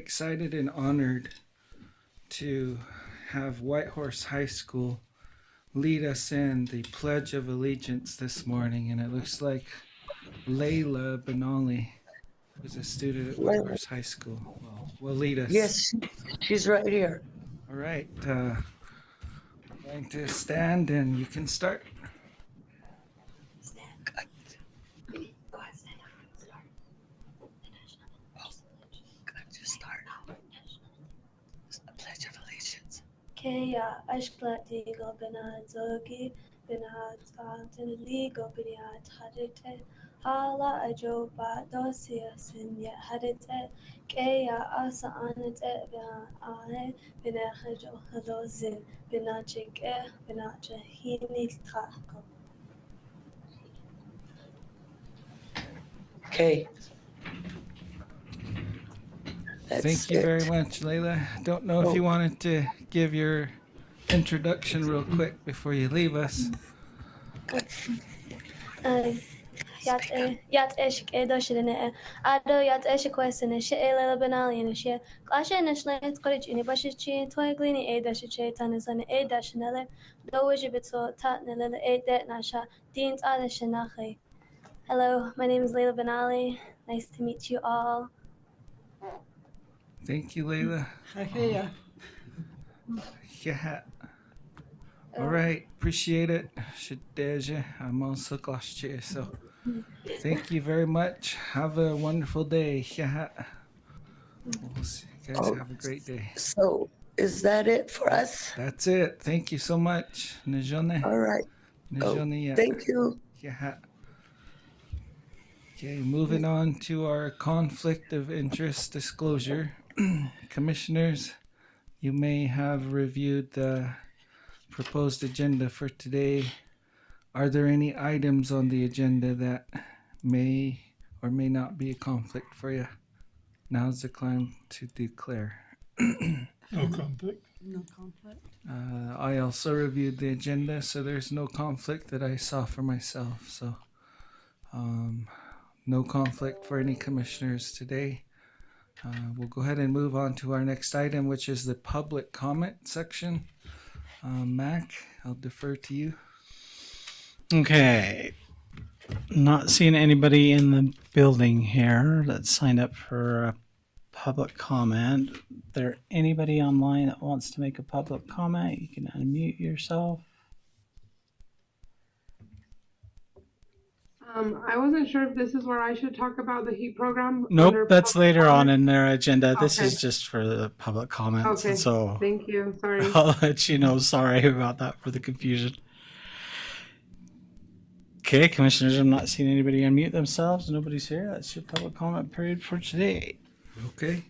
excited and honored to have Whitehorse High School lead us in the Pledge of Allegiance this morning, and it looks like Layla Benali, who's a student at Whitehorse High School, will lead us. Yes, she's right here. All right. I'm going to stand, and you can start. Kaya ashplati go benad zogi benad tinali go benad hadite hala ajoba dosia sinya hadite kaya asa anite benad benahajo hadozin benachike benacha hini kako. Okay. Thank you very much, Layla. Don't know if you wanted to give your introduction real quick before you leave us. Yat esh kedoshine ado yat esh question she ela benalian she clashe nashlet college in bashichi twiglini e dashiche tanzan e dashnele do wajibito tatnele e det nasha deans adashanache. Hello, my name is Layla Benali. Nice to meet you all. Thank you, Layla. Yeah. Yeah. All right. Appreciate it. I'm also glad. So thank you very much. Have a wonderful day. Yeah. We'll see. You guys have a great day. So is that it for us? That's it. Thank you so much. Najone. All right. Najone. Thank you. Yeah. Okay, moving on to our conflict of interest disclosure. Commissioners, you may have reviewed the proposed agenda for today. Are there any items on the agenda that may or may not be a conflict for you? Now's the time to declare. No conflict. No conflict. I also reviewed the agenda, so there's no conflict that I saw for myself. So no conflict for any commissioners today. We'll go ahead and move on to our next item, which is the public comment section. Mac, I'll defer to you. Okay. Not seeing anybody in the building here that signed up for a public comment. Is there anybody online that wants to make a public comment? You can unmute yourself. I wasn't sure if this is where I should talk about the HEAT program. Nope, that's later comment. on in their agenda. This Okay. is just for the public comments. Okay. And so Thank you. Sorry. I'll let you know. Sorry about that for the confusion. Okay, commissioners, I'm not seeing anybody unmute themselves. Nobody's here. That's your public comment period for today. Okay.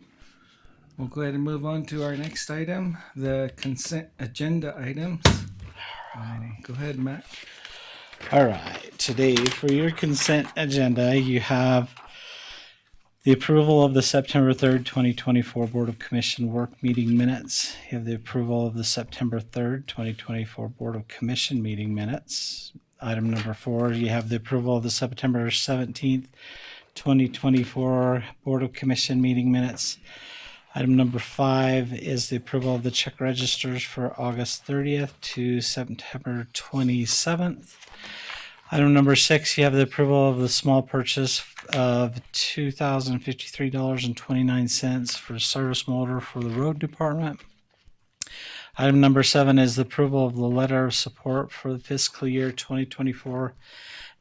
We'll go ahead and move on to our next item, the consent agenda items. Go ahead, Matt. All right. Today, for your consent agenda, you have the approval of the September 3rd, 2024 Board of Commission work meeting minutes. You have the approval of the September 3rd, 2024 Board of Commission meeting minutes. Item number 4, you have the approval of the September 17th, 2024 Board of Commission meeting minutes. Item number 5 is the approval of the check registers for August 30th to September 27th. Item number 6, you have the approval of the small purchase of $2,053.29 for service motor for the road department. Item number 7 is the approval of the letter of support for the fiscal year 2024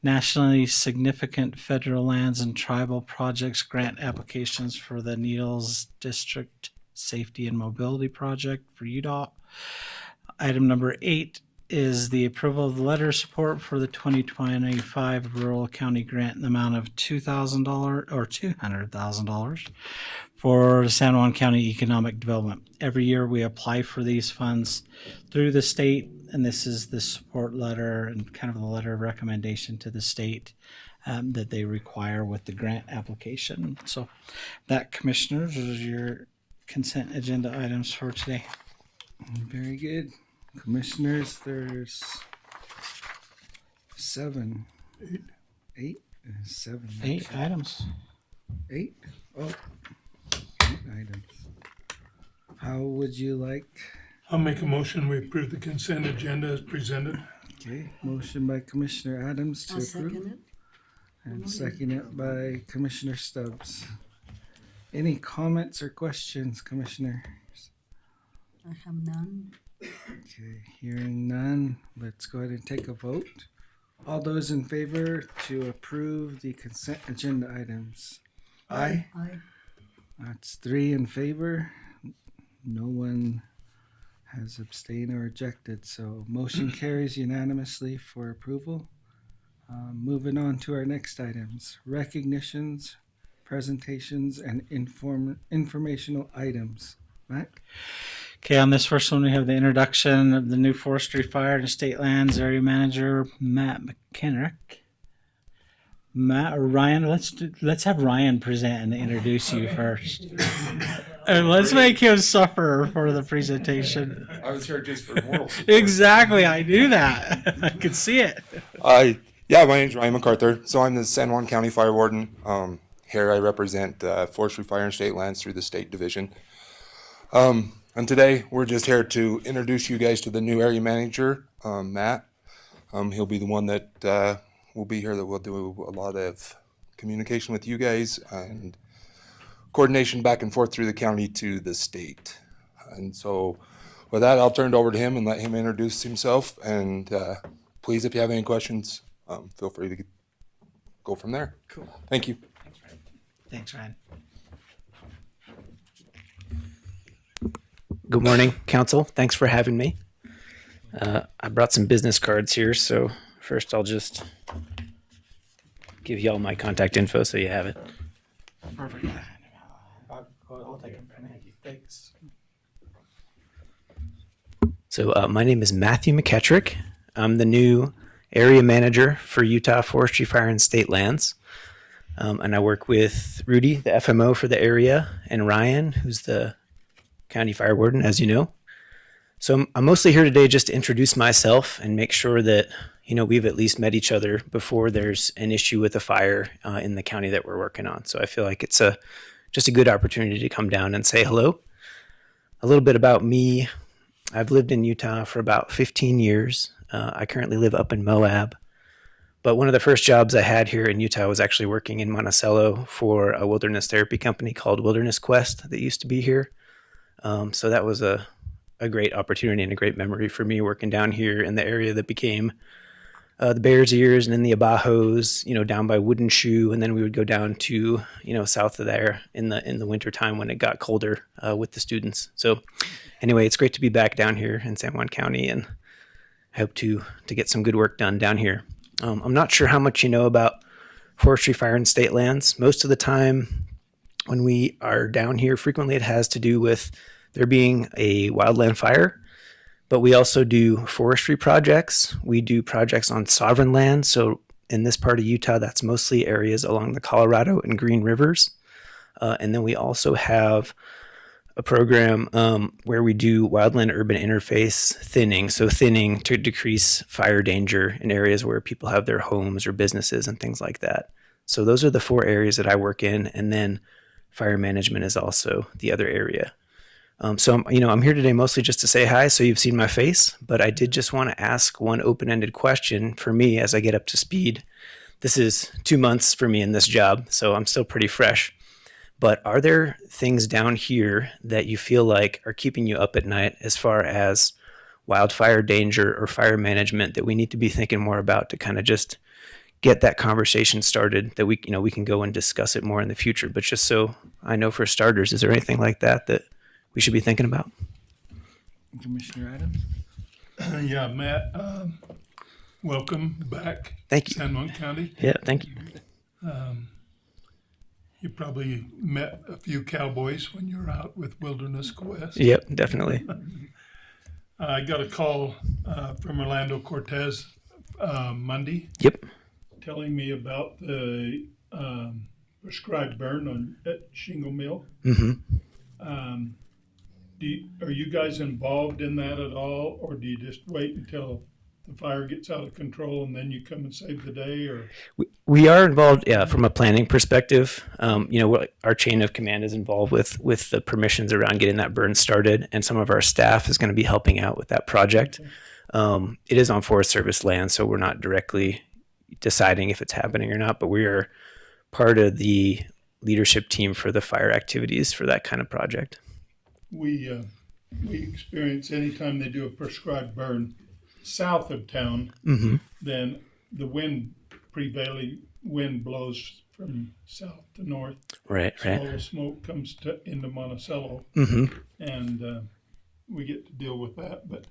nationally significant federal lands and tribal projects grant applications for the Needles District Safety and Mobility Project for UDOT. Item number 8 is the approval of the letter of support for the 2025 Rural County Grant in the amount of $2,000 or $200,000 for San Juan County Economic Development. Every year we apply for these funds through the state, and this is the support letter and kind of the letter of recommendation to the state that they require with the grant application. So that, commissioners, is your consent agenda items for today. Very good. Commissioners, there's 7. 8? 7. 8 items. 8? Oh, 8 items. How would you like? I'll make a motion, we approve the consent agenda as presented. Okay, motion by Commissioner Adams to I'll approve. second it. And second it by Commissioner Stubbs. Any comments or questions, Commissioner? I have none. Okay, hearing none, let's go ahead and take a vote. All those in favor to approve the consent agenda items? Aye. Aye. That's 3 in favor. No one has abstained or rejected, so motion carries unanimously for approval. Moving on to our next items, recognitions, presentations, and informational items. Matt? Okay, on this first one, we have the introduction of the new Forestry, Fire, and Estate Lands Area Manager, Matt McKenrick. Matt or Ryan, let's have Ryan present and introduce you first. And let's make him suffer for the presentation. I was here just for moral support. Exactly, I knew that. I could see it. Yeah, my name's Ryan MacArthur. So I'm the San Juan County Fire Warden. Here I represent Forestry, Fire, and State Lands through the state division. And today we're just here to introduce you guys to the new area manager, Matt. He'll be the one that will be here that will do a lot of communication with you guys and coordination back and forth through the county to the state. And so with that, I'll turn it over to him and let him introduce himself. And please, if you have any questions, feel free to go from there. Cool. Thank you. Thanks, Ryan. Good morning, Council. Thanks for having me. I brought some business cards here, so first I'll just give you all my contact info so you have it. Perfect. I'll take it. Thanks. So my name is Matthew McKettrick. I'm the new area manager for Utah Forestry, Fire, and State Lands. And I work with Rudy, the FMO for the area, and Ryan, who's the county fire warden, as you know. So I'm mostly here today just to introduce myself and make sure that, we've at least met each other before there's an issue with a fire in the county that we're working on. So I feel like it's just a good opportunity to come down and say hello. A little bit about me. I've lived in Utah for about 15 years. I currently live up in Moab. But one of the first jobs I had here in Utah was actually working in Monticello for a wilderness therapy company called Wilderness Quest that used to be here. So that was a great opportunity and a great memory for me working down here in the area that became the Bears Ears and in the Abajos, down by Wooden Shoe. And then we would go down to, south of there in the winter time when it got colder with the students. So anyway, it's great to be back down here in San Juan County, and I hope to get some good work done down here. I'm not sure how much you know about forestry, fire, and state lands. Most of the time when we are down here, frequently it has to do with there being a wildland fire, but we also do forestry projects. We do projects on sovereign land. So in this part of Utah, that's mostly areas along the Colorado and Green Rivers. And then we also have a program where we do wildland urban interface thinning. So thinning to decrease fire danger in areas where people have their homes or businesses and things like that. So those are the 4 areas that I work in. And then fire management is also the other area. So, I'm here today mostly just to say hi. So you've seen my face, but I did just want to ask one open-ended question for me as I get up to speed. This is 2 months for me in this job, so I'm still pretty fresh. But are there things down here that you feel like are keeping you up at night as far as wildfire danger or fire management that we need to be thinking more about to kind of just get that conversation started, that we can go and discuss it more in the future? But just so I know, for starters, is there anything like that we should be thinking about? Commissioner Adams? Yeah, Matt, welcome back. Thank you. San Juan County. Yeah, thank you. You probably met a few cowboys when you were out with Wilderness Quest. Yep, definitely. I got a call from Orlando Cortez Monday Yep. telling me about the prescribed burn at Shingle Mill. Mm-hmm. Are you guys involved in that at all, or do you just wait until the fire gets out of control and then you come and save the day, or? We are involved, yeah, from a planning perspective. Our chain of command is involved with the permissions around getting that burn started, and some of our staff is going to be helping out with that project. It is on Forest Service land, so we're not directly deciding if it's happening or not, but we are part of the leadership team for the fire activities for that kind of project. We experience anytime they do a prescribed burn south of town, then the prevailing wind blows from south to north. Right. So all the smoke comes into Monticello, and we get to deal with that. But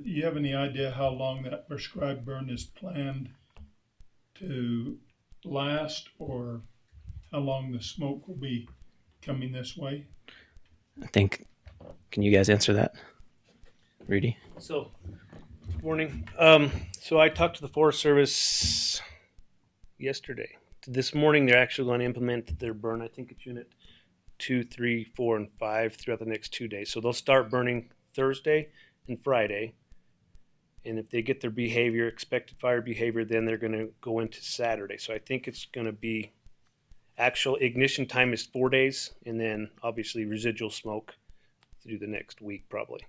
do you have any idea how long that prescribed burn is planned to last, or how long the smoke will be coming this way? I think, can you guys answer that? Rudy? So, morning. So I talked to the Forest Service yesterday. This morning, they're actually going to implement their burn. I think it's unit 2, 3, 4, and 5 throughout the next 2 days. So they'll start burning Thursday and Friday. And if they get their expected fire behavior, then they're going to go into Saturday. So I think it's going to be actual ignition time is 4 days, and then obviously residual smoke through the next week probably.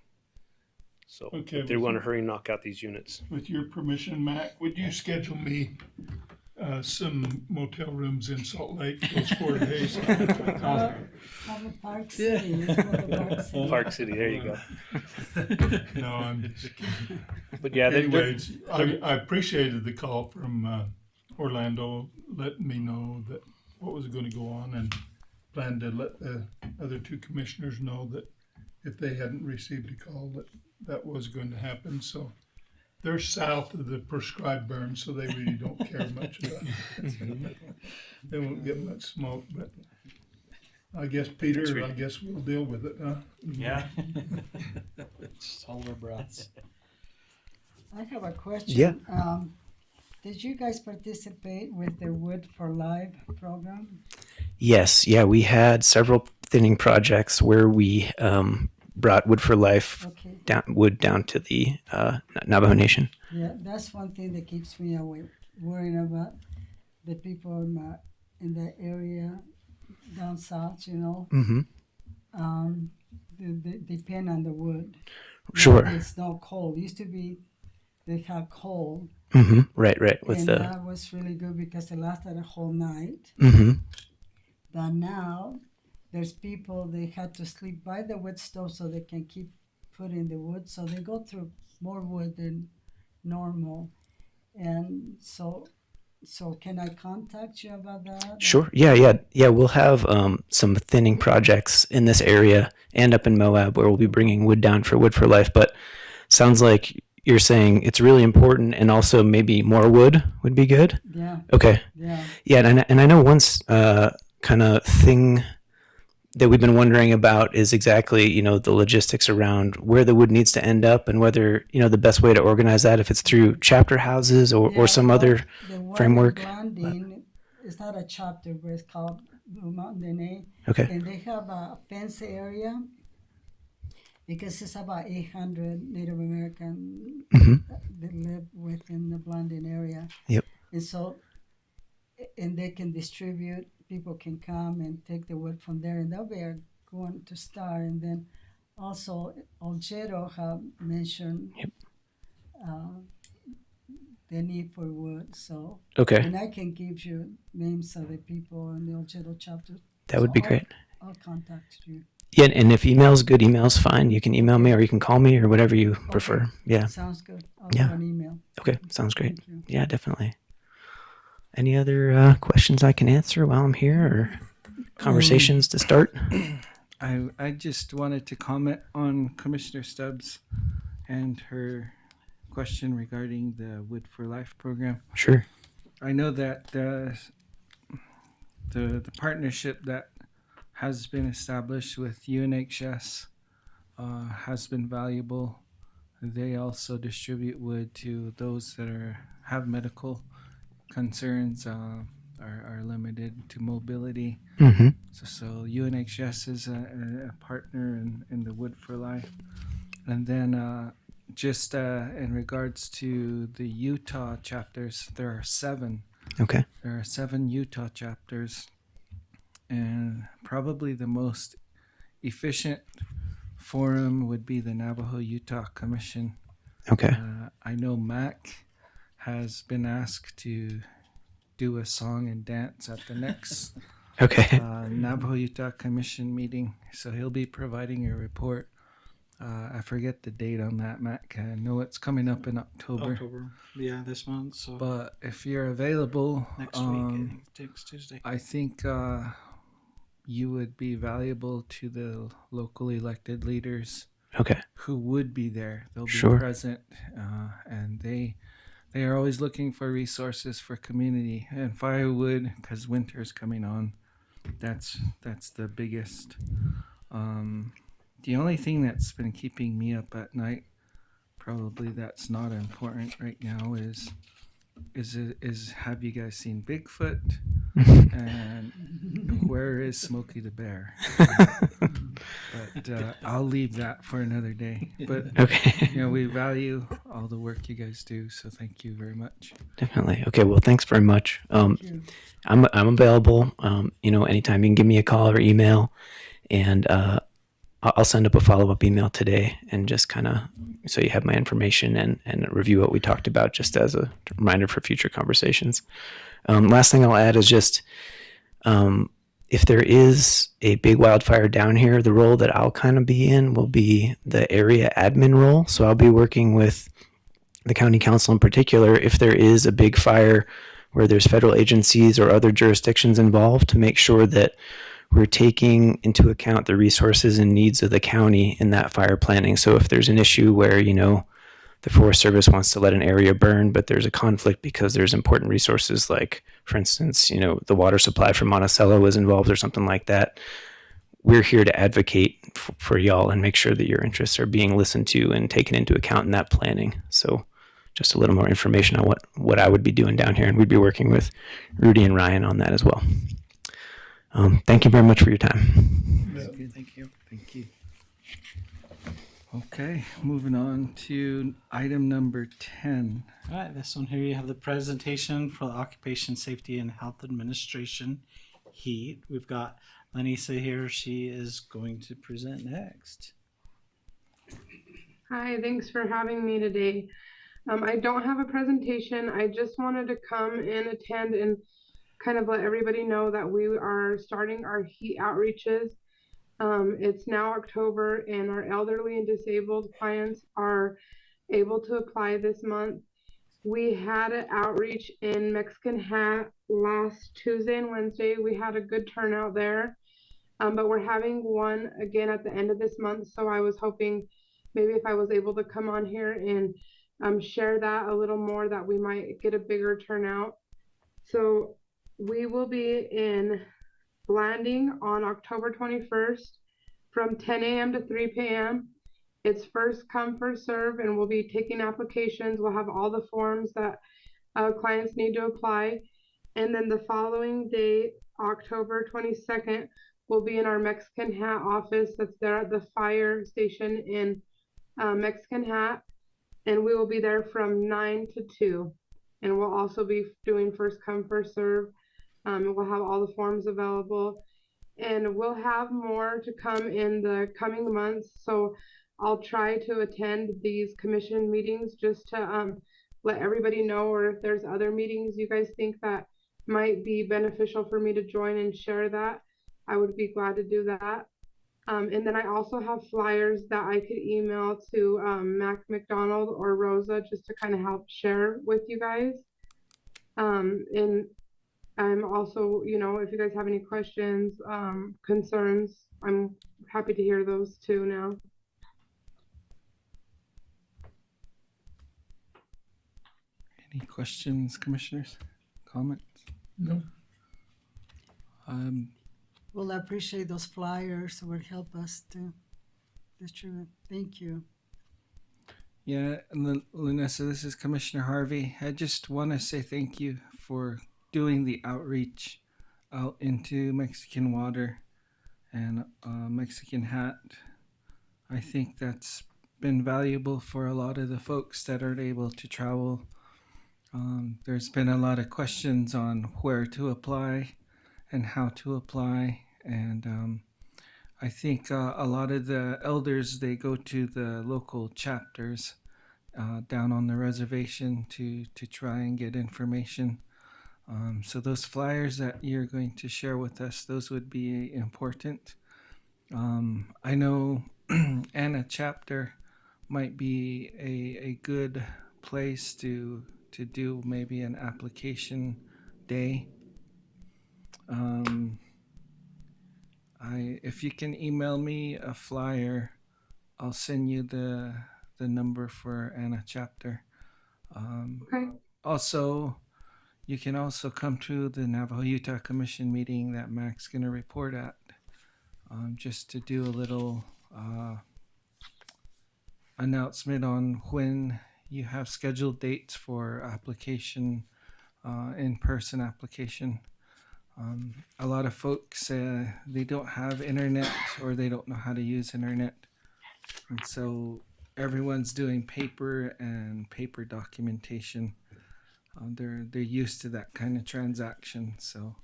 So Okay, they're going to hurry and knock out these units. With your permission, Mac, would you schedule me some motel rooms in Salt Lake those 4 days? Have a Park City. Let's go to Park City. Park City, there you go. No, I'm just kidding. But yeah, Anyways, I appreciated the call from Orlando letting me know that what was going to go on, and planned to let the other two commissioners know that if they hadn't received a call that was going to happen. So they're south of the prescribed burn, so they really don't care much about it. They won't get much smoke, but I guess, Peter, I guess we'll deal with it, huh? Yeah. Just hold our breaths. I have a question. Yeah. Did you guys participate with the Wood for Life program? Yes, yeah, we had several thinning projects where we brought Wood for Life Okay. wood down to the Navajo Nation. Yeah, that's one thing that keeps me awake, worrying about the people in the area down south, Mm-hmm. They depend on the wood. Sure. Now it's not coal. Used to be they have coal, Mm-hmm. Right. With and the. that was really good because it lasted a whole night. Mm-hmm. But now there's people, they had to sleep by the wood stove so they can keep putting the wood. So they go through more wood than normal. And so can I contact you about that? Sure. Yeah. We'll have some thinning projects in this area and up in Moab where we'll be bringing wood down for Wood for Life. But sounds like you're saying it's really important, and also maybe more wood would be good. Yeah, Okay. yeah. Yeah, and I know one kind of thing that we've been wondering about is exactly, the logistics around where the wood needs to end up and whether, the best way to organize that, if it's through chapter houses or some well, other the one framework. in Blanding, it's not a chapter, but it's called Blue Mountain Dene. Okay. And they have a fence area because it's about 800 Native American that live within the Blanding area. Yep. And so, and they can distribute, people can come and take the wood from there, and they'll be going to start. And then also, Olgero have mentioned the need for wood. So, Okay. and I can give you names of the people in the Olgero chapter. That would be great. I'll contact you. Yeah, and if email's good, email's fine. You can email me or you can call me or whatever you prefer. Yeah. Sounds good. I'll Yeah. do an email. Okay. Sounds great. Thank you. Yeah, definitely. Any other questions I can answer while I'm here or conversations to start? I just wanted to comment on Commissioner Stubbs and her question regarding the Wood for Life program. Sure. I know that the partnership that has been established with UNHS has been valuable. They also distribute wood to those that have medical concerns, are limited to mobility. Mm-hmm. So UNHS is a partner in the Wood for Life. And then just in regards to the Utah chapters, there are 7. Okay. There are 7 Utah chapters, and probably the most efficient forum would be the Navajo Utah Commission. Okay. I know Mac has been asked to do a song and dance at the next Okay. Navajo Utah Commission meeting, so he'll be providing a report. I forget the date on that, Mac. I know it's coming up in October. Yeah, this month. So But if you're available next week, I think next Tuesday. I think you would be valuable to the local elected leaders Okay. who would be there. They'll be Sure. present, and they are always looking for resources for community and firewood because winter's coming on. That's the biggest. The only thing that's been keeping me up at night, probably that's not important right now, is have you guys seen Bigfoot? And where is Smokey the Bear? But I'll leave that for another day. But Okay. we value all the work you guys do, so thank you very much. Definitely. Okay. Well, thanks very much. Thank you. I'm available. Anytime you can give me a call or email, and I'll send up a follow-up email today, and just kind of so you have my information and review what we talked about, just as a reminder for future conversations. Last thing I'll add is just if there is a big wildfire down here, the role that I'll kind of be in will be the area admin role. So I'll be working with the county council in particular if there is a big fire where there's federal agencies or other jurisdictions involved, to make sure that we're taking into account the resources and needs of the county in that fire planning. So if there's an issue where, the Forest Service wants to let an area burn, but there's a conflict because there's important resources, like, for instance, the water supply from Monticello is involved or something like that. We're here to advocate for y'all and make sure that your interests are being listened to and taken into account in that planning. So just a little more information on what I would be doing down here. And we'd be working with Rudy and Ryan on that as well. Thank you very much for your time. Thank you. Thank you. Okay, moving on to item number 10. All right, this one here you have the presentation for the Occupation Safety and Health Administration HEAT. We've got Lanisa here. She is going to present next. Hi, thanks for having me today. I don't have a presentation. I just wanted to come and attend and kind of let everybody know that we are starting our HEAT outreaches. It's now October, and our elderly and disabled clients are able to apply this month. We had an outreach in Mexican Hat last Tuesday and Wednesday. We had a good turnout there, but we're having one again at the end of this month. So I was hoping maybe if I was able to come on here and share that a little more, that we might get a bigger turnout. So we will be in Blanding on October 21st from 10 a.m. to 3 p.m. It's first come, first serve, and we'll be taking applications. We'll have all the forms that clients need to apply. And then the following day, October 22nd, we'll be in our Mexican Hat office that's there at the fire station in Mexican Hat. And we will be there from 9 to 2. And we'll also be doing first come, first serve. We'll have all the forms available, and we'll have more to come in the coming months. So I'll try to attend these commission meetings just to let everybody know, or if there's other meetings you guys think that might be beneficial for me to join and share that, I would be glad to do that. And then I also have flyers that I could email to Mac McDonald or Rosa just to kind of help share with you guys. And I'm also, if you guys have any questions, concerns, I'm happy to hear those too now. Any questions, commissioners? Comments? No. Well, I appreciate those flyers. It would help us to distribute. Thank you. Yeah, and Lunessa, this is Commissioner Harvey. I just want to say thank you for doing the outreach out into Mexican Water and Mexican Hat. I think that's been valuable for a lot of the folks that aren't able to travel. There's been a lot of questions on where to apply and how to apply, and I think a lot of the elders, they go to the local chapters down on the reservation to try and get information. So those flyers that you're going to share with us, those would be important. I know Anna chapter might be a good place to do maybe an application day. If you can email me a flyer, I'll send you the number for Anna chapter. Okay. Also, you can also come to the Navajo Utah Commission meeting that Mac's going to report at, just to do a little announcement on when you have scheduled dates for application, in-person application. A lot of folks, they don't have internet or they don't know how to use internet. And so everyone's doing paper and paper documentation. They're used to that kind of transaction. So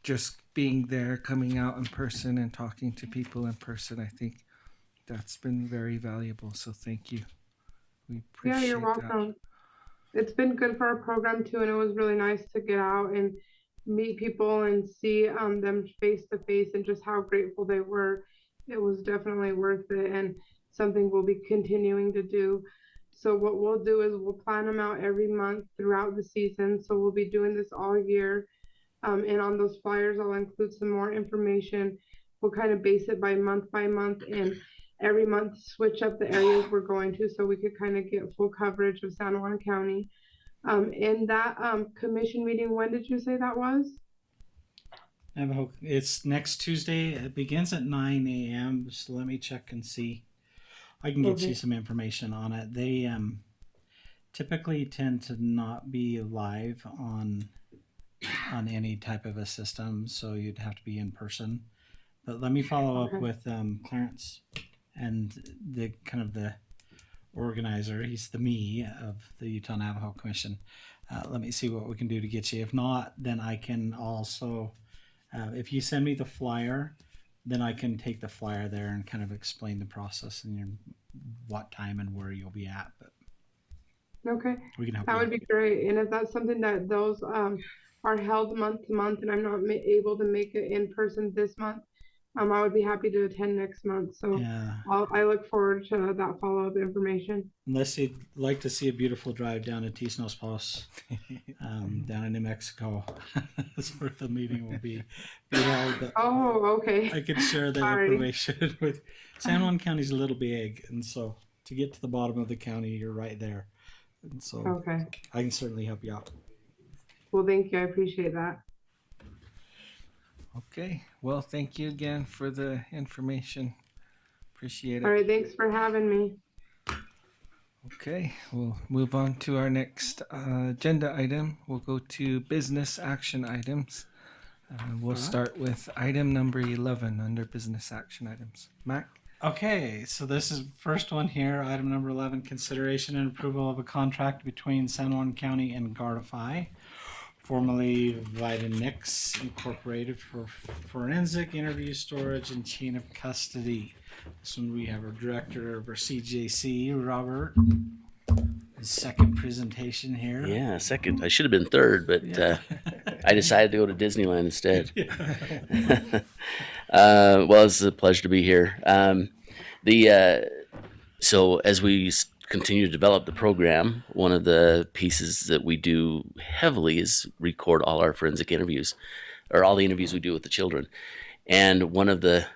just being there, coming out in person and talking to people in person, I think that's been very valuable. So thank you. We appreciate Yeah, you're welcome. It's been good for our program too, and it was really nice to get out and meet people and see them face to face and just how grateful they were. It was definitely worth it and something we'll be continuing to do. So what we'll do is we'll plan them out every month throughout the season. So we'll be doing this all year. And on those flyers, I'll include some more information. We'll kind of base it by month and every month switch up the areas we're going to so we could kind of get full coverage of San Juan County. In that commission meeting, when did you say that was? Navajo, it's next Tuesday. It begins at 9 a.m. So let me check and see. I can get you some information on it. They typically tend to not be live on any type of a system, so you'd have to be in person. But let me follow up with Clarence and the kind of the organizer. He's the me of the Utah Navajo Commission. Let me see what we can do to get you. If not, then I can also, if you send me the flyer, then I can take the flyer there and kind of explain the process and what time and where you'll be at. But okay, we can help. That would be great. And if that's something that those are held month to month, and I'm not able to make it in person this month, I would be happy to attend next month. So Yeah. I look forward to that follow-up information. Unless you'd like to see a beautiful drive down to Tisnos Pass, down in New Mexico, that's where the meeting will be held. But Oh, okay. I can share that Sorry. information with San Juan County's a little big, and so to get to the bottom of the county, you're right there, and so Okay. I can certainly help you out. Well, thank you. I appreciate that. Okay. Well, thank you again for the information. Appreciate it. All right. Thanks for having me. Okay, we'll move on to our next agenda item. We'll go to business action items. We'll start with item number 11 under business action items. Mac? Okay, so this is first one here, item number 11, consideration and approval of a contract between San Juan County and Gardify, formerly Vitanix Incorporated, for forensic interview storage and chain of custody. This one we have our director of our CJC, Robert. His second presentation here. Yeah, second. I should have been third, but I decided to go to Disneyland instead. Well, it's a pleasure to be here. So as we continue to develop the program, one of the pieces that we do heavily is record all our forensic interviews, or all the interviews we do with the children. And one of the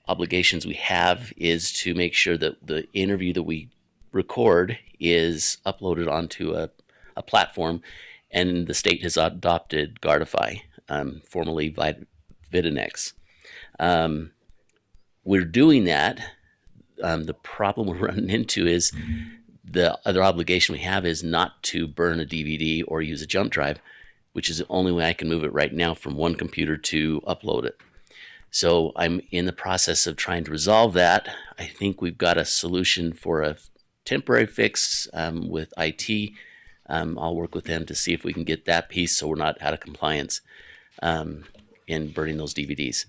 obligations we have is to make sure that the interview that we record is uploaded onto a platform, and the state has adopted Gardify, formerly Vitanex. We're doing that. The problem we're running into is the other obligation we have is not to burn a DVD or use a jump drive, which is the only way I can move it right now from one computer to upload it. So I'm in the process of trying to resolve that. I think we've got a solution for a temporary fix with IT. I'll work with them to see if we can get that piece so we're not out of compliance in burning those DVDs.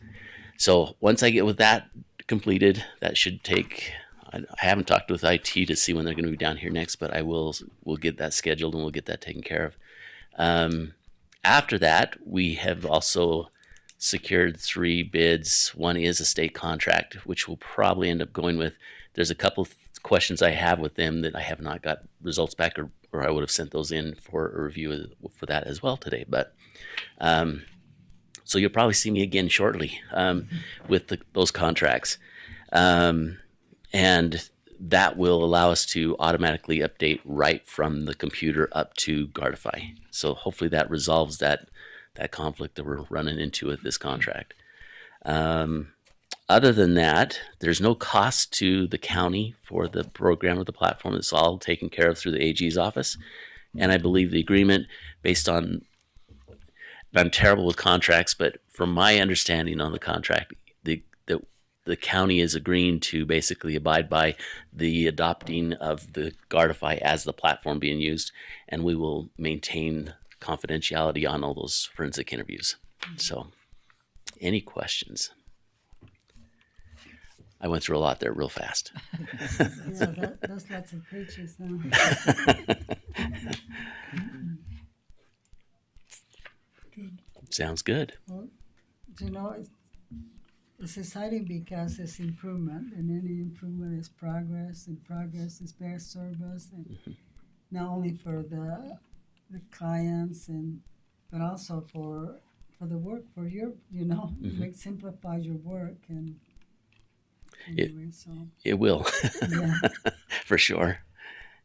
So once I get with that completed, that should take. I haven't talked with IT to see when they're going to be down here next, but we'll get that scheduled and we'll get that taken care of. After that, we have also secured 3 bids. One is a state contract, which we'll probably end up going with. There's a couple of questions I have with them that I have not got results back, or I would have sent those in for a review for that as well today. But so you'll probably see me again shortly with those contracts. And that will allow us to automatically update right from the computer up to Guardify. So hopefully that resolves that conflict that we're running into with this contract. Other than that, there's no cost to the county for the program or the platform. It's all taken care of through the AG's office. And I believe the agreement, based on, I'm terrible with contracts, but from my understanding on the contract, the county is agreeing to basically abide by the adopting of the Guardify as the platform being used, and we will maintain confidentiality on all those forensic interviews. So, any questions? I went through a lot there real fast. Yeah, that's lots of pages now. Sounds good. Well, you know, it's exciting because it's improvement, and any improvement is progress, and progress is better service, and not only for the clients, but also for the work, for your, it simplifies your work, and anyway, it will. Yeah. For sure.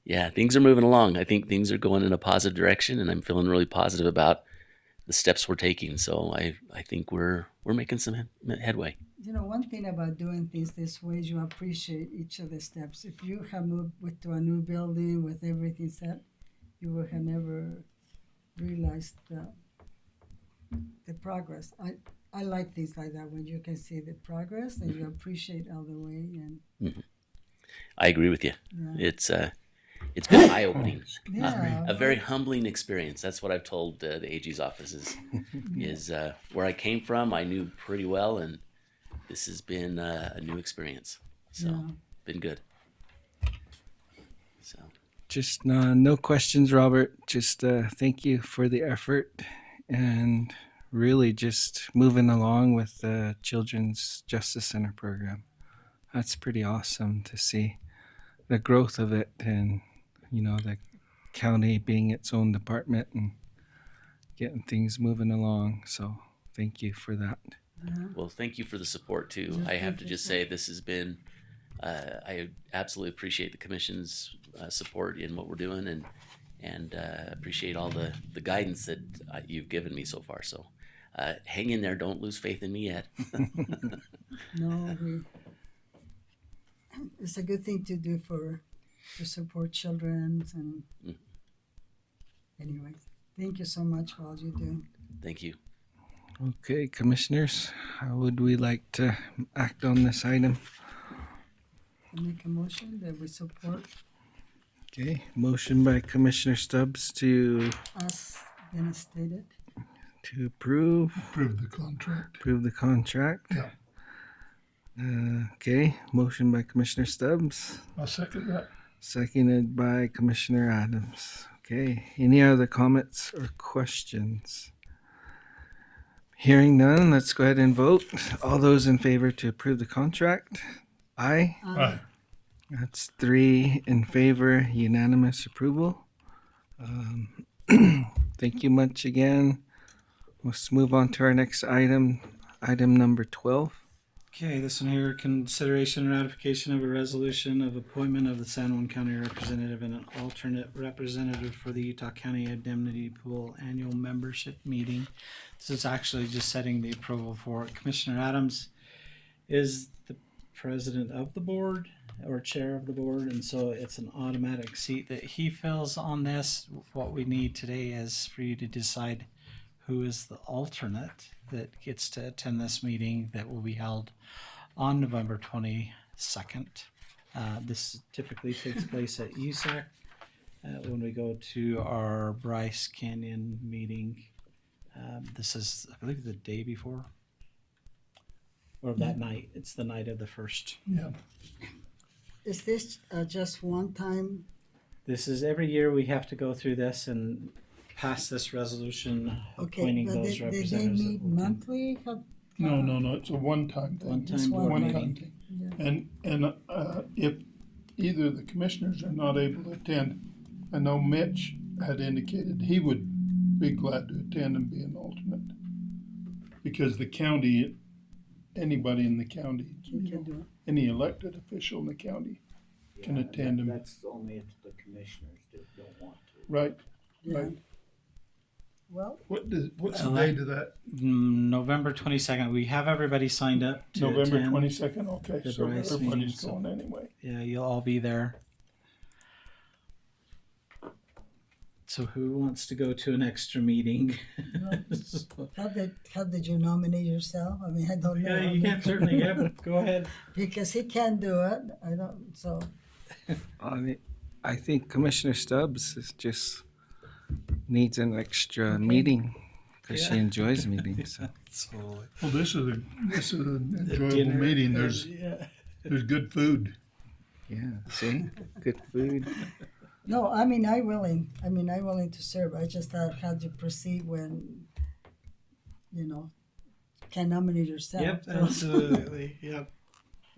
Yeah, things are moving along. I think things are going in a positive direction, and I'm feeling really positive about the steps we're taking. So I think we're making some headway. One thing about doing things this way is you appreciate each of the steps. If you have moved to a new building with everything set, you would have never realized the progress. I like things like that when you can see the progress and you appreciate all the way. And I agree with you. Yeah. It's been eye-opening. Yeah, A very humbling experience. That's what I've told the AG's office is where I came from. I knew pretty well, and this has been a new experience. So, been good. So, Just no questions, Robert. Just thank you for the effort and really just moving along with the Children's Justice Center program. That's pretty awesome to see the growth of it, and the county being its own department and getting things moving along. So thank you for that. well, thank you for the support too. I have to just say this has been. I absolutely appreciate the commission's support in what we're doing, and appreciate all the guidance that you've given me so far. So hang in there. Don't lose faith in me yet. No, it's a good thing to do to support children. And anyway, thank you so much for all you do. Thank you. Okay, commissioners, how would we like to act on this item? I make a motion that we support Okay, motion by Commissioner Stubbs to as been stated. approve Approve the contract. the contract. Yeah. Okay, motion by Commissioner Stubbs, I'll second that. seconded by Commissioner Adams. Okay, any other comments or questions? Hearing none, let's go ahead and vote. All those in favor to approve the contract? Aye. Aye. That's 3 in favor, unanimous approval. Thank you much again. Let's move on to our next item number 12. Okay, this one here, consideration and ratification of a resolution of appointment of the San Juan County representative and an alternate representative for the Utah County Indemnity Pool annual membership meeting. This is actually just setting the approval for it. Commissioner Adams is the president of the board or chair of the board, and so it's an automatic seat that he fills on this. What we need today is for you to decide who is the alternate that gets to attend this meeting that will be held on November 22nd. This typically takes place at USAC when we go to our Bryce Canyon meeting. This is, I believe, the day before or that night. It's the night of the first. Yeah. Is this just one time? This is every year we have to go through this and pass this resolution Okay, appointing but those they representatives. that meet will attend. monthly? No, it's a one-time thing. One-time Just board one meeting. One-time thing. Yeah. And if either the commissioners are not able to attend, I know Mitch had indicated he would be glad to attend and be an alternate. Because the county, anybody in the county, You can do it. any elected official in the county can attend them. That's only if the commissioners don't want to. Right, Yeah. right. Well, What's the date of that? November 22nd. We have everybody signed up to November attend. 22nd, okay, the so Bryce everybody's meeting, so- going anyway. Yeah, you'll all be there. So who wants to go to an extra meeting? how did you nominate yourself? I mean, I don't know. Yeah, you can certainly. Yeah, go ahead. Because he can't do it. I don't. So I think Commissioner Stubbs is just needs an extra meeting because she Yeah. enjoys meetings. So. So, Well, this is an enjoyable dinner, meeting. There's yeah. good food. Yeah, see, good food. no, I mean, I willing to serve. I just thought how to proceed when, can nominate yourself. Yep, So, absolutely. Yep.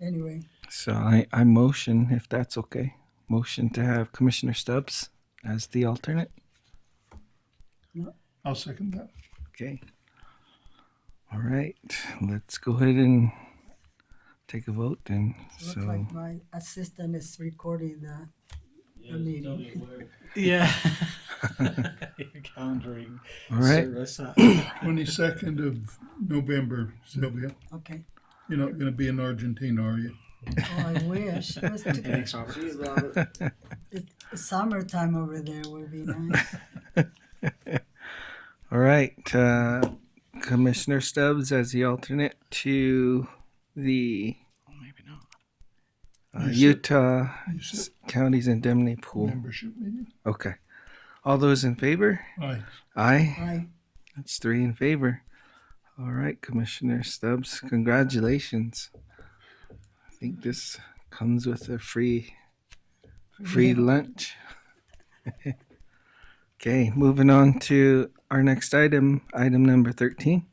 anyway, So I motion, if that's okay, motion to have Commissioner Stubbs as the alternate. I'll second that. Okay. All right, let's go ahead and take a vote then. looks So like my assistant is recording the meeting. Yeah. You're calendaring. all right, Service. 22nd of November, Sylvia. Okay. You're not going to be in Argentina, are you? Oh, I wish. Thanks, Robert. See, Robert, It's summertime over there would be nice. all right. Commissioner Stubbs as the alternate to the Oh, maybe not. You said- Utah You said Counties Indemnity Pool. membership meeting? Okay. All those in favor? Aye. Aye. That's 3 in favor. All right, Commissioner Stubbs, congratulations. I think this comes with a free lunch. Okay, moving on to our next item number 13.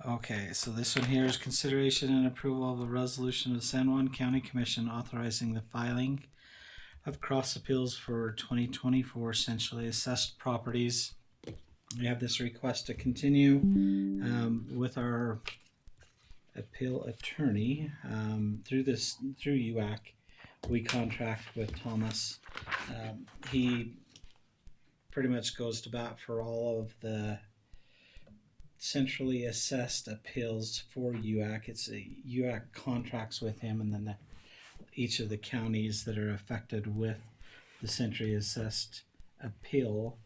Okay, so this one here is consideration and approval of a resolution of the San Juan County Commission authorizing the filing of cross appeals for 2024 essentially assessed properties. We have this request to continue with our appeal attorney through UAC. We contract with Thomas. He pretty much goes to bat for all of the centrally assessed appeals for UAC. It's UAC contracts with him, and then each of the counties that are affected with the centrally assessed appeal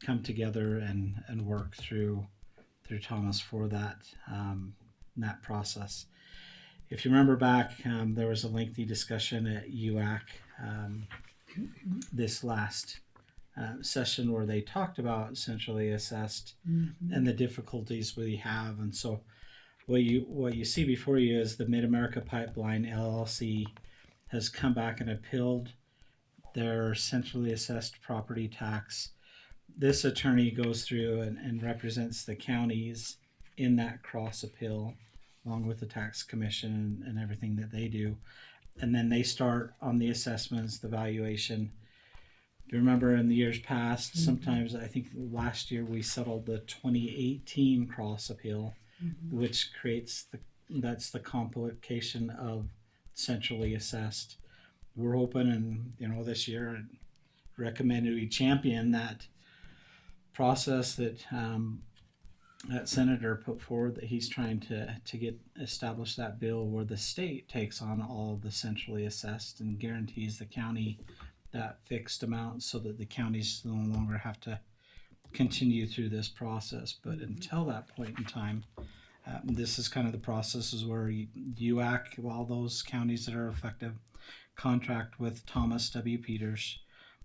come together and work through Thomas for that process. If you remember back, there was a lengthy discussion at UAC this last session where they talked about centrally assessed and the difficulties we have. And so what you see before you is the Mid-America Pipeline LLC has come back and appealed their centrally assessed property tax. This attorney goes through and represents the counties in that cross appeal along with the tax commission and everything that they do. And then they start on the assessments, the valuation. If you remember in the years past, sometimes I think last year we settled the 2018 cross appeal, which creates that's the complication of centrally assessed. We're hoping, and this year I recommended we champion that process that that senator put forward, that he's trying to get establish that bill where the state takes on all of the centrally assessed and guarantees the county that fixed amount so that the counties no longer have to continue through this process. But until that point in time, this is kind of the processes where UAC, all those counties that are effective, contract with Thomas W. Peters.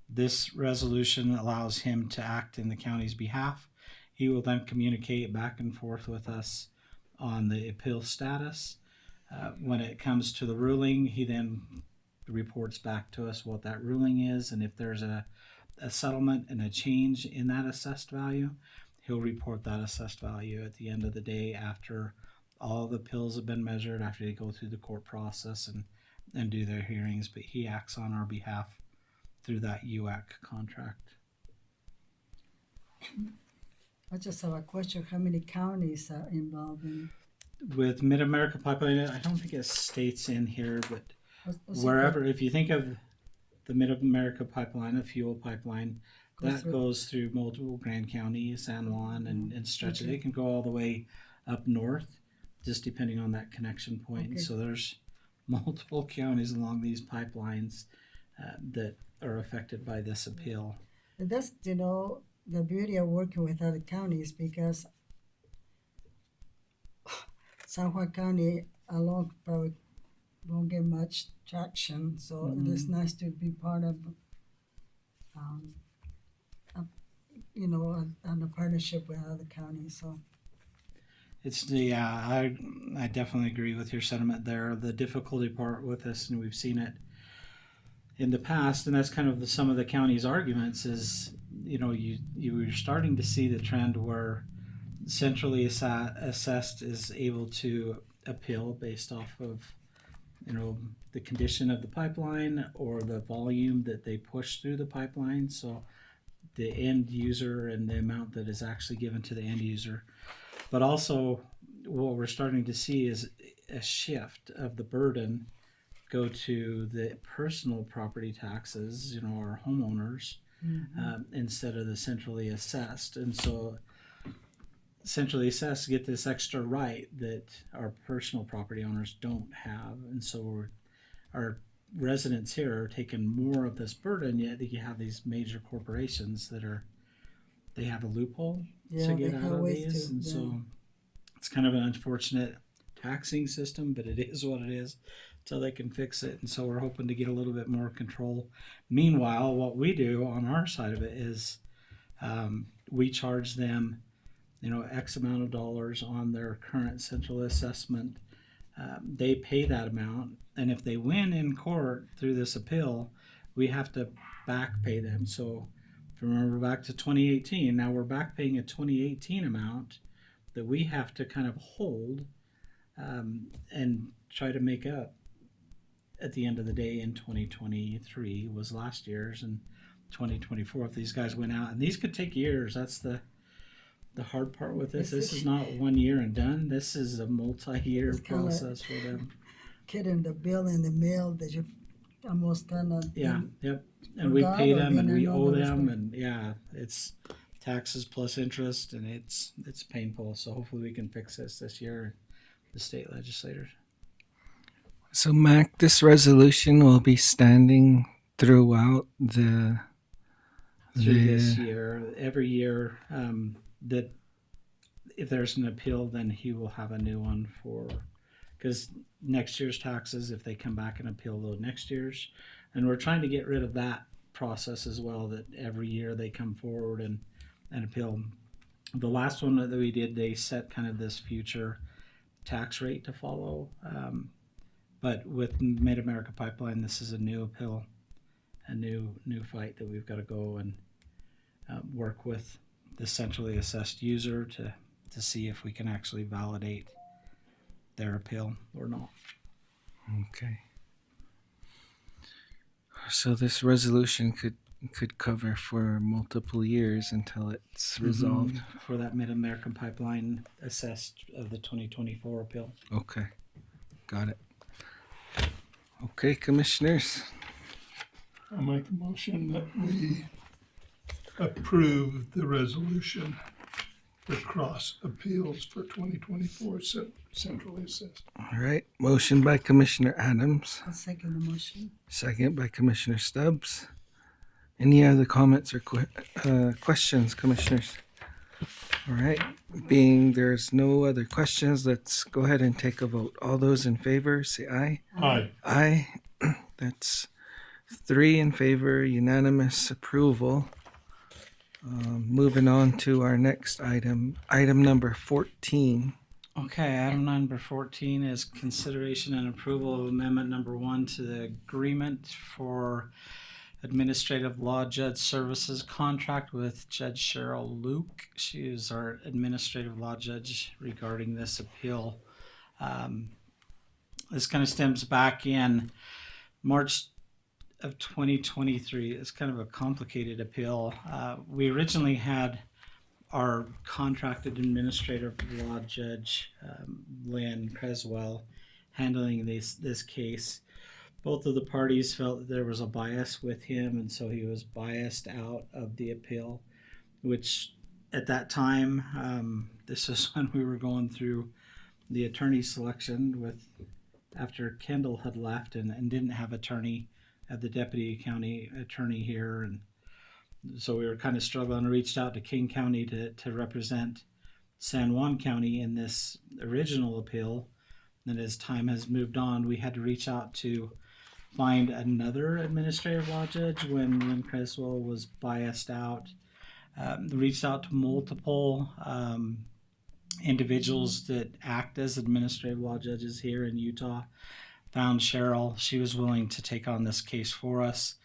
This resolution allows him to act in the county's behalf. He will then communicate back and forth with us on the appeal status. When it comes to the ruling, he then reports back to us what that ruling is, and if there's a settlement and a change in that assessed value, he'll report that assessed value at the end of the day after all the appeals have been measured, after they go through the court process and do their hearings. But he acts on our behalf through that UAC contract. I just have a question. How many counties are involved in? With Mid-America Pipeline, I don't think it states in here, but what's wherever, if you think of the Mid-America Pipeline, a fuel pipeline, that through? goes through multiple Grand County, San Juan, and stretches. Okay. It can go all the way up north, just depending on that connection point. Okay. And so there's multiple counties along these pipelines that are affected by this appeal. And that's, the beauty of working with other counties, because San Juan County alone probably won't get much traction. So it is nice to be part of, a partnership with other counties. So I definitely agree with your sentiment there. The difficulty part with this, and we've seen it in the past, and that's kind of some of the county's arguments, is you're starting to see the trend where centrally assessed is able to appeal based off of the condition of the pipeline or the volume that they push through the pipeline. So the end user and the amount that is actually given to the end user. But also what we're starting to see is a shift of the burden go to the personal property taxes, our homeowners, instead of the centrally assessed. And so centrally assessed get this extra right that our personal property owners don't have. And so our residents here are taking more of this burden, yet you have these major corporations they have a loophole to get out of these. And so it's kind of an unfortunate taxing system, but it is what it is until they can fix it. And so we're hoping to get a little bit more control. Meanwhile, what we do on our side of it is we charge them X amount of dollars on their current central assessment. They pay that amount, and if they win in court through this appeal, we have to back pay them. So if you remember back to 2018, now we're back paying a 2018 amount that we have to kind of hold and try to make up at the end of the day in 2023 was last year's, and 2024 if these guys went out. And these could take years. That's the hard part with this. This is not 1 year and done. This is a multi-year process for them. Getting the bill in the mail that you almost kind of Yep. And we pay them and we owe them, and it's taxes plus interest, and it's painful. So hopefully we can fix this year, the state legislators. So, Mac, this resolution will be standing throughout Through this year, every year, that if there's an appeal, then he will have a new one because next year's taxes, if they come back and appeal those next year's, and we're trying to get rid of that process as well, that every year they come forward and appeal. The last one that we did, they set kind of this future tax rate to follow, but with Mid-America Pipeline, this is a new appeal, a new fight that we've got to go and work with the centrally assessed user to see if we can actually validate their appeal or not. Okay. So this resolution could cover for multiple years until it's resolved. For that Mid-American Pipeline assessed of the 2024 appeal. Okay. Got it. Okay, commissioners. I'll make a motion that we approve the resolution for cross appeals for 2024 centrally assessed. All right. Motion by Commissioner Adams. I'll second the motion. Second by Commissioner Stubbs. Any other comments or questions, commissioners? All right, being there's no other questions, let's go ahead and take a vote. All those in favor, say aye. Aye. Aye. That's 3 in favor, unanimous approval. Moving on to our next item, item number 14. Okay, item number 14 is consideration and approval of amendment number 1 to the agreement for administrative law judge services contract with Judge Cheryl Luke. She is our administrative law judge regarding this appeal. This kind of stems back in March of 2023. It's kind of a complicated appeal. We originally had our contracted administrative law judge, Lynn Creswell, handling this case. Both of the parties felt that there was a bias with him, and so he was biased out of the appeal, which at that time, this is when we were going through the attorney selection with after Kendall had left and didn't have attorney, had the deputy county attorney here, and so we were kind of struggling. I reached out to King County to represent San Juan County in this original appeal. And as time has moved on, we had to reach out to find another administrative law judge when Lynn Creswell was biased out. Reached out to multiple individuals that act as administrative law judges here in Utah. Found Cheryl. She was willing to take on this case for us.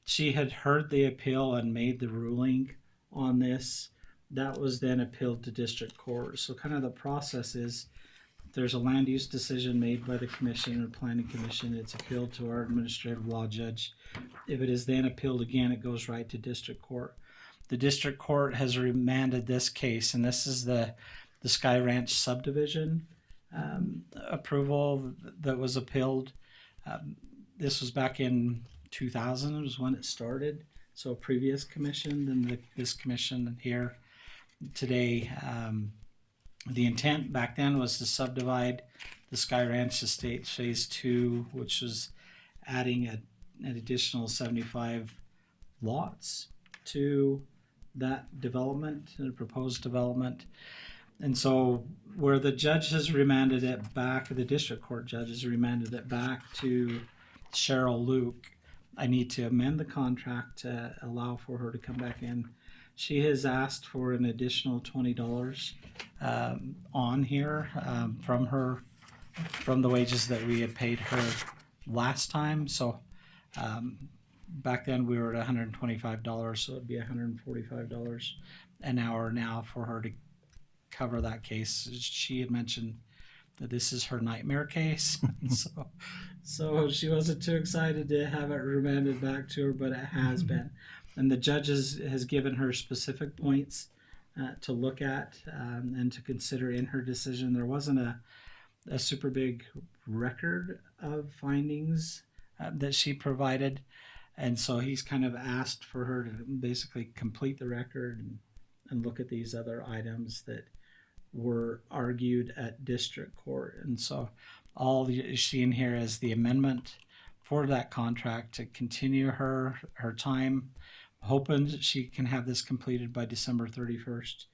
She had heard the appeal and made the ruling on this. That was then appealed to district court. So kind of the process is there's a land use decision made by the commission or planning commission. It's appealed to our administrative law judge. If it is then appealed again, it goes right to district court. The district court has remanded this case, and this is the Sky Ranch subdivision approval that was appealed. This was back in 2000 was when it started. So a previous commission, then this commission here today. The intent back then was to subdivide the Sky Ranch Estate Phase 2, which was adding an additional 75 lots to that development, the proposed development. And so where the judge has remanded it back, the district court judge has remanded it back to Cheryl Luke, I need to amend the contract to allow for her to come back in. She has asked for an additional $20 on here from the wages that we had paid her last time. So back then we were at $125, so it'd be $145 an hour now for her to cover that case. She had mentioned that this is her nightmare case. so she wasn't too excited to have it remanded back to her, but it has been. And the judge has given her specific points to look at and to consider in her decision. There wasn't a super big record of findings that she provided. And so he's kind of asked for her to basically complete the record and look at these other items that were argued at district court. And so all you see in here is the amendment for that contract to continue her time, hoping she can have this completed by December 31st.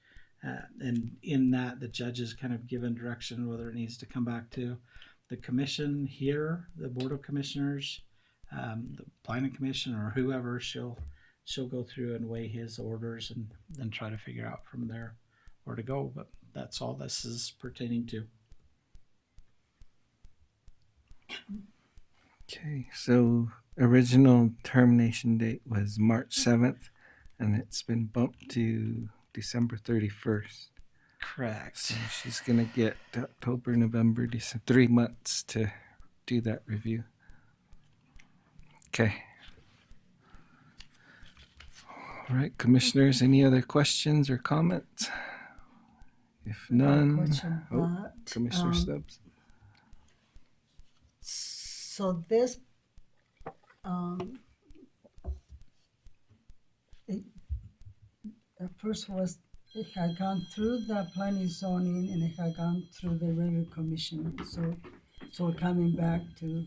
And in that, the judge is kind of given direction whether it needs to come back to the commission here, the Board of Commissioners, the Planning Commission, or whoever. She'll go through and weigh his orders and then try to figure out from there where to go. But that's all this is pertaining to. Okay, so original termination date was March 7th, and it's been bumped to December 31st. Correct. So she's going to get October, November, December, 3 months to do that review. Okay. All right, commissioners, any other questions or comments? If none, Question, but, Commissioner Stubbs. So this, at first was, it had gone through the planning zoning and it had gone through the review commission. So coming back to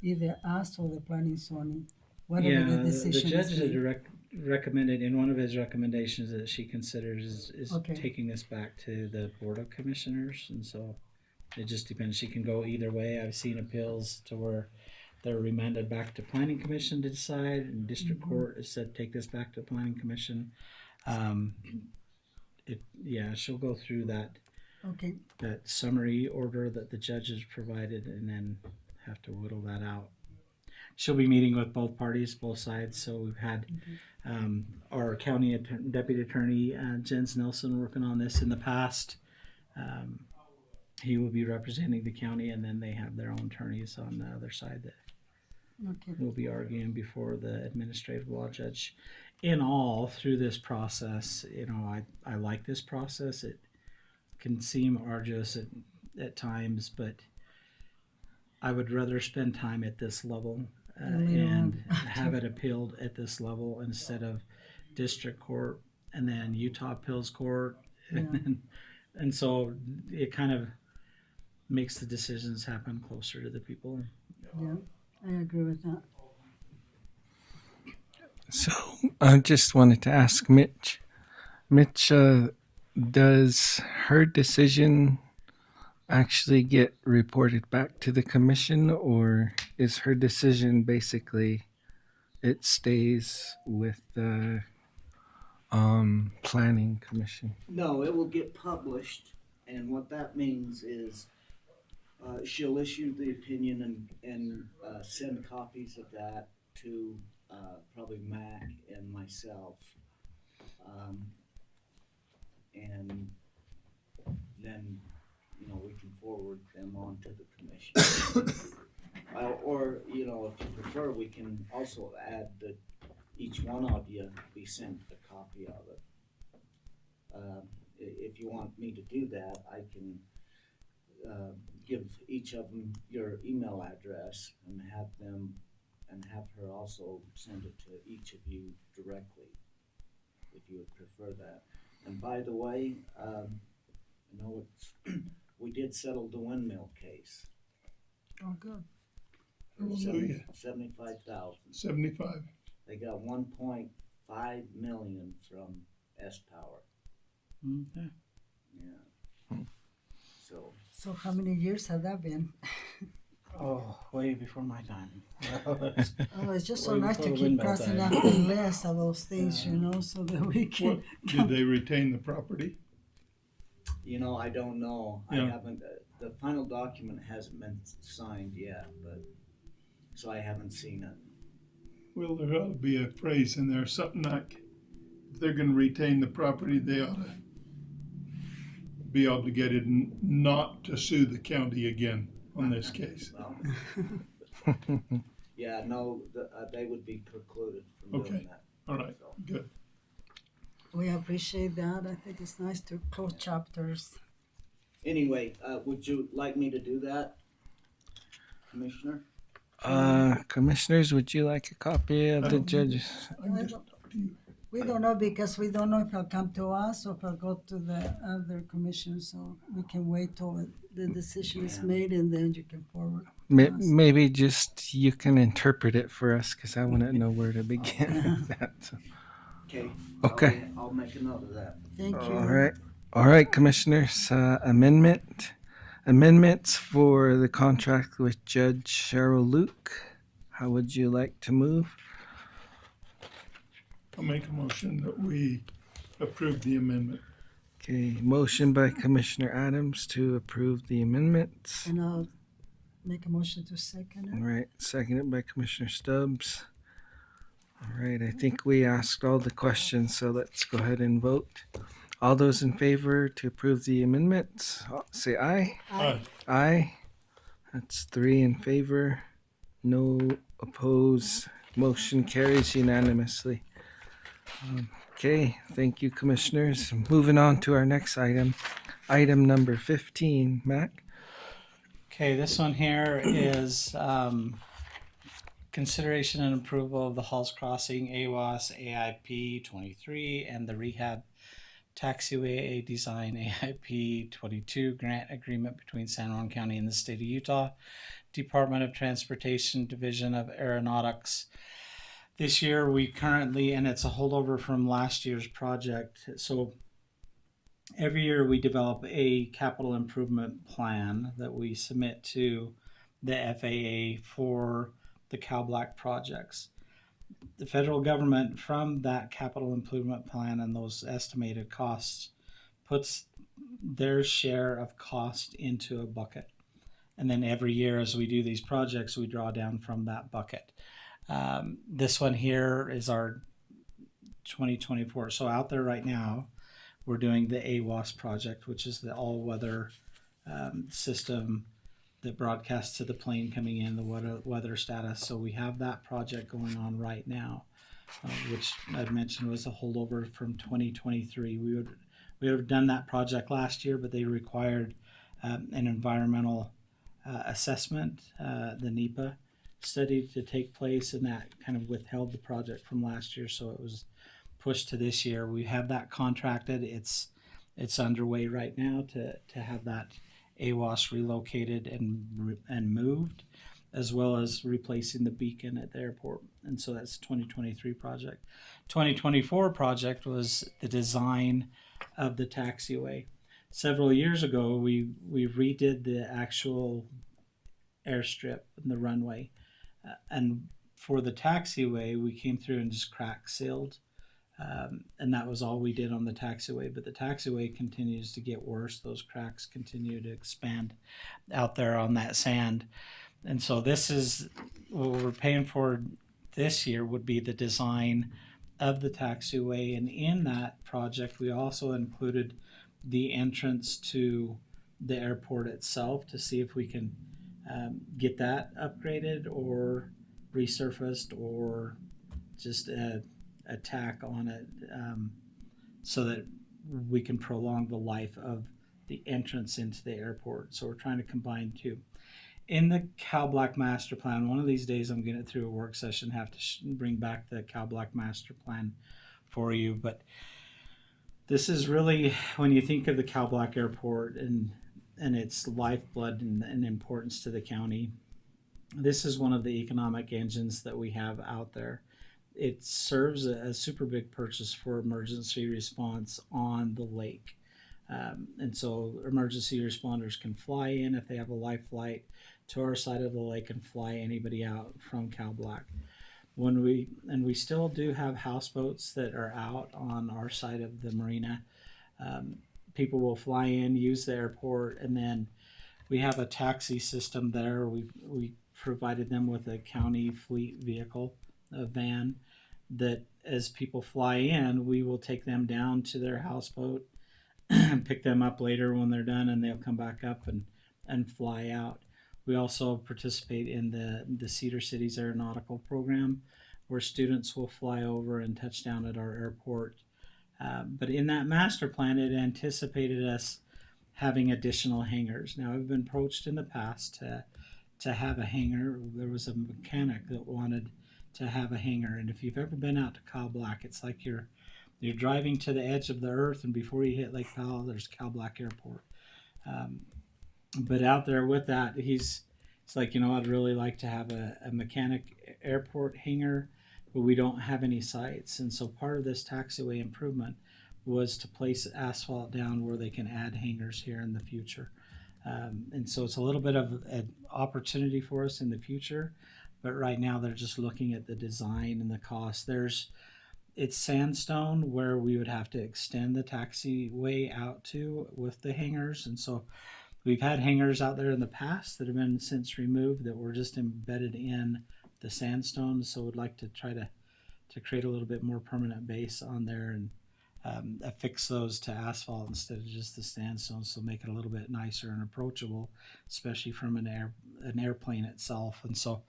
either us or the planning zoning, whatever the the decision judge is had made. recommended in one of his recommendations that she considers is Okay. taking this back to the Board of Commissioners, and so it just depends. She can go either way. I've seen appeals to where they're remanded back to Planning Commission to decide, and District Court has said take this back to Planning Commission. She'll go through that Okay, summary order that the judges provided, and then have to whittle that out. She'll be meeting with both parties, both sides. So we've had our county deputy attorney Jens Nelson working on this in the past. He will be representing the county, and then they have their own attorneys on the other side that okay, will be arguing before the administrative law judge. In all, through this process, I like this process. It can seem arduous at times, but I would rather spend time at this level and have it appealed at this level instead of district court and then Utah appeals court. And so it kind of makes the decisions happen closer to the people. yeah, I agree with that. So I just wanted to ask Mitch. Mitch, does her decision actually get reported back to the commission, or is her decision basically it stays with the planning commission? No, it will get published, and what that means is she'll issue the opinion and send copies of that to probably Mac and myself. And then, we can forward them on to the commission. Or, if you prefer, we can also add that each one of you be sent a copy of it. If you want me to do that, I can give each of them your email address and have her also send it to each of you directly, if you would prefer that. And by the way, we did settle the windmill case. Oh, good. Hallelujah. 75,000. 75. They got 1.5 million from S Power. Okay. Yeah. So how many years have that been? Oh, way before my time. Oh, it's just so Way nice to before the keep windmill crossing time. out the list of those things, so that we can. What, did they retain the property? I don't know. Yeah. I haven't. The final document hasn't been signed yet, so I haven't seen it. Well, there ought to be a phrase in there, something like, if they're gonna retain the property, they ought to be obligated not to sue the county again on this case. Well, yeah, no, they would be precluded from doing Okay. that. All right, So, good. We appreciate that. I think it's nice to close chapters. anyway, would you like me to do that, Commissioner? Commissioners, would you like a copy of the judge's? I can just talk to you. We don't know because we don't know if it'll come to us or if it'll go to the other commission. So we can wait till the decision is made and then you can forward. Maybe just you can interpret it for us, because I wouldn't know where to begin with that. So. Okay. Okay. I'll make a note of that. Thank you. All right, commissioners. Amendments for the contract with Judge Cheryl Luke. How would you like to move? I'll make a motion that we approve the amendment. Okay, motion by Commissioner Adams to approve the amendments. And I'll make a motion to second All it. right, seconded by Commissioner Stubbs. All right, I think we asked all the questions, so let's go ahead and vote. All those in favor to approve the amendments, say aye. Aye. Aye. That's 3 in favor, no opposed. Motion carries unanimously. Okay, thank you, commissioners. Moving on to our next item, item number 15. Mac? Okay, this one here is consideration and approval of the Halls Crossing AWAS AIP 23 and the Rehab Taxiway Design AIP 22 grant agreement between San Juan County and the state of Utah, Department of Transportation, Division of Aeronautics, This year we currently, and it's a holdover from last year's project. So every year we develop a capital improvement plan that we submit to the FAA for the Cow Black projects. The federal government, from that capital improvement plan and those estimated costs, puts their share of cost into a bucket. And then every year as we do these projects, we draw down from that bucket. This one here is our 2024. So out there right now, we're doing the AWAS project, which is the all-weather system that broadcasts to the plane coming in, the weather status. So we have that project going on right now, which I'd mentioned was a holdover from 2023. We would have done that project last year, but they required an environmental assessment, the NEPA study, to take place, and that kind of withheld the project from last year, so it was pushed to this year. We have that contracted. It's underway right now to have that AWAS relocated and moved, as well as replacing the beacon at the airport. And so that's 2023 project. 2024 project was the design of the taxiway. Several years ago, we redid the actual airstrip and the runway. And for the taxiway, we came through and just crack sealed. And that was all we did on the taxiway. But the taxiway continues to get worse. Those cracks continue to expand out there on that sand. And so this is what we're paying for this year would be the design of the taxiway. And in that project, we also included the entrance to the airport itself to see if we can get that upgraded or resurfaced or just a tack on it so that we can prolong the life of the entrance into the airport. So we're trying to combine two. In the Cow Black Master Plan, one of these days I'm getting it through a work session, have to bring back the Cow Black Master Plan for you. But this is really, when you think of the Cow Black Airport and its lifeblood and importance to the county, this is one of the economic engines that we have out there. It serves a super big purchase for emergency response on the lake. And so emergency responders can fly in if they have a life flight to our side of the lake and fly anybody out from Cow Black. We still do have houseboats that are out on our side of the marina. People will fly in, use the airport, and then we have a taxi system there. We provided them with a county fleet vehicle, a van, that as people fly in, we will take them down to their houseboat, pick them up later when they're done, and they'll come back up and fly out. We also participate in the Cedar Cities Aeronautical Program, where students will fly over and touch down at our airport. But in that master plan, it anticipated us having additional hangars. Now, I've been approached in the past to have a hangar. There was a mechanic that wanted to have a hangar, and if you've ever been out to Cow Black, it's like you're driving to the edge of the earth, and before you hit Lake Powell, there's Cow Black Airport. But out there with that, it's like, I'd really like to have a mechanic airport hangar, but we don't have any sites. And so part of this taxiway improvement was to place asphalt down where they can add hangars here in the future. And so it's a little bit of an opportunity for us in the future, but right now they're just looking at the design and the cost. It's sandstone where we would have to extend the taxiway out to with the hangars. And so we've had hangars out there in the past that have been since removed that were just embedded in the sandstone. So we'd like to try to create a little bit more permanent base on there and affix those to asphalt instead of just the sandstone, so make it a little bit nicer and approachable, especially from an airplane itself. And so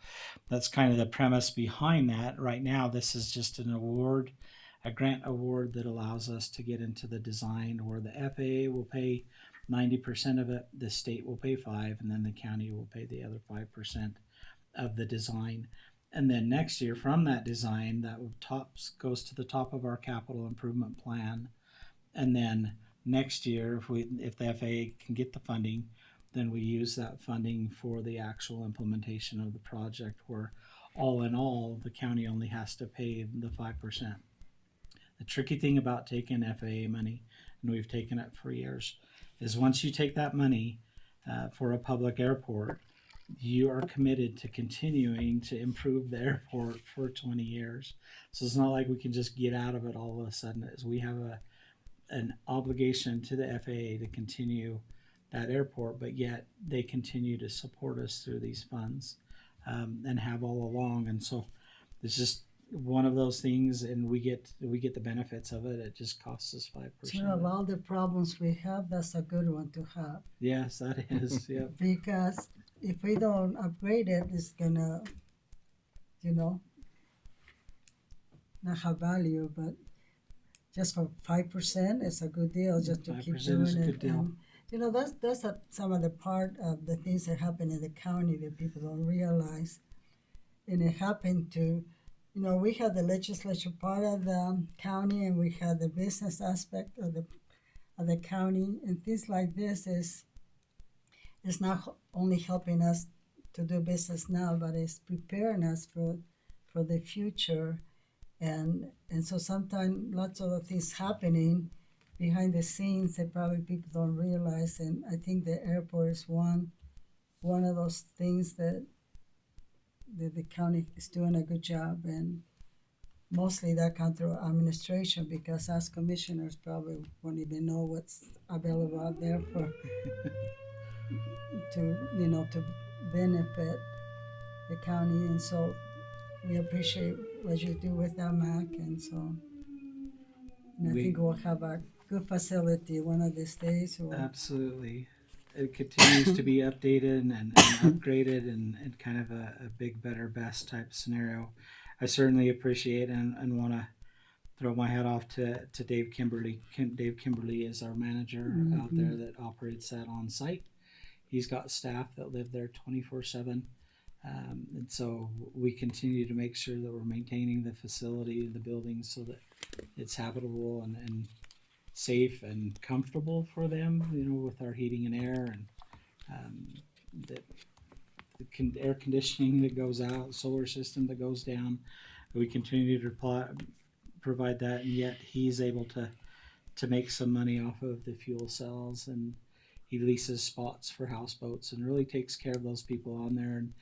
that's kind of the premise behind that. Right now, this is just an award, a grant award that allows us to get into the design where the FAA will pay 90% of it, the state will pay 5%, and then the county will pay the other 5% of the design. And then next year, from that design, that goes to the top of our capital improvement plan. And then next year, if the FAA can get the funding, then we use that funding for the actual implementation of the project, where all in all, the county only has to pay the 5%. The tricky thing about taking FAA money, and we've taken it for years, is once you take that money for a public airport, you are committed to continuing to improve the airport for 20 years. So it's not like we can just get out of it all of a sudden. As we have an obligation to the FAA to continue that airport, but yet they continue to support us through these funds and have all along. And so it's just one of those things, and we get the benefits of it. It just costs us 5%. So of all the problems we have, that's a good one to have. Yes, that is. Yeah. Because if we don't upgrade it, it's gonna, not have value. But just for 5%, it's a good deal. Just to keep 5% doing is a it. good deal. And, that's some of the part of the things that happen in the county that people don't realize. And it happened to, we had the legislature part of the county, and we had the business aspect of the county, and things like this is not only helping us to do business now, but it's preparing us for the future. And so sometimes lots of the things happening behind the scenes that probably people don't realize. And I think the airport is one of those things that the county is doing a good job, and mostly that comes through administration, because us commissioners probably won't even know what's available out there to benefit the county. And so we appreciate what you do with that, Mac, and I think we'll have a good facility one of these days. Absolutely. It continues to be updated and upgraded and kind of a big, better, best type scenario. I certainly appreciate and want to throw my hat off to Dave Kimberly. Dave Kimberly is our manager out there that operates that on site. He's got staff that live there 24/7. And so we continue to make sure that we're maintaining the facility and the building so that it's habitable and safe and comfortable for them, with our heating and air and the air conditioning that goes out, solar system that goes down. We continue to provide that, and yet he's able to make some money off of the fuel cells, and he leases spots for houseboats and really takes care of those people on there. And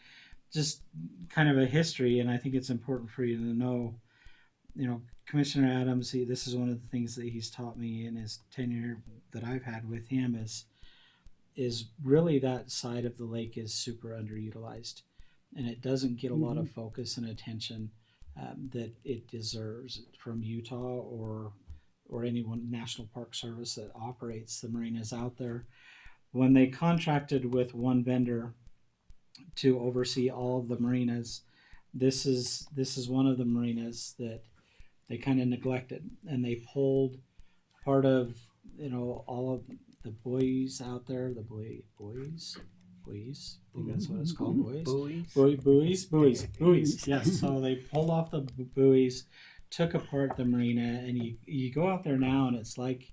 just kind of a history, and I think it's important for you to know, Commissioner Adams, this is one of the things that he's taught me in his tenure that I've had with him is really that side of the lake is super underutilized, and it doesn't get a lot of focus and attention that it deserves from Utah or anyone, National Park Service that operates the marinas out there. When they contracted with one vendor to oversee all of the marinas, this is one of the marinas that they kind of neglected, and they pulled part of all of the buoys out there, the buoys. I think that's what it's called, buoys. Yes. So they pulled off the buoys, took apart the marina, and you go out there now, and it's like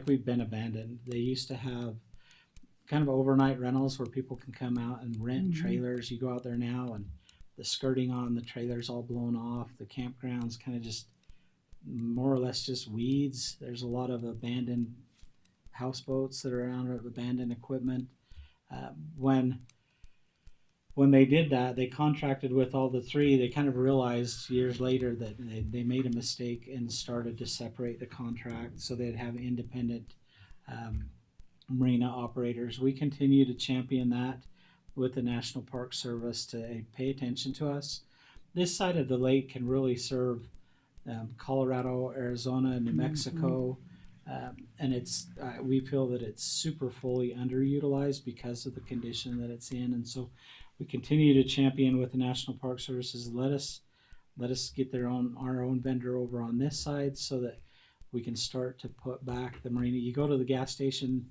we've been abandoned. They used to have kind of overnight rentals where people can come out and rent trailers. You go out there now, and the skirting on the trailers all blown off. The campground's kind of just more or less just weeds. There's a lot of abandoned houseboats that are around, abandoned equipment. When they did that, they contracted with all the three. They kind of realized years later that they made a mistake and started to separate the contract so they'd have independent marina operators. We continue to champion that with the National Park Service to pay attention to us. This side of the lake can really serve Colorado, Arizona, New Mexico, and we feel that it's super fully underutilized because of the condition that it's in. And so we continue to champion with the National Park Services. Let us get our own vendor over on this side so that we can start to put back the marina. You go to the gas station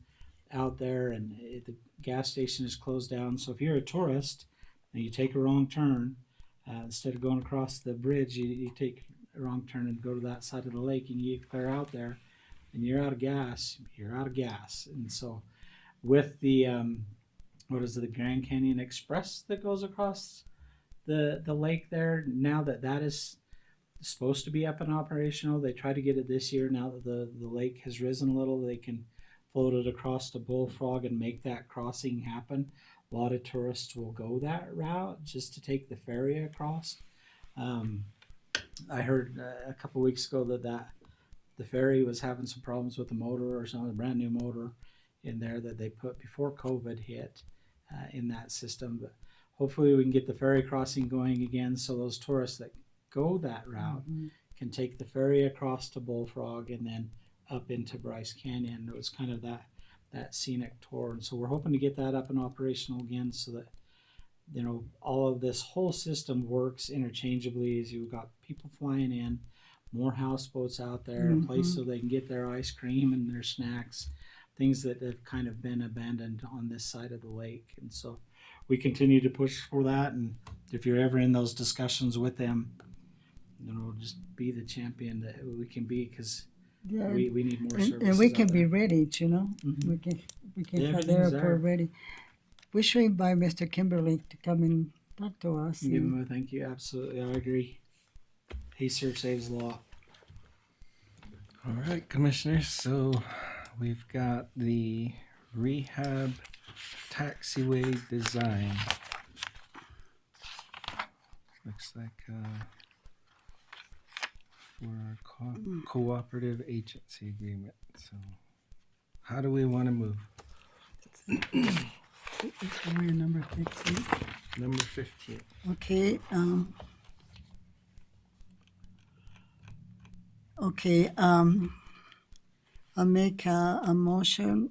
out there, and the gas station is closed down. So if you're a tourist and you take a wrong turn, instead of going across the bridge, you take a wrong turn and go to that side of the lake, and you clear out there, and you're out of gas. And so with the what is it, the Grand Canyon Express that goes across the lake there. Now that that is supposed to be up and operational, they try to get it this year. Now that the lake has risen a little, they can float it across to Bullfrog and make that crossing happen. A lot of tourists will go that route just to take the ferry across. I heard a couple weeks ago that the ferry was having some problems with the motor or something, a brand new motor in there that they put before COVID hit in that system. But hopefully we can get the ferry crossing going again, so those tourists that go that route can take the ferry across to Bullfrog and then up into Bryce Canyon. It was kind of that scenic tour, and so we're hoping to get that up and operational again, so that all of this whole system works interchangeably. As you've got people flying in, more houseboats out there, a place so they can get their ice cream and their snacks, things that have kind of been abandoned on this side of the lake. And so we continue to push for that, and if you're ever in those discussions with them, just be the champion that we can be, because we need more services. And we can out be there. ready, we can have the Everything's there. airport ready. We should invite Mr. Kimberly to come and talk to us. Give him a thank you. Absolutely, I agree. Pacer saves a lot. All right, commissioners. So we've got the rehab taxiway design. Looks like for our cooperative agency agreement. So how do we want to move? We're number 15. Number 15. Okay, I'll make a motion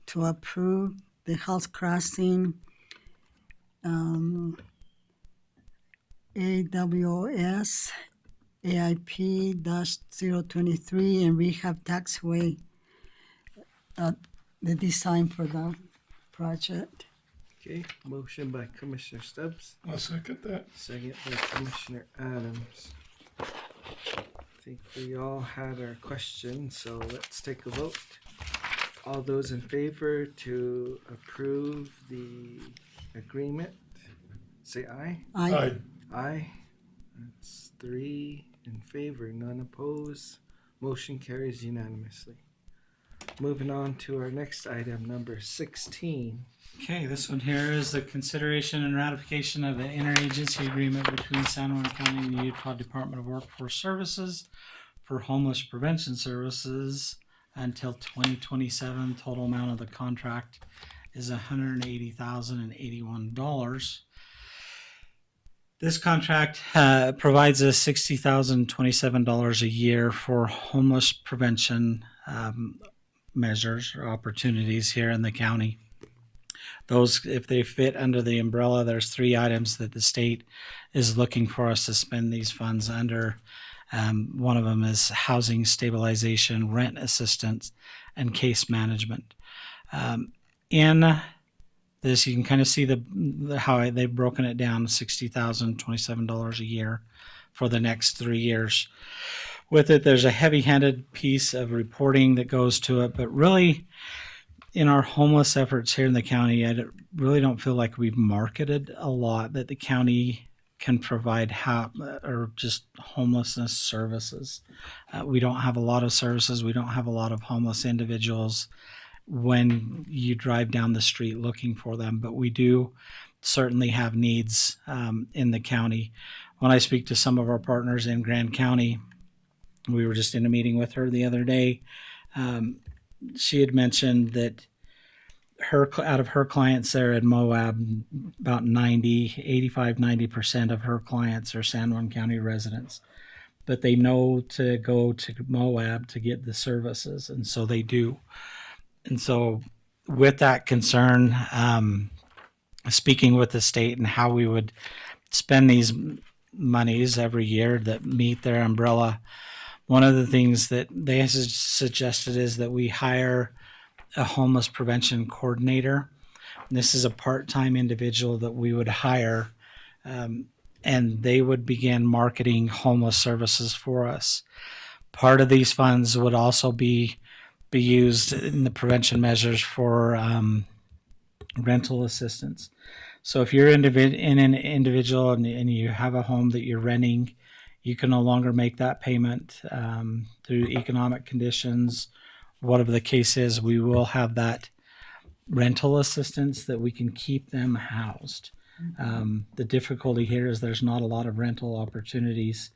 to approve the House Crossing AWS AIP-023 and Rehab Taxway, the design for the project. Okay, motion by Commissioner Stubbs, I'll second that. second by Commissioner Adams. I think we all had our questions, so let's take a vote. All those in favor to approve the agreement, say aye. Aye. Aye. That's 3 in favor, none opposed. Motion carries unanimously. Moving on to our next item, number 16. Okay, this one here is the consideration and ratification of an interagency agreement between San Juan County and the Utah Department of Workforce Services for homeless prevention services until 2027. Total amount of the contract is $180,081. This contract provides us $60,027 a year for homeless prevention measures or opportunities here in the county. Those, if they fit under the umbrella, there's 3 items that the state is looking for us to spend these funds under. One of them is housing stabilization, rent assistance, and case management. In this, you can kind of see how they've broken it down, $60,027 a year for the next 3 years. With it, there's a heavy-handed piece of reporting that goes to it, but really, in our homeless efforts here in the county, I really don't feel like we've marketed a lot that the county can provide or just homelessness services. We don't have a lot of services. We don't have a lot of homeless individuals when you drive down the street looking for them, but we do certainly have needs in the county. When I speak to some of our partners in Grand County, we were just in a meeting with her the other day. She had mentioned that out of her clients there in Moab, about 90% of her clients are San Juan County residents, but they know to go to Moab to get the services, and so they do. And so with that concern, speaking with the state and how we would spend these monies every year that meet their umbrella, one of the things that they suggested is that we hire a homeless prevention coordinator. This is a part-time individual that we would hire, and they would begin marketing homeless services for us. Part of these funds would also be be used in the prevention measures for rental assistance. So if you're in an individual and you have a home that you're renting, you can no longer make that payment through economic conditions, whatever the case is. We will have that rental assistance that we can keep them housed. The difficulty here is there's not a lot of rental opportunities,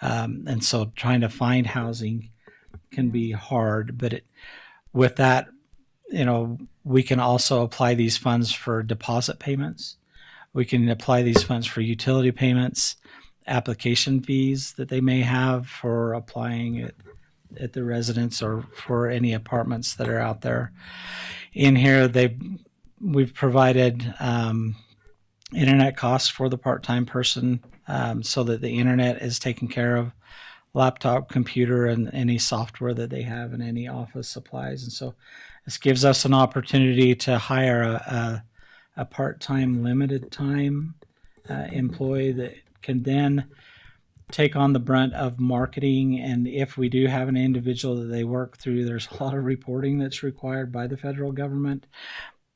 and so trying to find housing can be hard. But with that, we can also apply these funds for deposit payments. We can apply these funds for utility payments, application fees that they may have for applying at the residence or for any apartments that are out there. In here, we've provided internet costs for the part-time person, so that the internet is taken care of, laptop, computer, and any software that they have, and any office supplies. And so this gives us an opportunity to hire a part-time, limited time employee that can then take on the brunt of marketing. And if we do have an individual that they work through, there's a lot of reporting that's required by the federal government.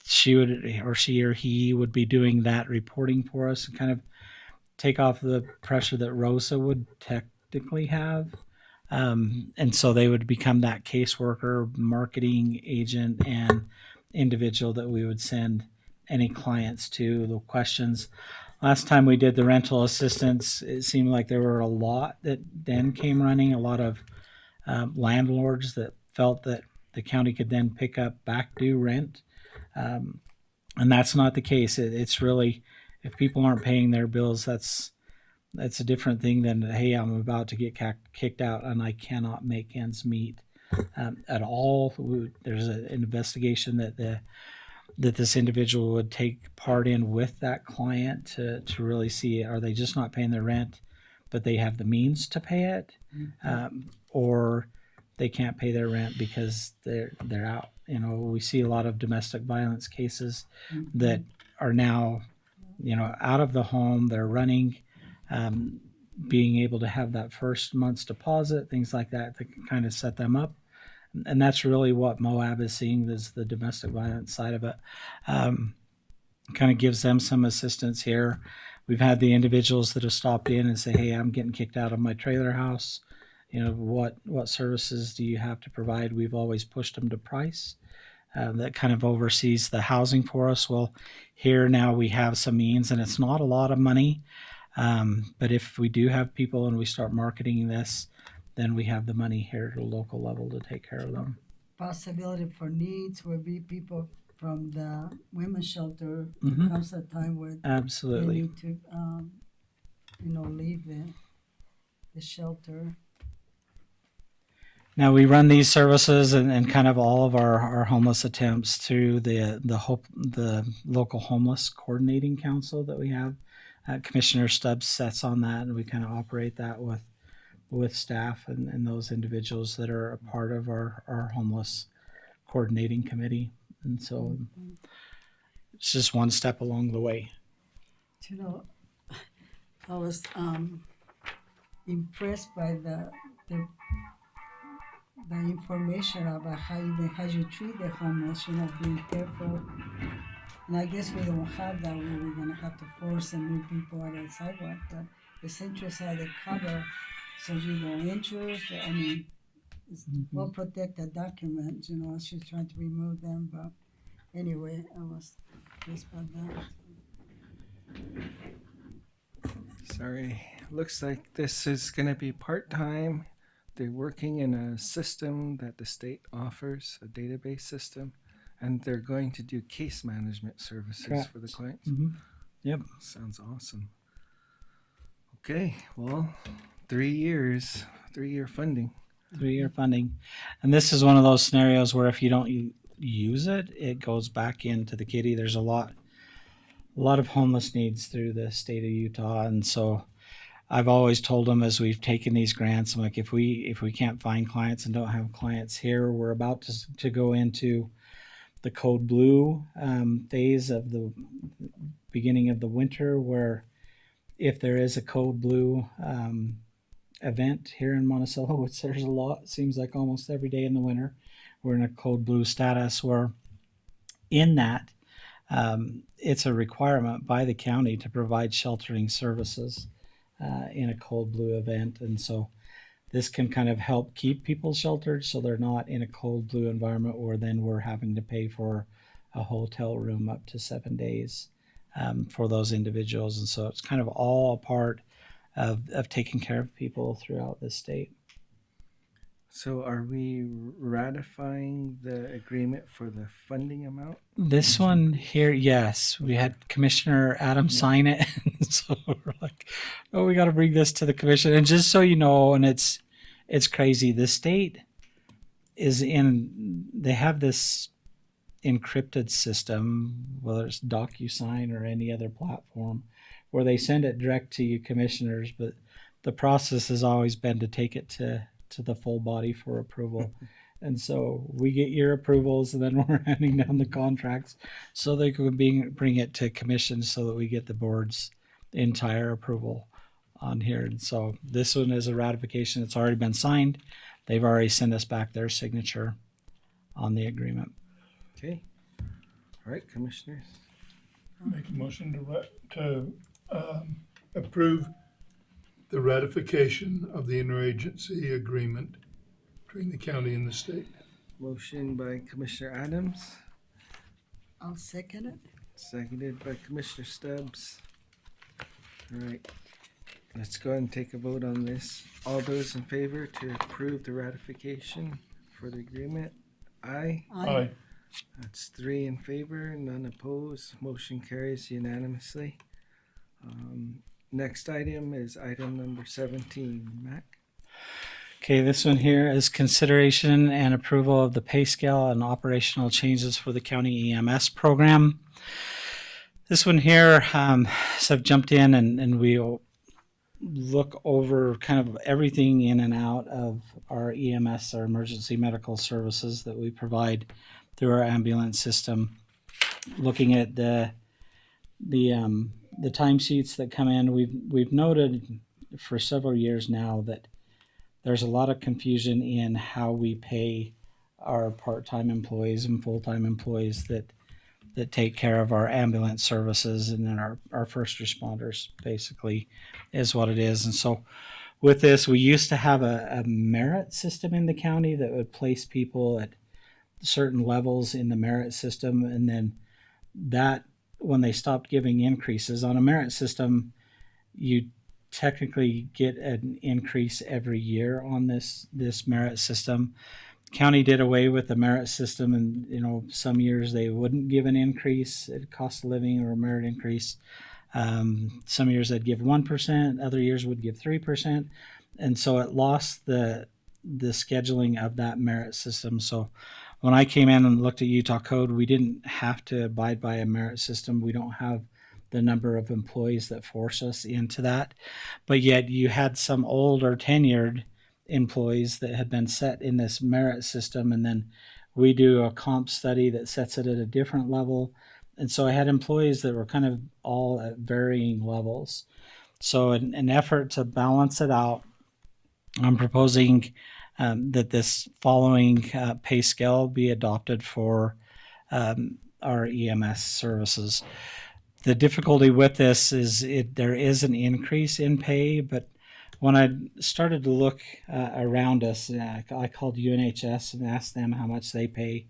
She or he would be doing that reporting for us and kind of take off the pressure that Rosa would technically have. And so they would become that caseworker, marketing agent, and individual that we would send any clients to. The questions. Last time we did the rental assistance, it seemed like there were a lot that then came running, a lot of landlords that felt that the county could then pick up back due rent. And that's not the case. It's really, if people aren't paying their bills, that's a different thing than, hey, I'm about to get kicked out and I cannot make ends meet at all. There's an investigation that this individual would take part in with that client to really see, are they just not paying their rent, but they have the means to pay it, or they can't pay their rent because they're out. We see a lot of domestic violence cases that are now, out of the home. They're running, being able to have that first month's deposit, things like that can kind of set them up. And that's really what Moab is seeing, is the domestic violence side of it. Kind of gives them some assistance here. We've had the individuals that have stopped in and say, hey, I'm getting kicked out of my trailer house. What services do you have to provide? We've always pushed them to price. That kind of oversees the housing for us. Well, here now we have some means, and it's not a lot of money. But if we do have people and we start marketing this, then we have the money here at a local level to take care of them. Possibility for needs would be people from the women's shelter. Mhm. Comes a time where Absolutely. they need to, leave the shelter. Now we run these services and kind of all of our homeless attempts through the local homeless coordinating council that we have. Commissioner Stubbs sets on that, and we kind of operate that with staff and those individuals that are a part of our homeless coordinating committee. And so it's just one step along the way. I was impressed by the information about how you treat the homeless, being careful. And I guess we don't have that where we're gonna have to force and move people out of the sidewalk, but it's interesting how they cover so you don't injure. I mean, it's well protected document, as you're trying to remove them. But anyway, I was impressed by that. Sorry. Looks like this is going to be part-time. They're working in a system that the state offers, a database system, and they're going to do case management services Correct. for the clients. Mm-hmm. Yep. Sounds awesome. Okay, well, 3 years, 3-year funding. 3-year funding. And this is one of those scenarios where if you don't use it, it goes back into the kitty. There's a lot of homeless needs through the state of Utah. And so I've always told them, as we've taken these grants, I'm like, if we can't find clients and don't have clients here, we're about to go into the code blue phase of the beginning of the winter, where if there is a code blue event here in Monticello, which there's a lot, seems like almost every day in the winter. We're in a cold blue status where in that, it's a requirement by the county to provide sheltering services in a cold blue event. And so this can kind of help keep people sheltered so they're not in a cold blue environment where then we're having to pay for a hotel room up to 7 days for those individuals. And so it's kind of all a part of taking care of people throughout the state. So are we ratifying the agreement for the funding amount? This one here, yes, we had Commissioner Adams sign it. So we're like, oh, we got to bring this to the commission. And just so you know, and it's crazy, the state they have this encrypted system, whether it's DocuSign or any other platform, where they send it direct to you commissioners, but the process has always been to take it to the full body for approval. And so we get your approvals and then we're handing down the contracts so they can bring it to commission so that we get the board's entire approval on here. And so this one is a ratification. It's already been signed. They've already sent us back their signature on the agreement. Okay. All right, commissioners. Make a motion to approve the ratification of the interagency agreement between the county and the state. Motion by Commissioner Adams, I'll second it. seconded by Commissioner Stubbs. All right. Let's go ahead and take a vote on this. All those in favor to approve the ratification for the agreement? Aye. Aye. That's 3 in favor, none opposed. Motion carries unanimously. Next item is item number 17. Mac? Okay, this one here is consideration and approval of the pay scale and operational changes for the county EMS program. This one here, so I've jumped in and we'll look over kind of everything in and out of our EMS, our emergency medical services that we provide through our ambulance system. Looking at the timesheets that come in, we've noted for several years now that there's a lot of confusion in how we pay our part-time employees and full-time employees that take care of our ambulance services and then our first responders, basically, is what it is. And so with this, we used to have a merit system in the county that would place people at certain levels in the merit system. And then that, when they stopped giving increases on a merit system, you technically get an increase every year on this merit system. County did away with the merit system, and some years they wouldn't give an increase at cost of living or a merit increase. Some years they'd give 1%, other years would give 3%, and so it lost the scheduling of that merit system. So when I came in and looked at Utah code, we didn't have to abide by a merit system. We don't have the number of employees that force us into that, but yet you had some old or tenured employees that had been set in this merit system, and then we do a comp study that sets it at a different level. And so I had employees that were kind of all at varying levels. So in an effort to balance it out, I'm proposing that this following pay scale be adopted for our EMS services. The difficulty with this is there is an increase in pay, but when I started to look around us, I called UNHS and asked them how much they pay.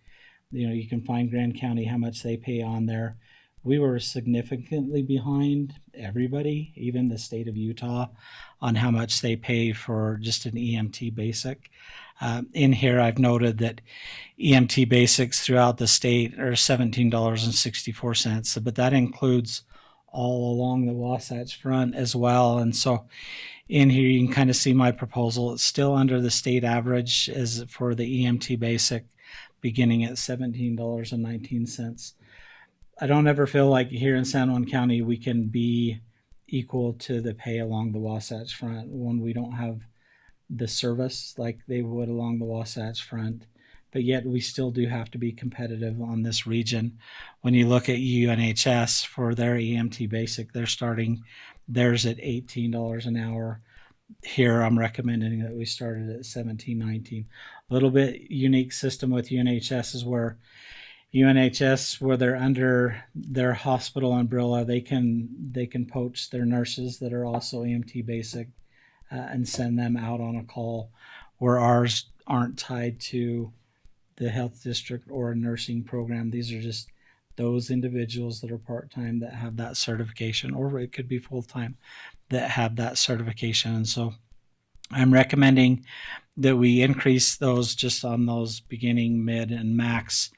You can find Grand County, how much they pay on there. We were significantly behind everybody, even the state of Utah, on how much they pay for just an EMT basic. In here, I've noted that EMT basics throughout the state are $17.64, but that includes all along the Wasatch Front as well. And so in here, you can kind of see my proposal. It's still under the state average as for the EMT basic, beginning at $17.19. I don't ever feel like here in San Juan County we can be equal to the pay along the Wasatch Front when we don't have the service like they would along the Wasatch Front. But yet we still do have to be competitive on this region. When you look at UNHS for their EMT basic, they're starting theirs at $18 an hour. here I'm recommending that we started at 1719. A little bit unique system with UNHS is where UNHS, where they're under their hospital umbrella, they can poach their nurses that are also EMT basic and send them out on a call, where ours aren't tied to the health district or a nursing program. These are just those individuals that are part-time that have that certification, or it could be full-time that have that certification. And so I'm recommending that we increase those just on those beginning, mid, and max,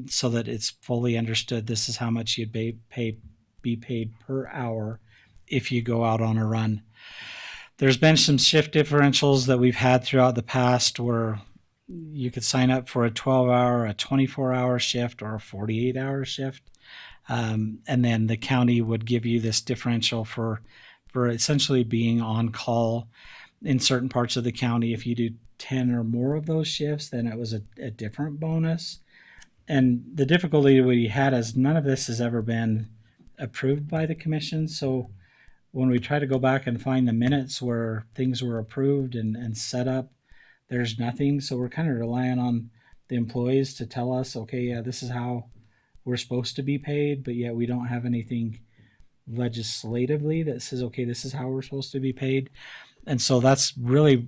so that it's fully understood this is how much you'd be paid per hour if you go out on a run. There's been some shift differentials that we've had throughout the past where you could sign up for a 12-hour, a 24-hour shift, or a 48-hour shift. And then the county would give you this differential for essentially being on call in certain parts of the county. If you do 10 or more of those shifts, then it was a different bonus. And the difficulty we had is none of this has ever been approved by the commission. So when we try to go back and find the minutes where things were approved and set up, there's nothing. So we're kind of relying on the employees to tell us, okay, yeah, this is how we're supposed to be paid, but yet we don't have anything legislatively that says, okay, this is how we're supposed to be paid. And so that's really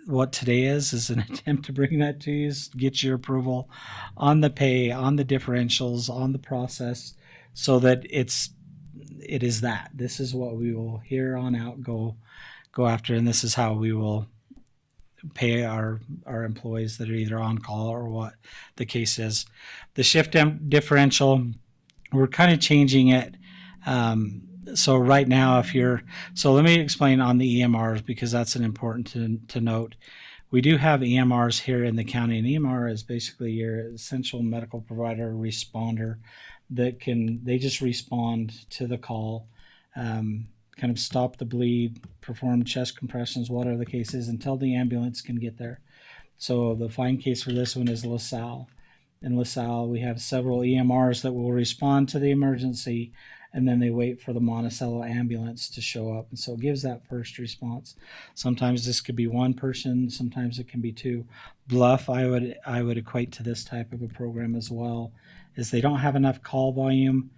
what today is an attempt to bring that to you, get your approval on the pay, on the differentials, on the process, so that it is that. This is what we will here on out go after, and this is how we will pay our employees that are either on call or what the case is. The shift differential, we're kind of changing it. So right now, so let me explain on the EMRs, because that's an important to note. We do have EMRs here in the county, and EMR is basically your essential medical provider responder that they just respond to the call, kind of stop the bleed, perform chest compressions, whatever the case is, until the ambulance can get there. So the fine case for this one is LaSalle. In LaSalle, we have several EMRs that will respond to the emergency, and then they wait for the Monticello ambulance to show up. And so it gives that first response. Sometimes this could be one person, sometimes it can be two. Bluff, I would equate to this type of a program as well, is they don't have enough call volume,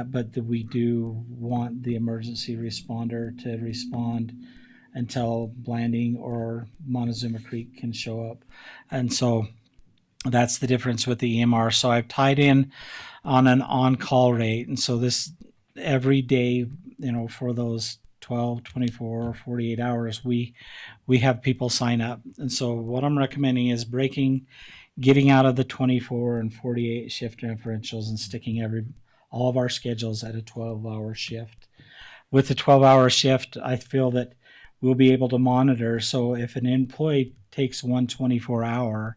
but we do want the emergency responder to respond until Blanding or Montezuma Creek can show up. And so that's the difference with the EMR. So I've tied in on an on-call rate. And so this every day, for those 12, 24, 48 hours, we have people sign up. And so what I'm recommending is getting out of the 24 and 48 shift differentials and sticking all of our schedules at a 12-hour shift. With the 12-hour shift, I feel that we'll be able to monitor. So if an employee takes one 24-hour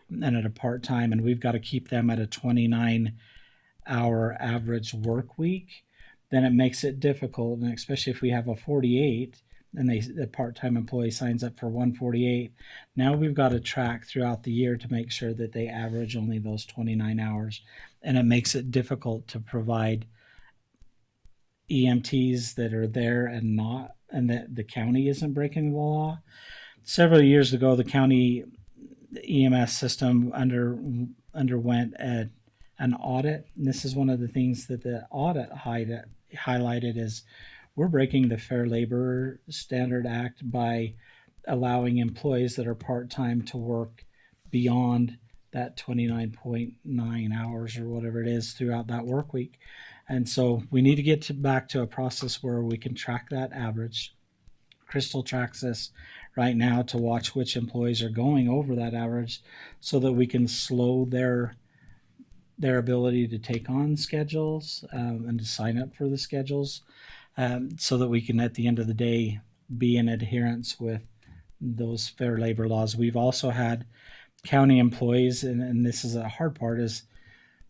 and at a part-time, and we've got to keep them at a 29-hour average work week, then it makes it difficult. And especially if we have a 48 and the part-time employee signs up for 148, now we've got to track throughout the year to make sure that they average only those 29 hours. And it makes it difficult to provide EMTs that are there and that the county isn't breaking the law. Several years ago, the county EMS system underwent an audit. And this is one of the things that the audit highlighted is we're breaking the Fair Labor Standard Act by allowing employees that are part-time to work beyond that 29.9 hours or whatever it is throughout that work week. And so we need to get back to a process where we can track that average. Crystal tracks this right now to watch which employees are going over that average so that we can slow their ability to take on schedules and to sign up for the schedules, so that we can, at the end of the day, be in adherence with those fair labor laws. We've also had county employees, and this is a hard part, is,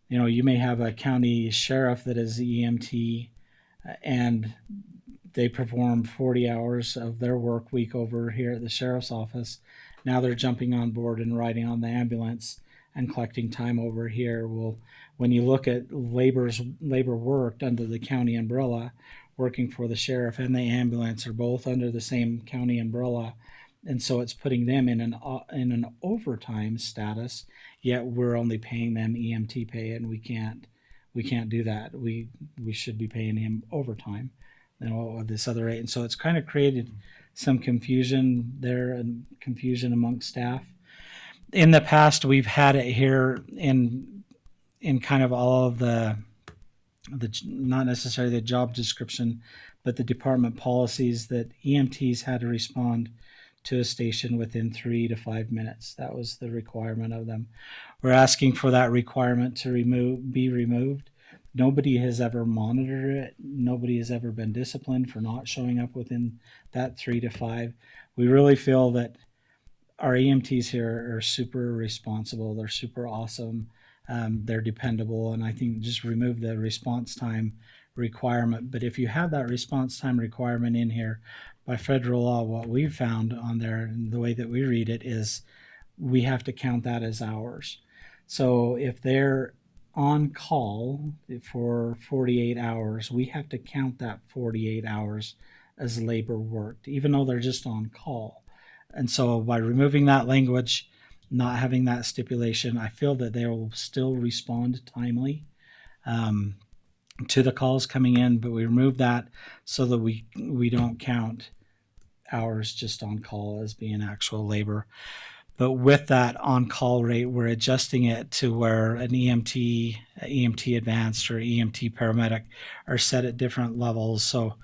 you may have a county sheriff that is EMT and they perform 40 hours of their work week over here at the sheriff's office. Now they're jumping on board and riding on the ambulance and collecting time over here. Well, when you look at labor worked under the county umbrella, working for the sheriff and the ambulance are both under the same county umbrella, and so it's putting them in an overtime status. Yet we're only paying them EMT pay, and we can't do that. We should be paying him overtime, at this other rate, and so it's kind of created some confusion there and confusion amongst staff. In the past, we've had it here in kind of all of the not necessarily the job description, but the department policies that EMTs had to respond to a station within 3 to 5 minutes. That was the requirement of them. We're asking for that requirement to be removed. Nobody has ever monitored it. Nobody has ever been disciplined for not showing up within that 3 to 5. We really feel that our EMTs here are super responsible. They're super awesome. They're dependable, and I think just remove the response time requirement. But if you have that response time requirement in here, by federal law, what we've found on there, and the way that we read it, is we have to count that as hours. So if they're on call for 48 hours, we have to count that 48 hours as labor worked, even though they're just on call. And so by removing that language, not having that stipulation, I feel that they will still respond timely to the calls coming in, but we remove that so that we don't count hours just on call as being actual labor. But with that on-call rate, we're adjusting it to where an EMT advanced, or EMT paramedic are set at different levels. So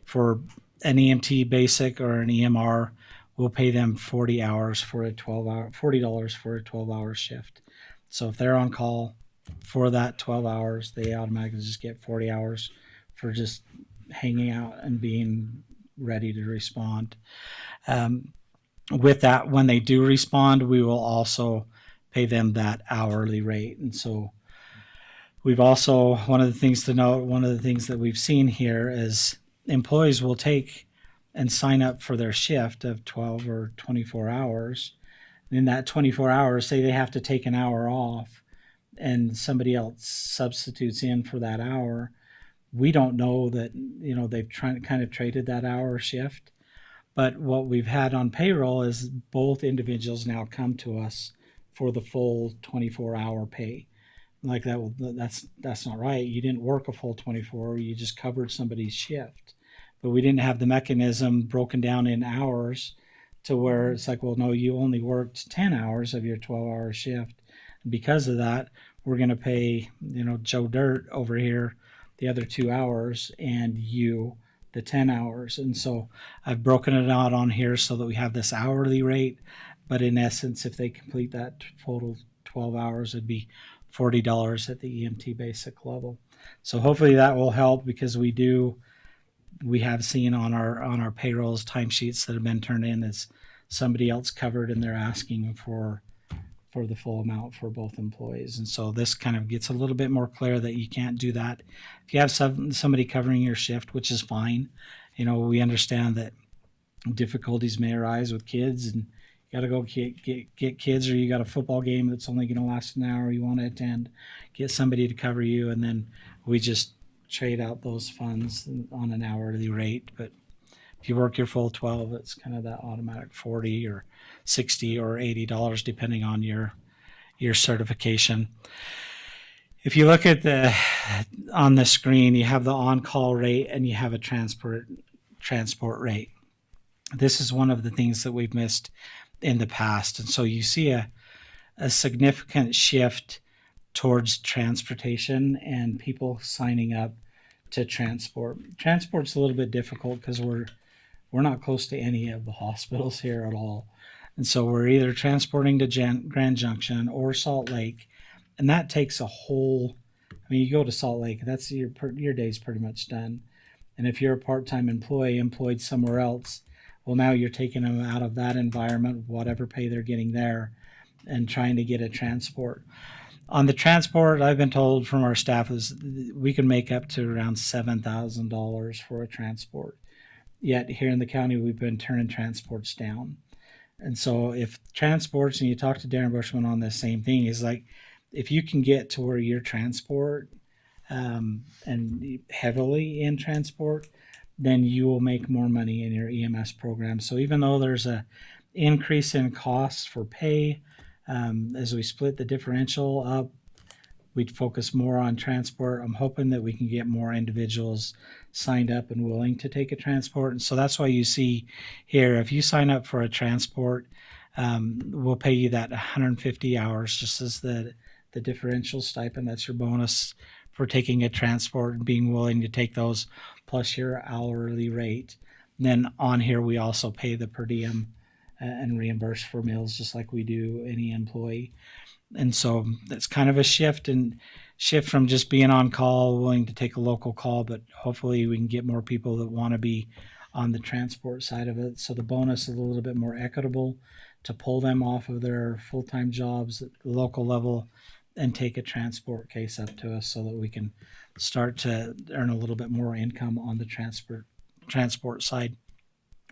for an EMT basic or an EMR, we'll pay them $40 for a 12-hour shift. So if they're on call for that 12 hours, they automatically just get 40 hours for just hanging out and being ready to respond. With that, when they do respond, we will also pay them that hourly rate. And so we've also, one of the things to note, one of the things that we've seen here is employees will take and sign up for their shift of 12 or 24 hours. And in that 24 hours, say they have to take an hour off and somebody else substitutes in for that hour. We don't know that, they've kind of traded that hour shift. But what we've had on payroll is both individuals now come to us for the full 24-hour pay. Like that's not right. You didn't work a full 24, you just covered somebody's shift. But we didn't have the mechanism broken down in hours to where it's like, well, no, you only worked 10 hours of your 12-hour shift. And because of that, we're going to pay, Joe Dirt over here the other 2 hours and you the 10 hours. And so I've broken it out on here so that we have this hourly rate. But in essence, if they complete that total 12 hours, it'd be $40 at the EMT basic level. So hopefully that will help, because we have seen on our payrolls timesheets that have been turned in as somebody else covered, and they're asking for the full amount for both employees. And so this kind of gets a little bit more clear that you can't do that. If you have somebody covering your shift, which is fine, we understand that difficulties may arise with kids, and you got to go get kids, or you got a football game that's only going to last an hour you want to attend, get somebody to cover you, and then we just trade out those funds on an hourly rate. But if you work your full 12, it's kind of that automatic 40 or 60 or $80 depending on your certification. If you look at on the screen, you have the on-call rate and you have a transport rate. This is one of the things that we've missed in the past. And so you see a significant shift towards transportation and people signing up to transport. Transport's a little bit difficult because we're not close to any of the hospitals here at all. And so we're either transporting to Grand Junction or Salt Lake, and that takes you go to Salt Lake, that's your day's pretty much done. And if you're a part-time employee employed somewhere else, well, now you're taking them out of that environment, whatever pay they're getting there, and trying to get a transport. On the transport, I've been told from our staff is we can make up to around $7,000 for a transport. Yet here in the county, we've been turning transports down. And so if transports, and you talk to Darren Bushman on this same thing, is like, if you can get to where your transport and heavily in transport, then you will make more money in your EMS program. So even though there's a increase in costs for pay, as we split the differential up, we'd focus more on transport. I'm hoping that we can get more individuals signed up and willing to take a transport. And so that's why you see here, if you sign up for a transport, we'll pay you that 150 hours just as the differential stipend. That's your bonus for taking a transport and being willing to take those, plus your hourly rate. And then on here, we also pay the per diem and reimburse for meals just like we do any employee. And so that's kind of a shift from just being on call, willing to take a local call, but hopefully we can get more people that want to be on the transport side of it. So the bonus is a little bit more equitable to pull them off of their full-time jobs at the local level and take a transport case up to us so that we can start to earn a little bit more income on the transport side.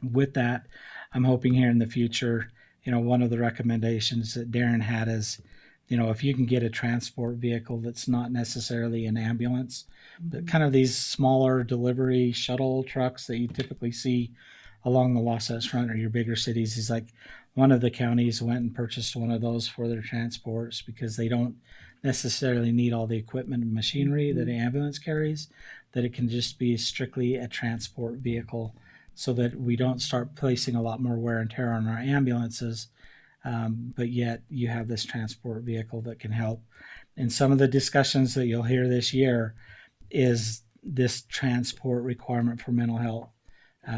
With that, I'm hoping here in the future, one of the recommendations that Darren had is, if you can get a transport vehicle that's not necessarily an ambulance, but kind of these smaller delivery shuttle trucks that you typically see along the Wasatch Front or your bigger cities. He's like, one of the counties went and purchased one of those for their transports because they don't necessarily need all the equipment and machinery that an ambulance carries, that it can just be strictly a transport vehicle so that we don't start placing a lot more wear and tear on our ambulances. But yet you have this transport vehicle that can help. And some of the discussions that you'll hear this year is this transport requirement for mental health.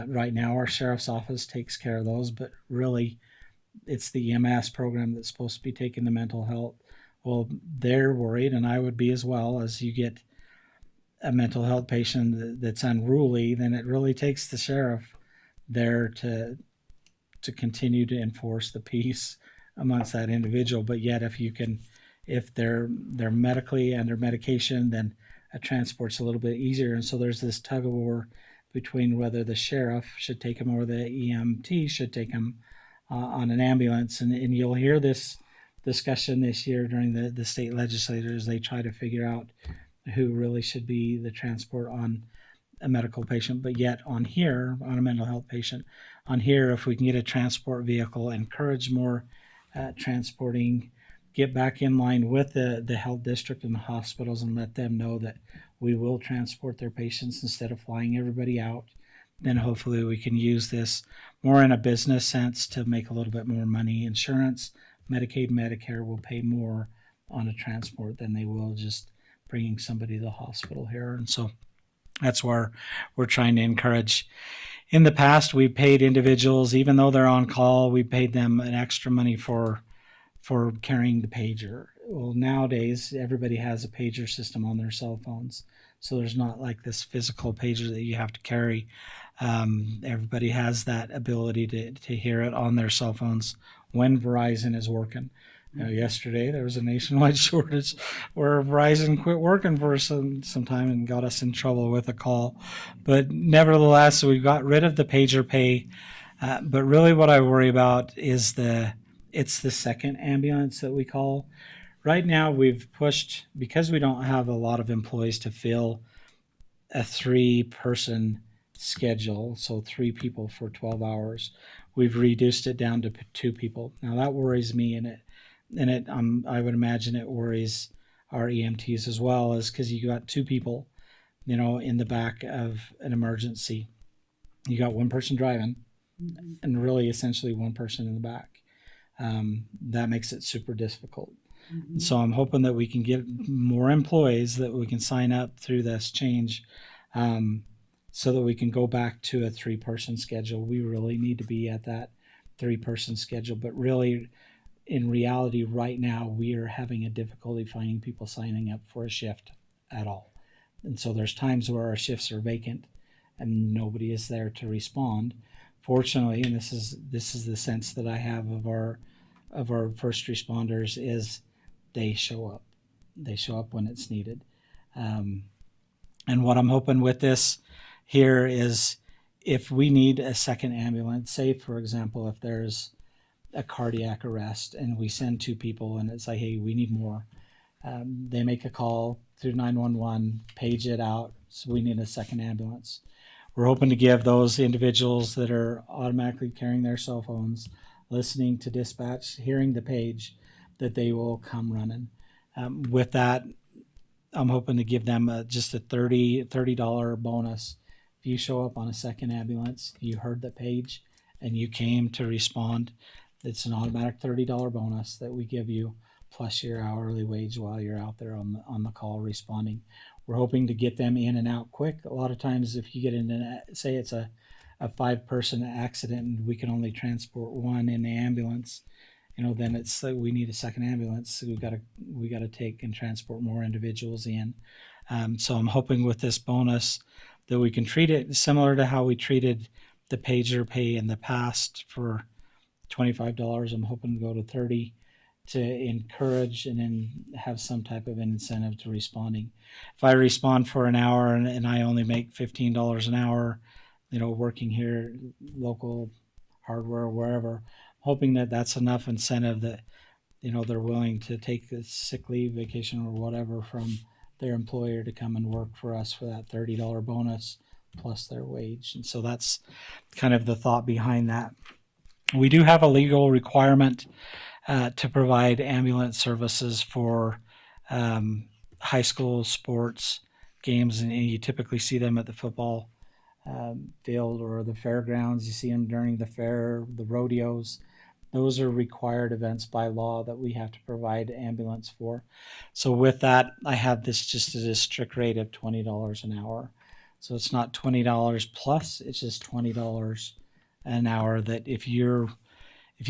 Right now, our sheriff's office takes care of those, but really it's the EMS program that's supposed to be taking the mental health. Well, they're worried, and I would be as well, as you get a mental health patient that's unruly, then it really takes the sheriff there to continue to enforce the peace amongst that individual. But yet if they're medically and their medication, then a transport's a little bit easier. And so there's this tug of war between whether the sheriff should take them or the EMT should take them on an ambulance. And you'll hear this discussion this year during the state legislators. They try to figure out who really should be the transport on a medical patient, but yet on a mental health patient, on here, if we can get a transport vehicle, encourage more transporting, get back in line with the health district and the hospitals and let them know that we will transport their patients instead of flying everybody out, then hopefully we can use this more in a business sense to make a little bit more money. Insurance, Medicaid, Medicare will pay more on a transport than they will just bringing somebody to the hospital here. And so that's where we're trying to encourage. In the past, we paid individuals, even though they're on call, we paid them an extra money for carrying the pager. Well, nowadays, everybody has a pager system on their cell phones. So there's not like this physical pager that you have to carry. Everybody has that ability to hear it on their cell phones when Verizon is working. Yesterday, there was a nationwide shortage where Verizon quit working for some time and got us in trouble with a call. But nevertheless, we got rid of the pager pay. But really what I worry about is it's the second ambulance that we call. Right now, we've pushed, because we don't have a lot of employees to fill a 3-person schedule, so 3 people for 12 hours, we've reduced it down to 2 people. Now that worries me, and I would imagine it worries our EMTs as well, is because you got 2 people, in the back of an emergency. You got 1 person driving, and really essentially 1 person in the back. That makes it super difficult. Mm-hmm. So I'm hoping that we can get more employees that we can sign up through this change, so that we can go back to a 3-person schedule. We really need to be at that 3-person schedule, but really, in reality, right now, we are having a difficulty finding people signing up for a shift at all. And so there's times where our shifts are vacant and nobody is there to respond. Fortunately, and this is the sense that I have of our first responders, is they show up. They show up when it's needed. And what I'm hoping with this here is, if we need a second ambulance, say, for example, if there's a cardiac arrest and we send 2 people and it's like, hey, we need more. They make a call through 911, page it out, so we need a second ambulance. we're hoping to give those individuals that are automatically carrying their cell phones, listening to dispatch, hearing the page, that they will come running. With that, I'm hoping to give them just a $30 bonus. If you show up on a second ambulance, you heard the page, and you came to respond, it's an automatic $30 bonus that we give you, plus your hourly wage while you're out there on the call responding. We're hoping to get them in and out quick. A lot of times, if you get in, say it's a 5-person accident and we can only transport one in the ambulance, then it's like we need a second ambulance. So we got to take and transport more individuals in. So I'm hoping with this bonus that we can treat it similar to how we treated the pager pay in the past for $25. I'm hoping to go to $30 to encourage and then have some type of incentive to responding. If I respond for an hour and I only make $15 an hour, working here, local hardware, wherever, hoping that that's enough incentive that, they're willing to take the sick leave, vacation, or whatever from their employer to come and work for us for that $30 bonus plus their wage. And so that's kind of the thought behind that. We do have a legal requirement to provide ambulance services for high school sports games, and you typically see them at the football field or the fairgrounds. You see them during the fair, the rodeos. Those are required events by law that we have to provide ambulance for. So with that, I have this just at a strict rate of $20 an hour. So it's not $20 plus, it's just $20 an hour. That if you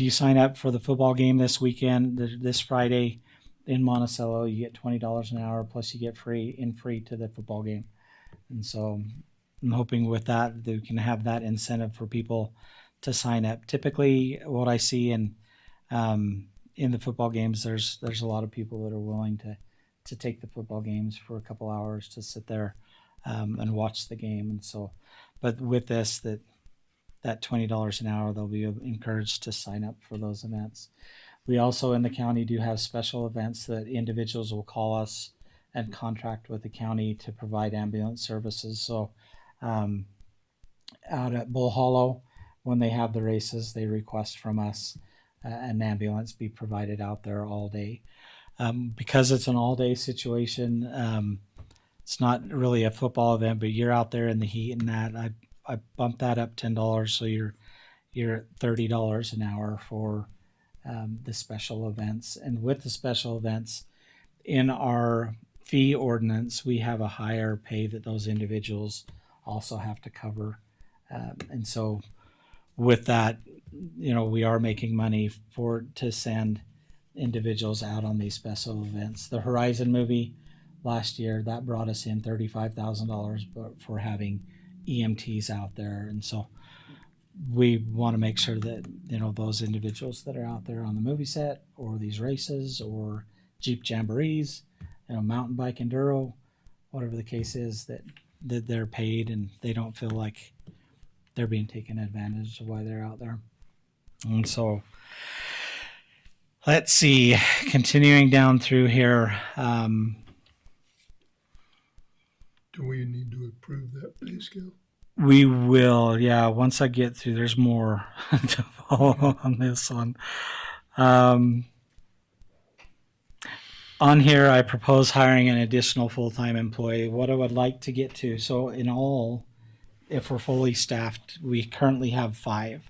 sign up for the football game this weekend, this Friday in Monticello, you get $20 an hour, plus you get free to the football game. And so I'm hoping with that we can have that incentive for people to sign up. Typically, what I see in the football games, there's a lot of people that are willing to take the football games for a couple hours to sit there and watch the game. And so, but with this, that $20 an hour, they'll be encouraged to sign up for those events. We also in the county do have special events that individuals will call us and contract with the county to provide ambulance services. So out at Bull Hollow, when they have the races, they request from us an ambulance be provided out there all day. Because it's an all-day situation, it's not really a football event, but you're out there in the heat and that. I bumped that up $10, so you're at $30 an hour for the special events. And with the special events, in our fee ordinance, we have a higher pay that those individuals also have to cover. And so with that, we are making money to send individuals out on these special events. The Horizon movie last year, that brought us in $35,000 for having EMTs out there. And so we want to make sure that, those individuals that are out there on the movie set or these races or Jeep Jamborees, mountain bike enduro, whatever the case is, that they're paid and they don't feel like they're being taken advantage of while they're out there. And so let's see, continuing down through here. Do we need to approve that pay scale? We will, yeah. Once I get through, there's more to follow on this one. On here, I propose hiring an additional full-time employee. What I would like to get to, so in all, if we're fully staffed, we currently have 5.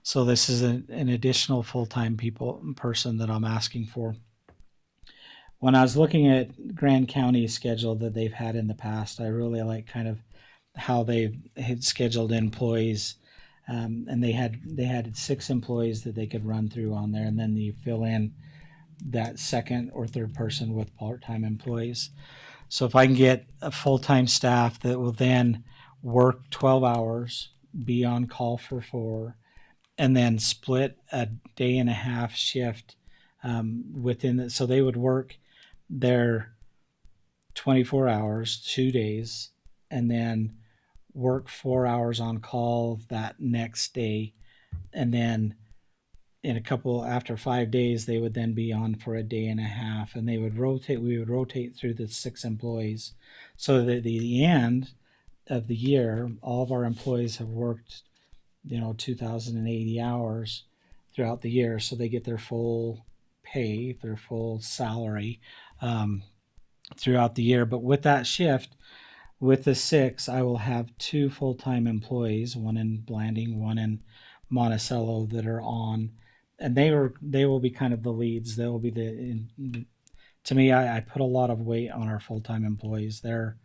So this is an additional full-time person that I'm asking for. When I was looking at Grand County's schedule that they've had in the past, I really like kind of how they had scheduled employees, and they had 6 employees that they could run through on there, and then you fill in that second or third person with part-time employees. So if I can get a full-time staff that will then work 12 hours, be on call for 4, and then split a day and a half shift so they would work their 24 hours, 2 days, and then work 4 hours on call that next day, and then after 5 days, they would then be on for a day and a half, and we would rotate through the 6 employees, so that at the end, of the year, all of our employees have worked, 2,080 hours throughout the year, so they get their full pay, their full salary throughout the year. But with that shift, with the 6, I will have 2 full-time employees, one in Blanding, one in Monticello, that are on, and they will be kind of the leads. They will be to me, I put a lot of weight on our full-time employees. They're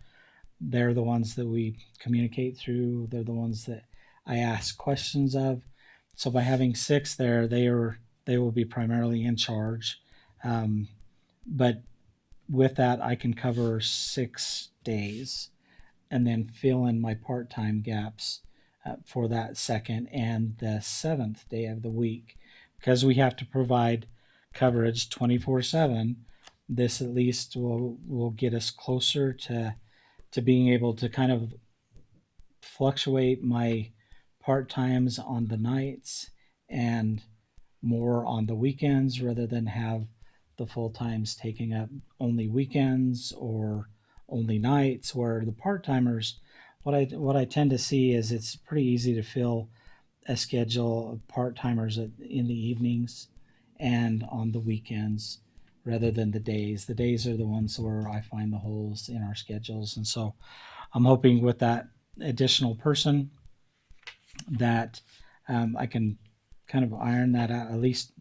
the ones that we communicate through. They're the ones that I ask questions of. So by having 6 there, they will be primarily in charge. But with that, I can cover 6 days and then fill in my part-time gaps for that 2nd and the 7th day of the week. Because we have to provide coverage 24/7, this at least will get us closer to being able to kind of fluctuate my part-times on the nights and more on the weekends, rather than have the full-times taking up only weekends or only nights, where the part-timers, what I tend to see is it's pretty easy to fill a schedule of part-timers in the evenings and on the weekends rather than the days. The days are the ones where I find the holes in our schedules. And so I'm hoping with that additional person that I can kind of iron that out, at least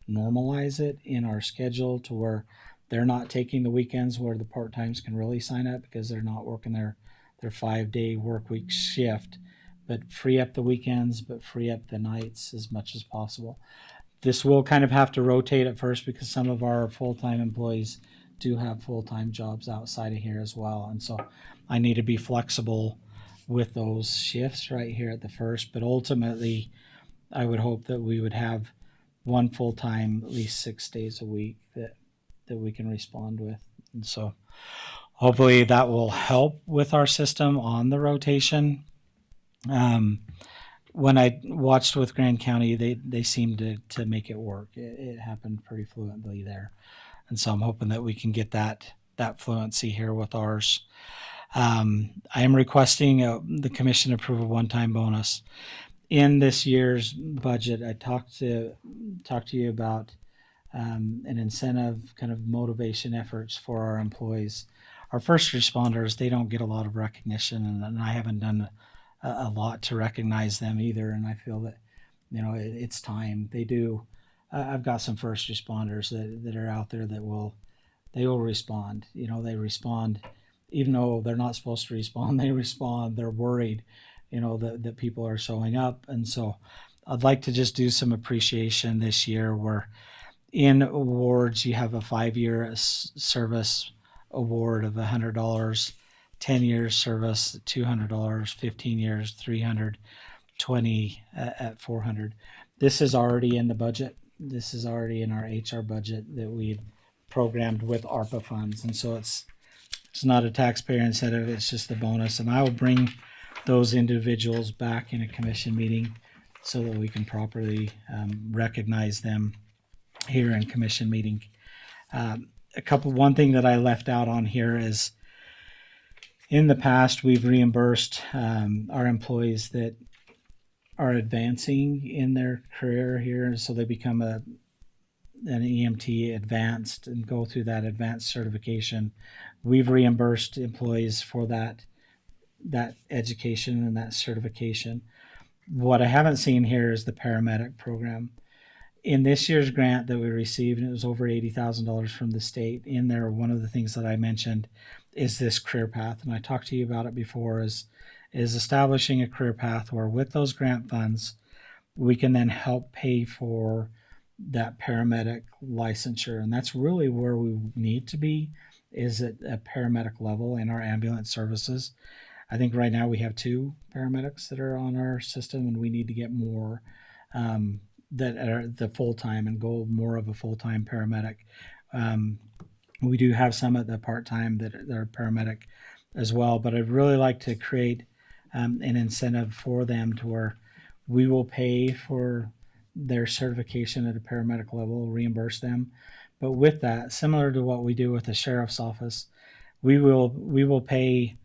normalize it in our schedule to where they're not taking the weekends, where the part-times can really sign up because they're not working their 5-day work week shift, but free up the weekends, but free up the nights as much as possible. This will kind of have to rotate at first because some of our full-time employees do have full-time jobs outside of here as well. And so I need to be flexible with those shifts right here at the first. But ultimately, I would hope that we would have one full-time at least 6 days a week that we can respond with. And so hopefully that will help with our system on the rotation. When I watched with Grand County, they seemed to make it work. It happened pretty fluently there. And so I'm hoping that we can get that fluency here with ours. I am requesting the commission approve a one-time bonus. In this year's budget, I talked to you about an incentive kind of motivation efforts for our employees. Our first responders, they don't get a lot of recognition, and I haven't done a lot to recognize them either. And I feel that, it's time. They do. I've got some first responders that are out there that will respond. They respond, even though they're not supposed to respond, they respond. They're worried, that people are showing up. And so I'd like to just do some appreciation this year where in awards, you have a 5-year service award of $100, 10 years service, $200, 15 years, $300, 20 at $400. This is already in the budget. This is already in our HR budget that we programmed with ARPA funds. And so it's not a taxpayer incentive, it's just a bonus. And I will bring those individuals back in a commission meeting so that we can properly recognize them here in commission meeting. One thing that I left out on here is in the past, we've reimbursed our employees that are advancing in their career here. So they become an EMT advanced and go through that advanced certification. We've reimbursed employees for that education and that certification. What I haven't seen here is the paramedic program. In this year's grant that we received, and it was over $80,000 from the state, in there, one of the things that I mentioned is this career path. And I talked to you about it before, is establishing a career path where with those grant funds, we can then help pay for that paramedic licensure. And that's really where we need to be, is at a paramedic level in our ambulance services. I think right now we have 2 paramedics that are on our system, and we need to get more that are the full-time and go more of a full-time paramedic. We do have some at the part-time that are paramedic as well, but I'd really like to create an incentive for them to where we will pay for their certification at a paramedic level, reimburse them. But with that, similar to what we do with the sheriff's office, we will pay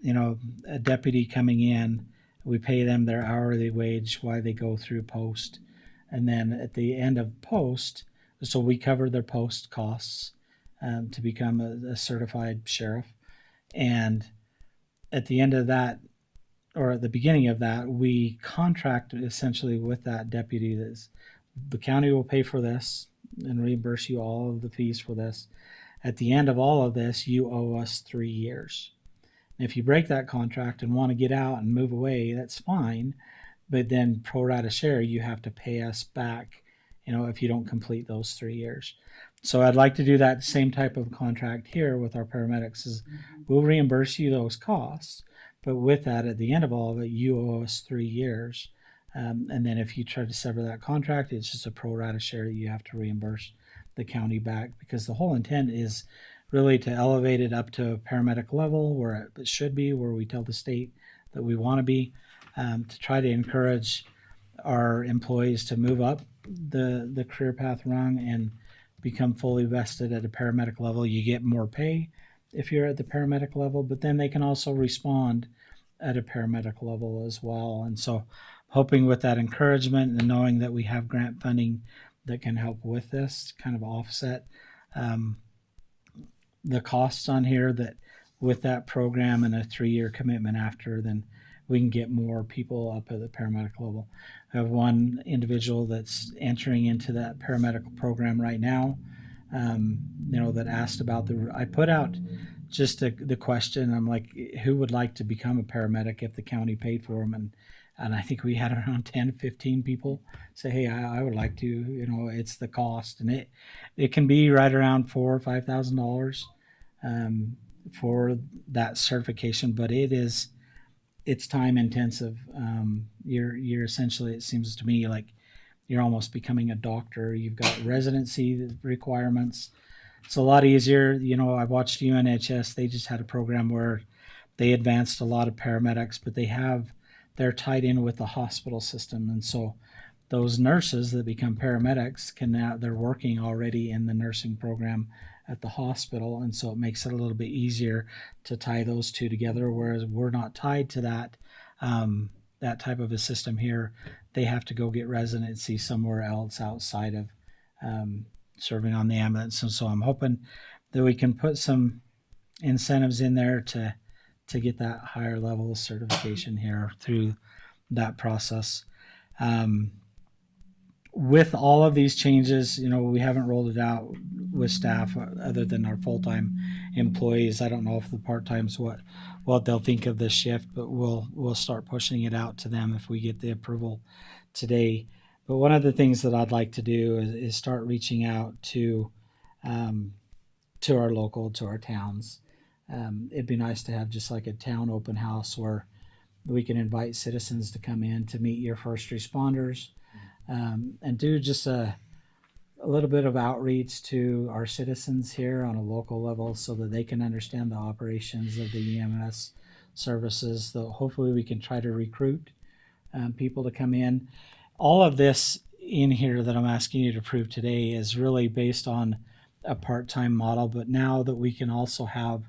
a deputy coming in, we pay them their hourly wage while they go through post. And then at the end of post, so we cover their post costs to become a certified sheriff. And at the end of that, or at the beginning of that, we contract essentially with that deputy. The county will pay for this and reimburse you all of the fees for this. At the end of all of this, you owe us 3 years. And if you break that contract and want to get out and move away, that's fine. But then pro rata share, you have to pay us back, if you don't complete those 3 years. So I'd like to do that same type of contract here with our paramedics. Is we'll reimburse you those costs, but with that, at the end of all of it, you owe us 3 years. And then if you try to sever that contract, it's just a pro rata share that you have to reimburse the county back, because the whole intent is really to elevate it up to a paramedic level where it should be, where we tell the state that we want to be, to try to encourage our employees to move up the career path rung and become fully vested at a paramedic level. You get more pay if you're at the paramedic level, but then they can also respond at a paramedic level as well. And so hoping with that encouragement and knowing that we have grant funding that can help with this, kind of offset the costs on here, that with that program and a 3-year commitment after, then we can get more people up at the paramedic level. I have one individual that's entering into that paramedic program right now, that asked about I put out just the question. I'm like, who would like to become a paramedic if the county paid for them? And I think we had around 10, 15 people say, hey, I would like to. It's the cost. And it can be right around $4,000 or $5,000 for that certification, but it's time intensive. You're essentially, it seems to me like you're almost becoming a doctor. You've got residency requirements. It's a lot easier. I watched UNHS. They just had a program where they advanced a lot of paramedics, but they're tied in with the hospital system. And so those nurses that become paramedics they're working already in the nursing program at the hospital. And so it makes it a little bit easier to tie those two together. Whereas we're not tied to that type of a system here. They have to go get residency somewhere else outside of serving on the ambulance. And so I'm hoping that we can put some incentives in there to get that higher level of certification here through that process. With all of these changes, we haven't rolled it out with staff other than our full-time employees. I don't know if the part-times what they'll think of this shift, but we'll start pushing it out to them if we get the approval today. But one of the things that I'd like to do is start reaching out to our towns. It'd be nice to have just like a town open house where we can invite citizens to come in to meet your first responders, and do just a little bit of outreach to our citizens here on a local level so that they can understand the operations of the EMS services. So hopefully we can try to recruit people to come in. All of this in here that I'm asking you to approve today is really based on a part-time model, but now that we can also have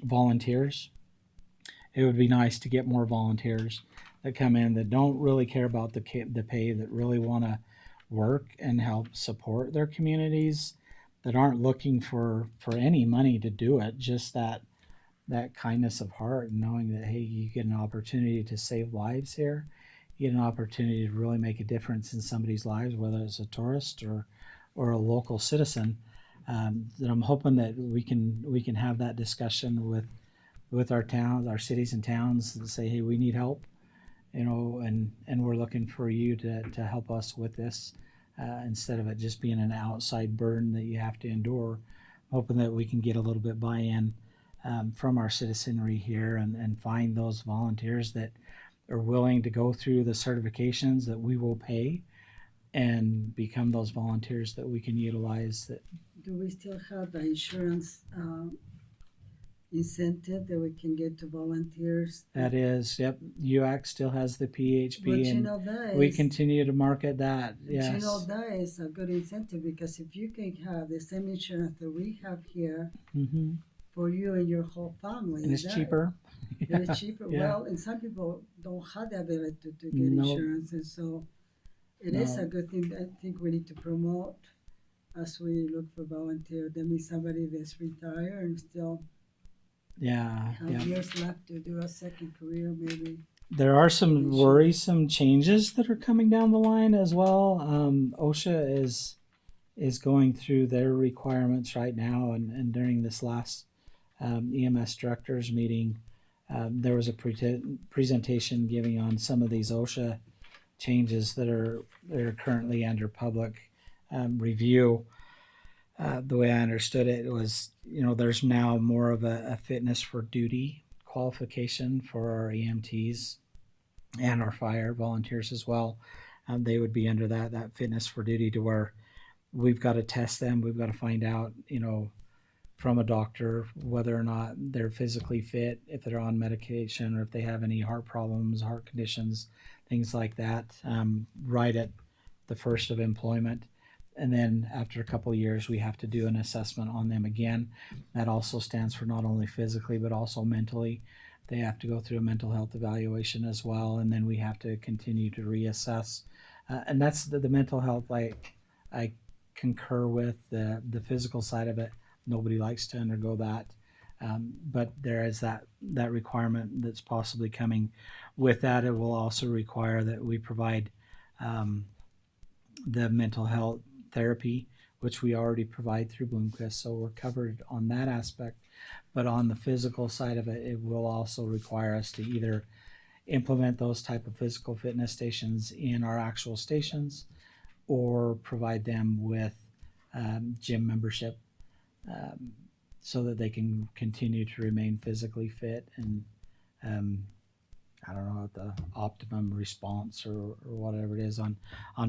volunteers, it would be nice to get more volunteers that come in that don't really care about the pay, that really want to work and help support their communities, that aren't looking for any money to do it, just that kindness of heart and knowing that, hey, you get an opportunity to save lives here. You get an opportunity to really make a difference in somebody's lives, whether it's a tourist or a local citizen. That I'm hoping that we can have that discussion with our towns, our cities and towns, and say, hey, we need help, and we're looking for you to help us with this, instead of it just being an outside burden that you have to endure. Hoping that we can get a little bit buy-in from our citizenry here and find those volunteers that are willing to go through the certifications that we will pay and become those volunteers that we can utilize. Do we still have the insurance incentive that we can get to volunteers? That is, yep. UAC still has the PHP, But and we continue to market that. Yes. That is a good incentive, because if you can have the same insurance that we have here Mm-hmm. for you and your whole family. And it's That- cheaper. It's cheaper. Yeah. Well, and some people don't have the ability to get No. insurance, and so it is No. a good thing that I think we need to promote as we look for volunteer. That means somebody that's retired and still Yeah. have Yeah. years left to do a second career, maybe. There are some worrisome changes that are coming down the line as well. OSHA is going through their requirements right now, and during this last EMS directors meeting, there was a presentation giving on some of these OSHA changes that are currently under public review. The way I understood it was, there's now more of a fitness for duty qualification for our EMTs and our fire volunteers as well. They would be under that fitness for duty, to where we've got to test them. We've got to find out, from a doctor whether or not they're physically fit, if they're on medication, or if they have any heart problems, heart conditions, things like that, right at the first of employment. And then after a couple of years, we have to do an assessment on them again. That also stands for not only physically, but also mentally. They have to go through a mental health evaluation as well. And then we have to continue to reassess. And that's the mental health I concur with. The physical side of it, nobody likes to undergo that. But there is that requirement that's possibly coming. With that, it will also require that we provide the mental health therapy, which we already provide through Bloomquist, so we're covered on that aspect. But on the physical side of it, it will also require us to either implement those type of physical fitness stations in our actual stations, or provide them with gym membership, so that they can continue to remain physically fit and I don't know, the optimum response or whatever it is on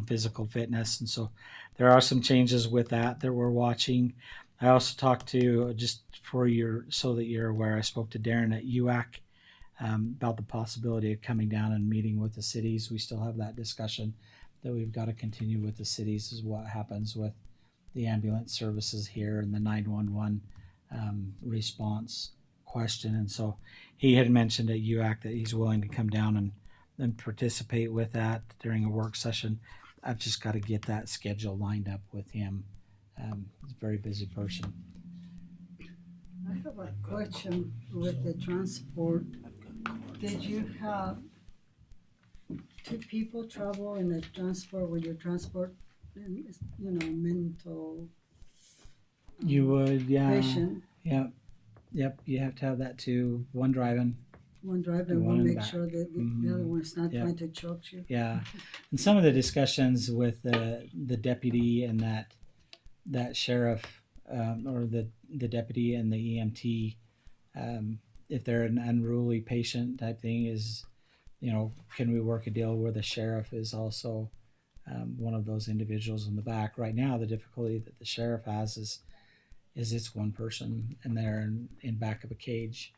physical fitness. And so there are some changes with that we're watching. I also talked to, just so that you're aware, I spoke to Darren at UAC about the possibility of coming down and meeting with the cities. We still have that discussion that we've got to continue with the cities, is what happens with the ambulance services here and the 911 response question. And so he had mentioned at UAC that he's willing to come down and participate with that during a work session. I've just got to get that schedule lined up with him. He's a very busy person. I have a question with the transport. Did you have two people travel in the transport with your transport, mental You would, yeah. patient? Yep. You have to have that too. One driving. One driver And will one in make back. sure that the other one's not Yep. trying to choke you. Yeah. And some of the discussions with the deputy and that sheriff, or the deputy and the EMT, if they're an unruly patient type thing, is, can we work a deal where the sheriff is also one of those individuals in the back? Right now, the difficulty that the sheriff has is it's one person, and they're in back of a cage.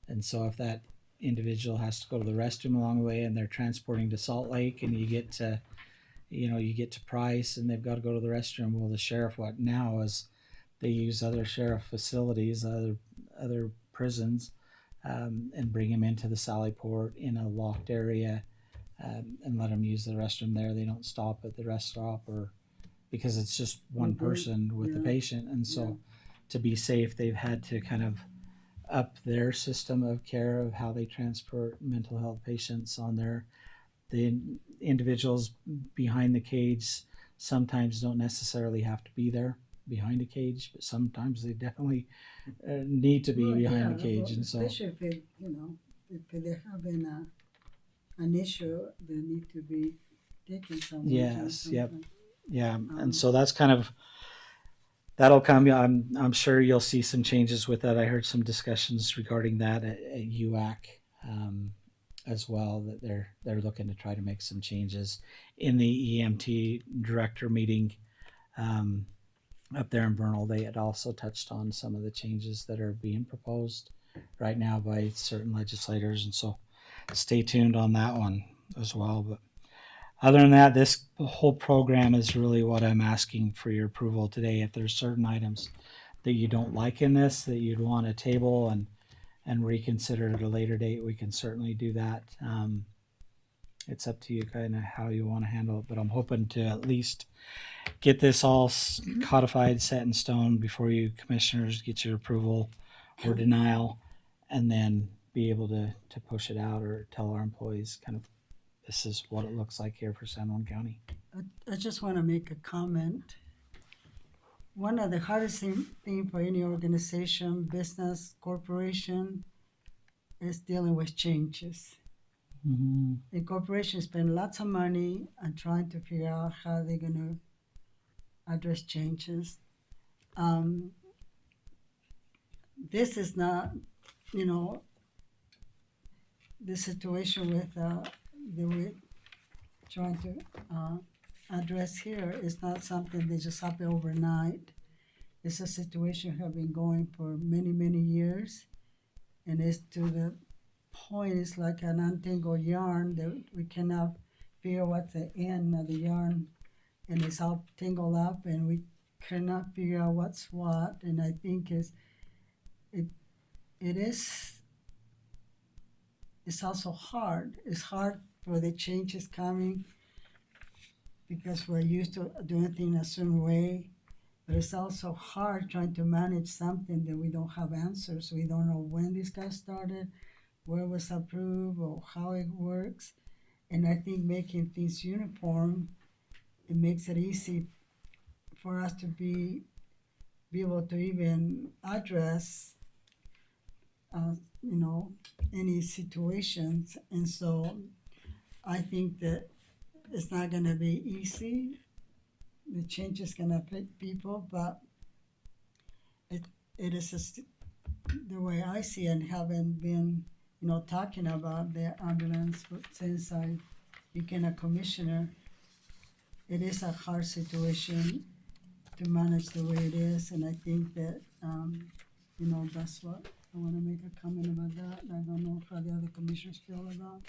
And so if that individual has to go to the restroom along the way, and they're transporting to Salt Lake, and you get to Price, and they've got to go to the restroom, well, the sheriff, what now is they use other sheriff facilities, other prisons, and bring him into the Sally Port in a locked area, and let them use the restroom there. They don't stop at the rest stop, or because it's just one person with the patient. And so to be safe, they've had to kind of up their system of care of how they transport mental health patients on the individuals behind the cage sometimes don't necessarily have to be there behind a cage, but sometimes they definitely need to be behind the cage. And so, especially if if they're having an issue, they need to be taken somewhere. yes, yep, yeah. And so that's kind of, that'll come. I'm sure you'll see some changes with that. I heard some discussions regarding that at UAC as well, that they're looking to try to make some changes in the EMT director meeting up there in Vernal. They had also touched on some of the changes that are being proposed right now by certain legislators, and so stay tuned on that one as well. But other than that, this whole program is really what I'm asking for your approval today. If there's certain items that you don't like in this that you'd want to table and reconsider at a later date, we can certainly do that. It's up to you kind of how you want to handle it, but I'm hoping to at least get this all codified, set in stone before you commissioners get your approval or denial, and then be able to push it out or tell our employees kind of this is what it looks like here for San Juan County. I just want to make a comment. One of the hardest thing for any organization, business, corporation, is dealing with changes. Mm-hmm. And corporations spend lots of money on trying to figure out how they're going to address changes. This is not, the situation with that we're trying to address here is not something that just happened overnight. It's a situation have been going for many, many years, and it's to the point it's like an untangled yarn that we cannot figure what's the end of the yarn, and it's all tangled up, and we cannot figure out what's what. And I think it's also hard. It's hard for the changes coming because we're used to doing things a certain way. But it's also hard trying to manage something that we don't have answers. We don't know when this got started, where it was approved, or how it works. And I think making things uniform, it makes it easy for us to be able to even address, any situations. And so I think that it's not going to be easy. The change is going to affect people, but it is the way I see it, and having been, talking about the ambulance since I became a commissioner, it is a hard situation to manage the way it is, and I think that, that's what I want to make a comment about that. I don't know how the other commissioners feel about.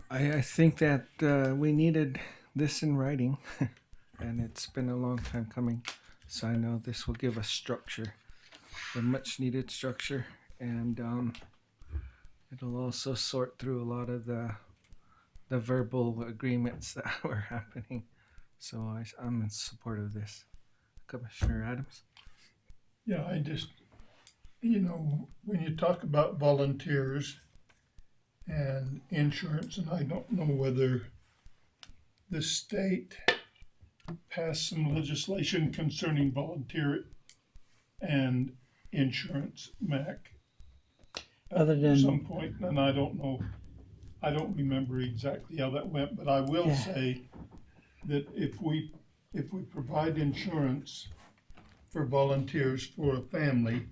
I think that we needed this in writing, and it's been a long time coming. So I know this will give us structure, a much needed structure, and it'll also sort through a lot of the verbal agreements that were happening. So I'm in support of this. Commissioner Adams? Yeah, I just, when you talk about volunteers and insurance, and I don't know whether the state passed some legislation concerning volunteer and insurance, Mac, Other at than- some point, and I don't know, I don't remember exactly how that went, but I will say that if we provide insurance for volunteers for a family,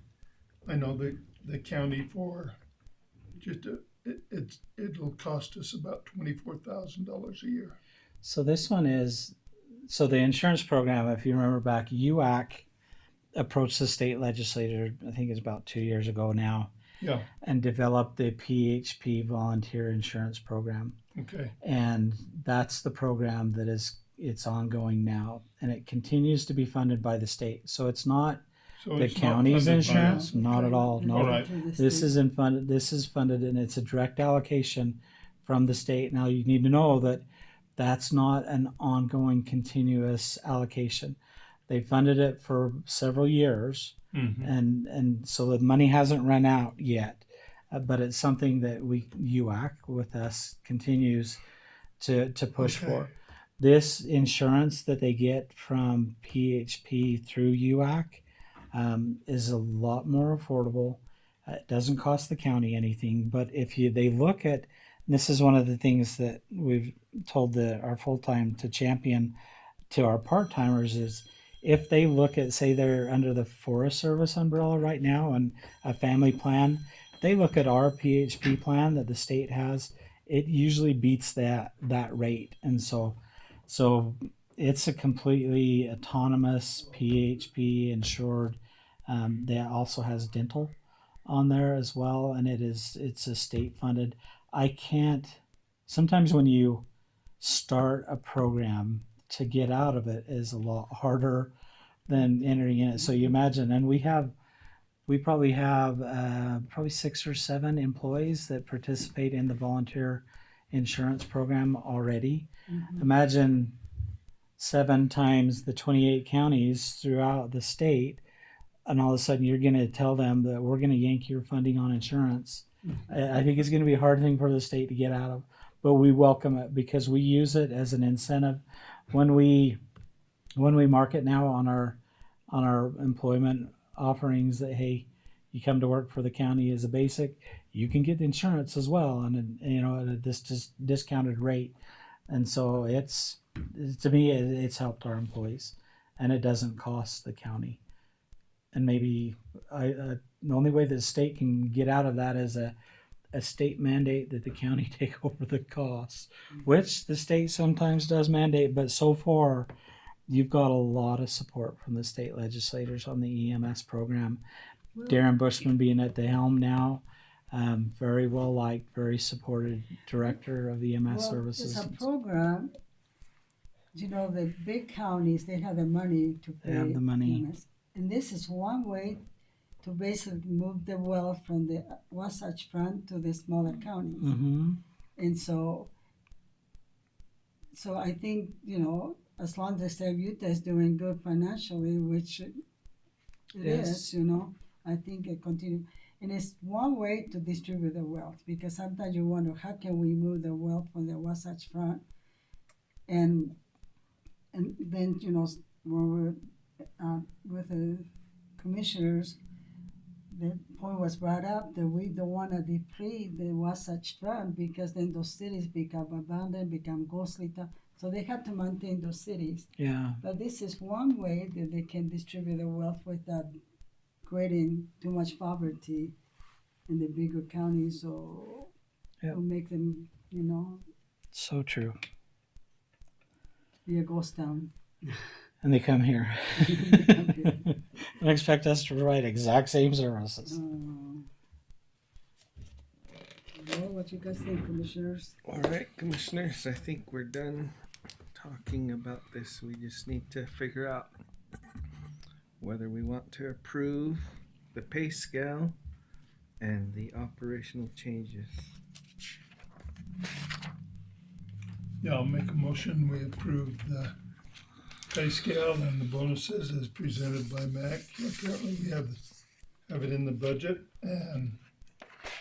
I know that the county for just it'll cost us about $24,000 a year. So this one is, so the insurance program, if you remember back, UAC approached the state legislature, I think it's about 2 years ago now, Yeah, and developed the PHP volunteer insurance program. okay, And that's the program that it's ongoing now, and it continues to be funded by the state. So it's not so the it's not county's funded by insurance, us. not at all. No, All right. this isn't funded. This is funded, and it's a direct allocation from the state. Now you need to know that that's not an ongoing, continuous allocation. They funded it for several years, Mhm. and so the money hasn't run out yet. But it's something that UAC with us continues to push Okay. for. This insurance that they get from PHP through UAC is a lot more affordable. It doesn't cost the county anything, but if they look at, and this is one of the things that we've told our full-time to champion to our part-timers is if they look at, say they're under the Forest Service umbrella right now and a family plan, they look at our PHP plan that the state has, it usually beats that rate. And so it's a completely autonomous PHP insured. That also has dental on there as well, and it's a state funded. Sometimes when you start a program, to get out of it is a lot harder than entering in it. So you imagine, and we probably have probably 6 or 7 employees that participate in the volunteer insurance program already. Imagine 7 times the 28 counties throughout the state, and all of a sudden you're going to tell them that we're going to yank your funding on insurance. I think it's going to be a hard thing for the state to get out of, but we welcome it because we use it as an incentive when we market now on our employment offerings that, hey, you come to work for the county as a basic, you can get insurance as well, and at this discounted rate. And so to me it's helped our employees, and it doesn't cost the county. And maybe the only way the state can get out of that is a state mandate that the county take over the costs, which the state sometimes does mandate. But so far, you've got a lot of support from the state legislators on the EMS program. Darren Bushman being at the helm now, very well liked, very supported director of EMS services. It's a program. The big counties, they have the money to pay. They have the money. EMS. And this is one way to basically move the wealth from the Wasatch Front to the smaller counties. Mm-hmm. And so I think, as long as the state of Utah is doing good financially, which it is, I think it continues. And it's one way to distribute the wealth, because sometimes you wonder, how can we move the wealth from the Wasatch Front? And then, when we're with the commissioners, the point was brought up that we don't want to deplete the Wasatch Front, because then those cities become abandoned, become ghostly. So they have to maintain those cities. Yeah. But this is one way that they can distribute the wealth without creating too much poverty in the bigger counties, or make them, So true. be a ghost town. And they come here and expect us to provide exact same services. Well, what you guys think, commissioners? All right, commissioners, I think we're done talking about this. We just need to figure out whether we want to approve the pay scale and the operational changes. Yeah, I'll make a motion. We approve the pay scale and the bonuses as presented by Mac. Apparently we have it in the budget, and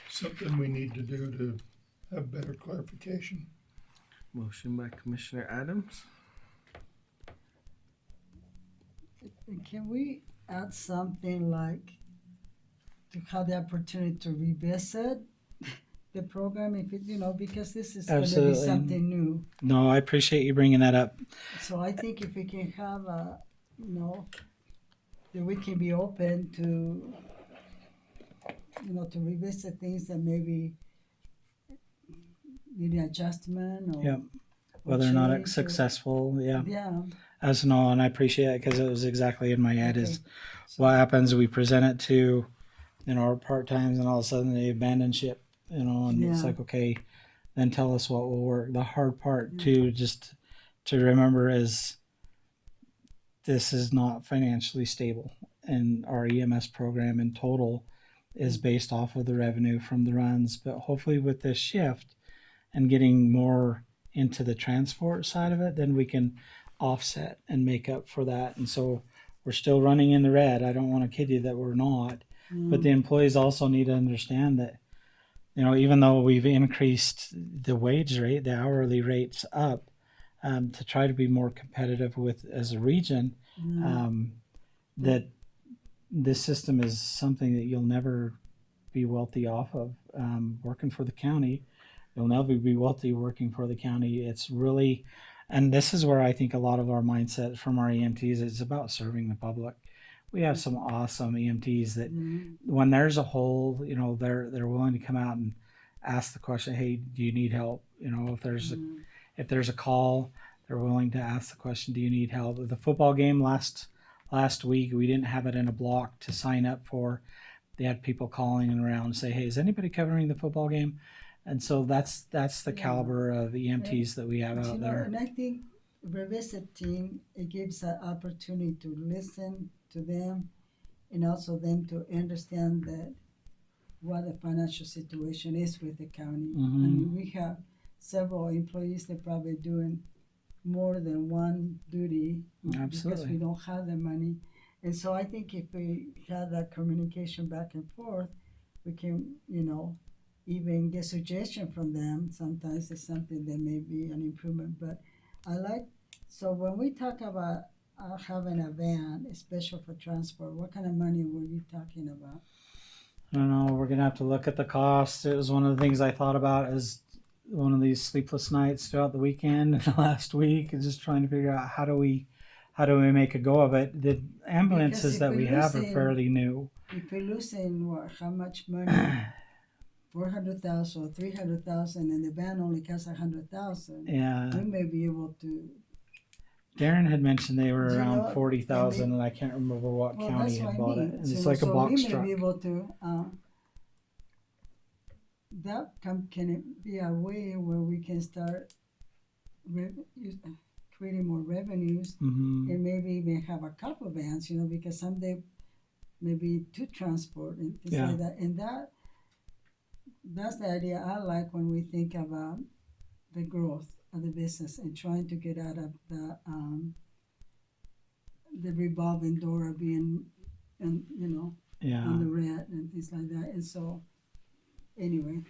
something we need to do to have better clarification. Motion by Commissioner Adams. Can we add something like to have the opportunity to revisit the program, if it, because this is going to be something new. No, I appreciate you bringing that up. So I think if we can have that we can be open to, to revisit things that maybe need adjustment or. Yep. Whether or not it's successful. Yeah. Yeah. As no, and I appreciate it, because it was exactly in my head is what happens. We present it to, our part-times, and all of a sudden they abandon ship, and it's like, okay, then tell us what will work. The hard part too, just to remember, is this is not financially stable, and our EMS program in total is based off of the revenue from the runs. But hopefully with this shift and getting more into the transport side of it, then we can offset and make up for that. And so we're still running in the red. I don't want to kid you that we're not, but the employees also need to understand that, even though we've increased the wage rate, the hourly rates up, to try to be more competitive with as a region, that this system is something that you'll never be wealthy off of. Working for the county, you'll never be wealthy working for the county. It's really, and this is where I think a lot of our mindset from our EMTs is about serving the public. We have some awesome EMTs that when there's a hole, they're willing to come out and ask the question, hey, do you need help? If there's a call, they're willing to ask the question, do you need help? The football game last week, we didn't have it in a block to sign up for. They had people calling around and say, hey, is anybody covering the football game? And so that's the caliber of EMTs that we have out there. And I think revisit team, it gives an opportunity to listen to them and also them to understand that what the financial situation is with the county. I mean, we have several employees that probably doing more than one duty because Absolutely. we don't have the money. And so I think if we have that communication back and forth, we can, even get suggestion from them. Sometimes it's something that may be an improvement, but so when we talk about having a van, special for transport, what kind of money were you talking about? I don't know. We're gonna have to look at the cost. It was one of the things I thought about as one of these sleepless nights throughout the weekend and the last week, is just trying to figure out how do we make a go of it. The ambulances if that we're we have are losing- fairly new. If we're losing how much money? 400,000 or 300,000, and the van only costs 100,000. Yeah. We may be able to. Darren had mentioned they were Do you around know- 40,000, and I can't remember what Well, county that's what had I bought mean. it. And it's So- like a so box we may truck. be able to. Can it be a way where we can start creating more revenues Mhm. and maybe even have a couple vans, because someday maybe to transport and things Yeah. like that. And that's the idea I like when we think about the growth of the business and trying to get out of the revolving door of being, on Yeah. the red and things like that. And so, anyway,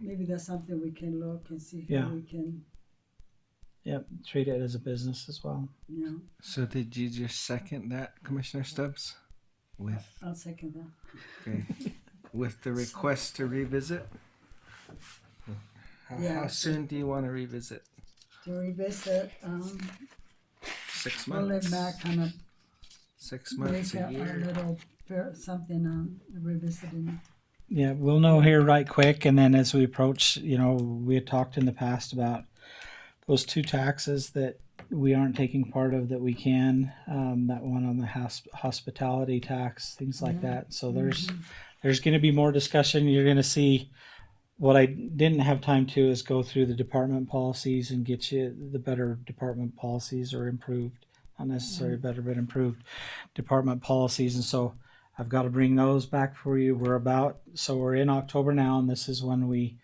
maybe that's something we can look and see Yeah. how we can, Yep. Treat it as a business as well. So did you just second that, Commissioner Stubbs? I'll second that. Okay. With the request to revisit? Yeah. How soon do you want to revisit? To revisit, 6 we'll let months? Matt kind of 6 months, make a a year? little something on revisiting it. Yeah, we'll know here right quick, and then as we approach, we had talked in the past about those two taxes that we aren't taking part of that we can. That one on the hospitality tax, things like that. So there's going to be more discussion. You're going to see. What I didn't have time to is go through the department policies and get you the better department policies, or improved, not necessarily better, but improved department policies. And so I've got to bring those back for you. We're in October now, and this is when we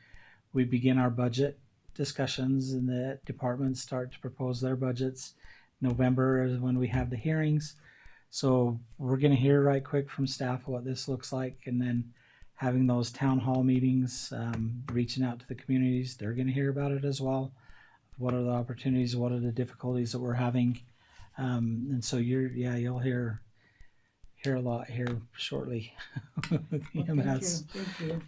begin our budget discussions, and the departments start to propose their budgets. November is when we have the hearings. So we're going to hear right quick from staff what this looks like, and then having those town hall meetings, reaching out to the communities. They're going to hear about it as well. What are the opportunities? What are the difficulties that we're having? And so you'll hear a lot here shortly with EMS. Thank you.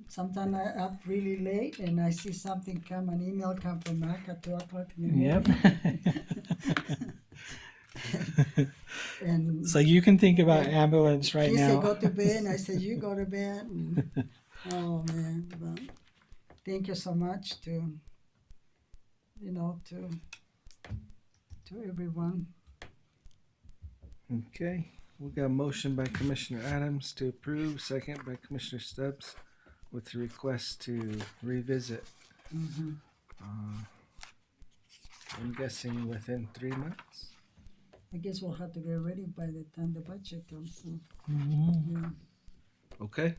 Sometimes I'm up really late and I see something an email come from Mac at 2:00 in the morning. Yep. And So you can think about ambulance right he now. said, go to bed, and I said, you go to bed. And, oh, man. But thank you so much to everyone. Okay. We got a motion by Commissioner Adams to approve, second by Commissioner Stubbs, with the request to revisit. I'm guessing within 3 months. I guess we'll have to get ready by the time the budget comes. So, yeah. Okay.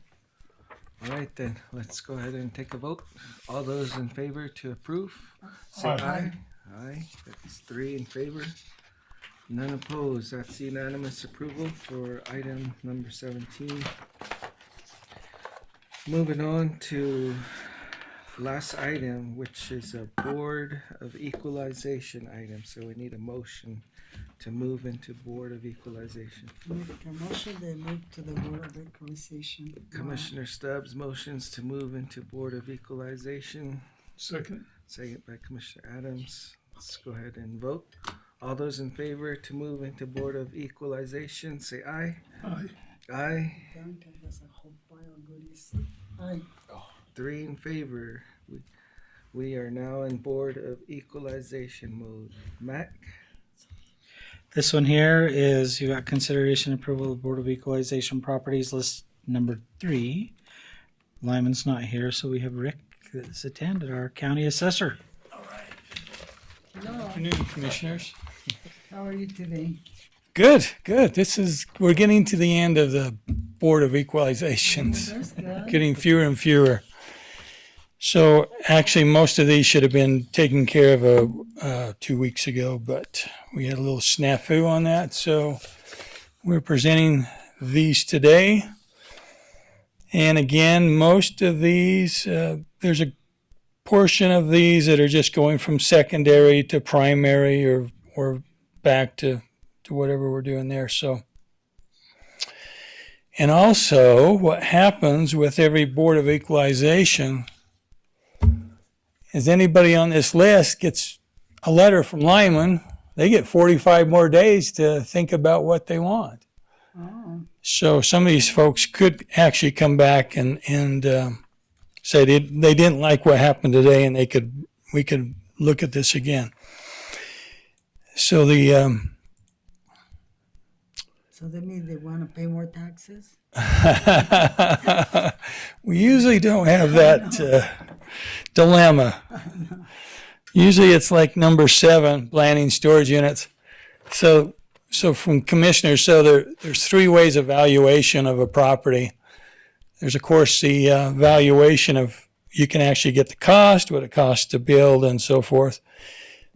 All right then. Let's go ahead and take a vote. All those in favor to approve, say aye. Aye. That's 3 in favor. None opposed. That's unanimous approval for item number 17. Moving on to last item, which is a Board of Equalization item. So we need a motion to move into Board of Equalization. Make a motion, they move to the Board of Equalization. Commissioner Stubbs motions to move into Board of Equalization. Second. Second by Commissioner Adams. Let's go ahead and vote. All those in favor to move into Board of Equalization, say aye. Aye. Aye. Bianca has a whole pile of goodies. Aye. 3 in favor. We are now in Board of Equalization mode. Mac? This one here is you got consideration approval of Board of Equalization properties list number 3. Lyman's not here, so we have Rick this attended, our county assessor. Hello, Afternoon, commissioners. how are you today? Good, good. We're getting to the end of the Board of Equalizations, That's good. getting fewer and fewer. So actually, most of these should have been taken care of 2 weeks ago, but we had a little snafu on that. So we're presenting these today. And again, most of these, there's a portion of these that are just going from secondary to primary or back to whatever we're doing there. So, and also what happens with every Board of Equalization is anybody on this list gets a letter from Lyman, they get 45 more days to think about what they want. Oh, So some of these folks could actually come back and say they didn't like what happened today, and we could look at this again. So so that means they want to pay more taxes? we usually don't have that dilemma. Usually it's like number 7, planning storage units. So from commissioners, so there's 3 ways of valuation of a property. There's, of course, the valuation of, you can actually get the cost, what it costs to build, and so forth.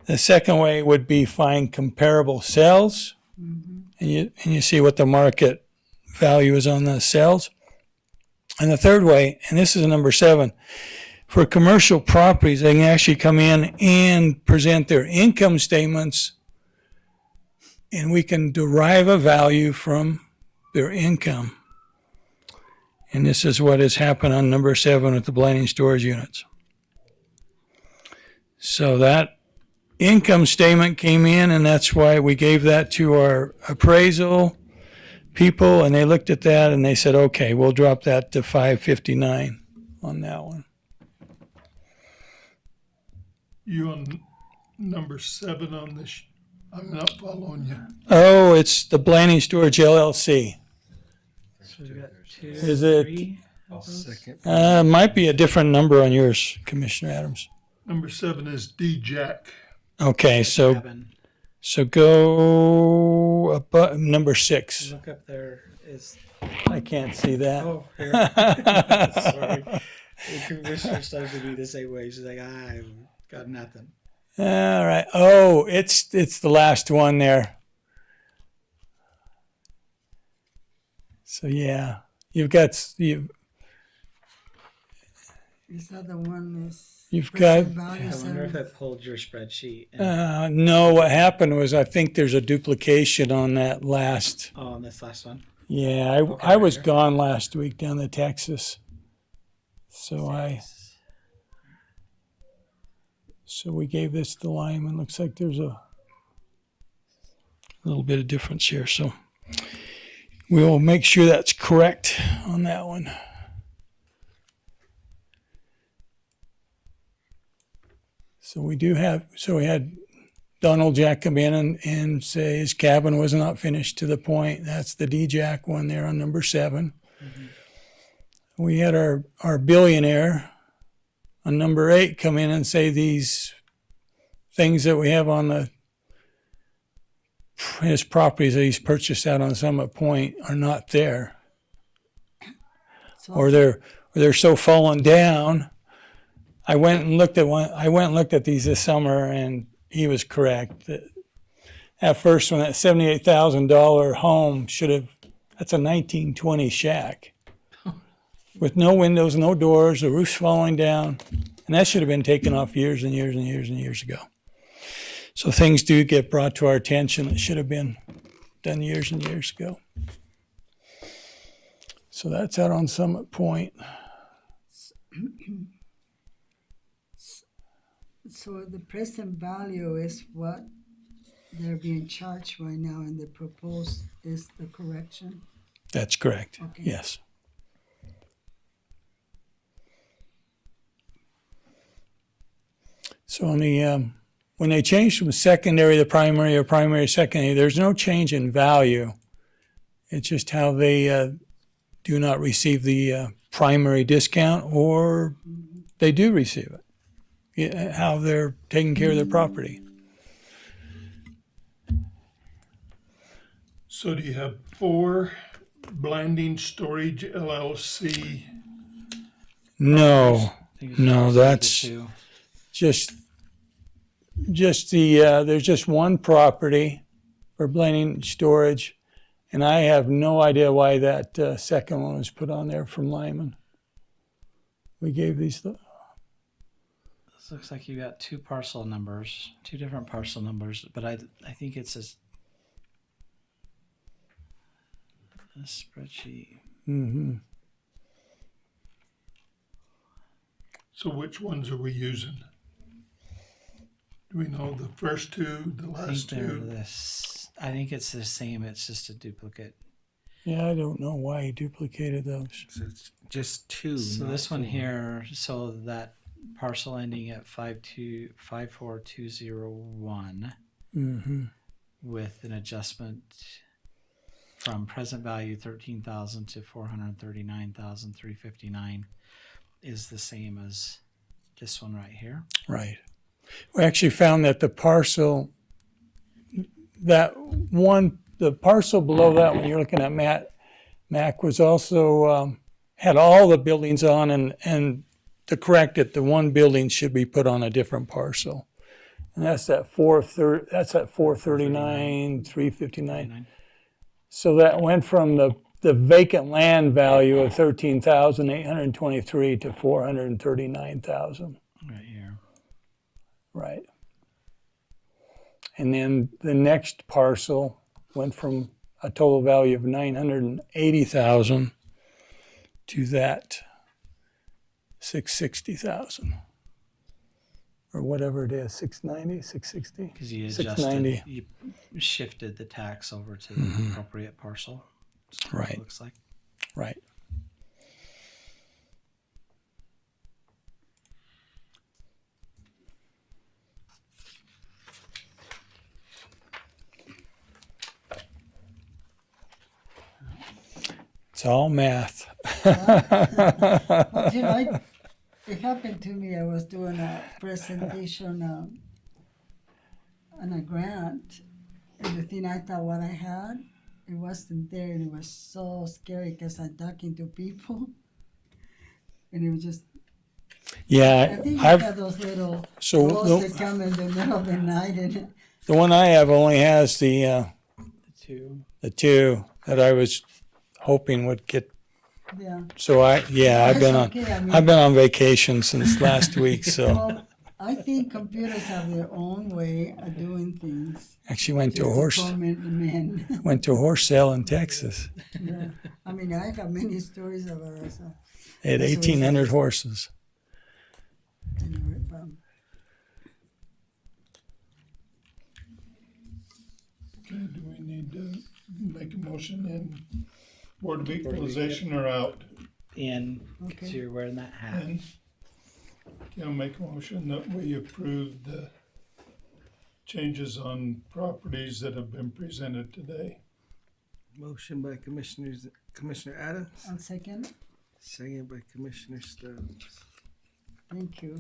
The second way would be find comparable sales, and you see what the market value is on the sales. And the third way, and this is number 7, for commercial properties, they can actually come in and present their income statements, and we can derive a value from their income. And this is what has happened on number 7 with the planning storage units. So that income statement came in, and that's why we gave that to our appraisal people, and they looked at that and they said, okay, we'll drop that to 559 on that one. You on number 7 on this? I'm not following you. Oh, it's the Planning Storage LLC. So we got 2, Is it- 3. I'll second. Might be a different number on yours, Commissioner Adams. Number 7 is D-Jack. Okay, so Cabin. go above number 6. Look up there. Is I can't see that. oh here. Sorry, the commissioner started to be the same way. She's like, I've got nothing. All right. Oh, it's the last one there. So yeah, you've got Is that the one is? You've present got- value I wonder if 7? it pulled your spreadsheet. And, no. What happened was I think there's a duplication on that last. oh, on this last one. Yeah, Okay, I was right gone last week down to Texas, so we gave this to Lyman. Looks like there's a little bit of difference here, so we'll make sure that's correct on that one. So we had Donald Jack come in and say his cabin was not finished to the point. That's the D-Jack one there on number 7. We had our billionaire on number 8 come in and say these things that we have on his properties that he's purchased out on Summit Point are not there, So or they're so fallen down. I went and looked at these this summer, and he was correct. That first one, that $78,000 home that's a 1920 shack with no windows, no doors, the roof's falling down, and that should have been taken off years and years and years and years ago. So things do get brought to our attention that should have been done years and years ago. So that's out on Summit Point. So the present value is what they're being charged right now, and the proposed is the correction? That's correct. Okay. Yes. So on the when they change from secondary to primary or primary to secondary, there's no change in value. It's just how they do not receive the primary discount or they do receive it. Yeah, how they're taking care of their property. So do you have 4 Blanding Storage LLC? No, I think it's no, also the that's two. just the, there's just one property for blending storage. And I have no idea why that second one was put on there from Lyman. We gave these, This looks like you got two different parcel numbers, but I think it's a spreadsheet. mm-hmm. So which ones are we using? Do we know the first 2, the last 2? I think it's the same. It's just a duplicate. Yeah, I don't know why he duplicated those. So it's just 2. So not this one 4. here, so that parcel ending at 54201 Mm-hmm. with an adjustment from present value 13,000 to 439,359 is the same as this one right here. Right. We actually found that the parcel below that one you're looking at, Mac, was also had all the buildings on, and to correct it, the one building should be put on a different parcel. And that's at 439, 359. So that went from the vacant land value of 13,823 to 439,000. Right here. Right. And then the next parcel went from a total value of 980,000 to that 660,000. Or whatever it is, 690, 660? Because you 690. adjusted, you shifted the tax over to the appropriate parcel. That's what Right. It looks like. Right. It's all math. Well, it happened to me. I was doing a presentation on a grant, and the thing I thought what I had, it wasn't there, and it was so scary because I'm talking to people, and it was just. I Yeah, think you have those little So rolls the- that come in the middle of the night, and the one I have only has the Two. two that I was hoping would get. yeah. So I've That's been okay, I mean- I've been on vacation since last week. So Well, I think computers have their own way of doing things. actually went to a Just horse torment the men. sale in Texas. Yeah. I mean, I have many stories about it. So They had That's what he 1,800 says. horses. anyway, Okay, do we need to make a motion in Board of Equalization or out? In, Okay. because you're wearing that hat. In? Okay, I'll make a motion that we approve the changes on properties that have been presented today. Motion by Commissioner Adams, I'll second. second by Commissioner Stubbs. Thank you.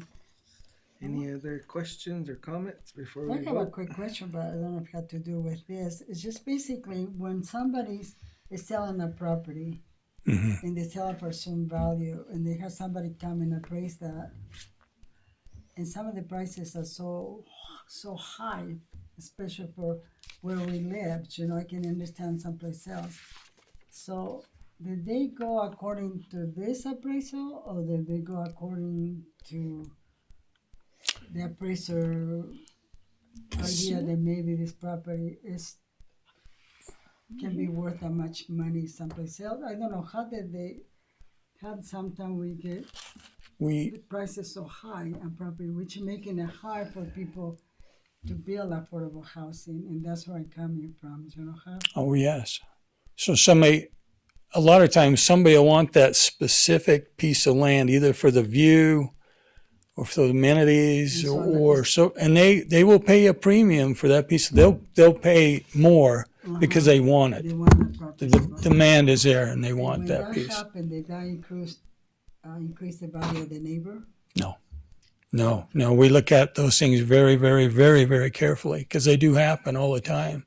Any other questions or comments before I we have a vote? quick question, but I don't know if it had to do with this. It's just basically when somebody is selling a property and they sell it for some value and they have somebody come and appraise that, and some of the prices are so high, especially for where we live. You know, I can understand someplace else. So did they go according to this appraisal, or did they go according to the appraiser idea that maybe this property can be worth that much money someplace else? I don't know, how sometimes we get the prices so high on property, which making it hard for people to build affordable housing, and that's where I'm coming from, you know how? Oh, yes. So a lot of times somebody will want that specific piece of land, either for the view or for the amenities and they will pay a premium for that piece. They'll pay more because they want They it. want the property. The demand is there and they want When that piece. happened, that increased increase the value of the neighbor? No, we look at those things very, very, very, very carefully because they do happen all the time.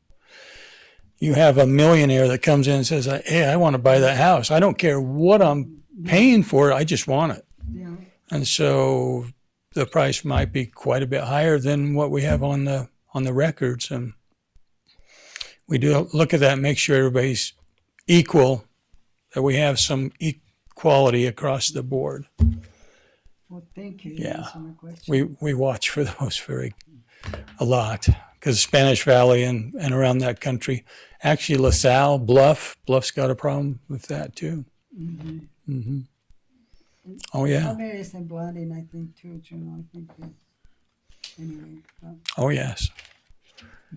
You have a millionaire that comes in and says, hey, I want to buy that house. I don't care what I'm paying for it. I just want it. Yeah. And so the price might be quite a bit higher than what we have on the records. And we do look at that and make sure everybody's equal, that we have some equality across the board. Well, thank you. You Yeah. answered my question. We watch for those a lot because Spanish Valley and around that country. Actually, LaSalle, Bluff's got a problem with that too. Mm-hmm. Mm-hmm. Oh yeah. Some areas in Blanding, I think too, I think that, anyway. Oh yes.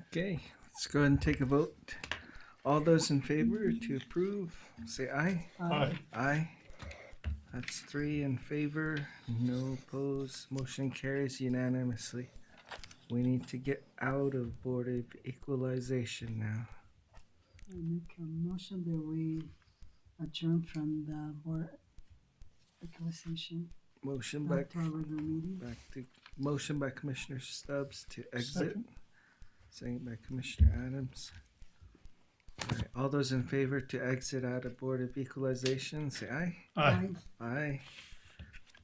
Okay, let's go ahead and take a vote. All those in favor to approve, say aye. Aye. Aye. That's 3 in favor, no opposed. Motion carries unanimously. We need to get out of Board of Equalization now. I make a motion that we adjourn from the board equalization Motion back back, to our regular meeting. motion by Commissioner Stubbs to exit. Second by Commissioner Adams. All right, all those in favor to exit out of Board of Equalization, say aye. Aye. Aye.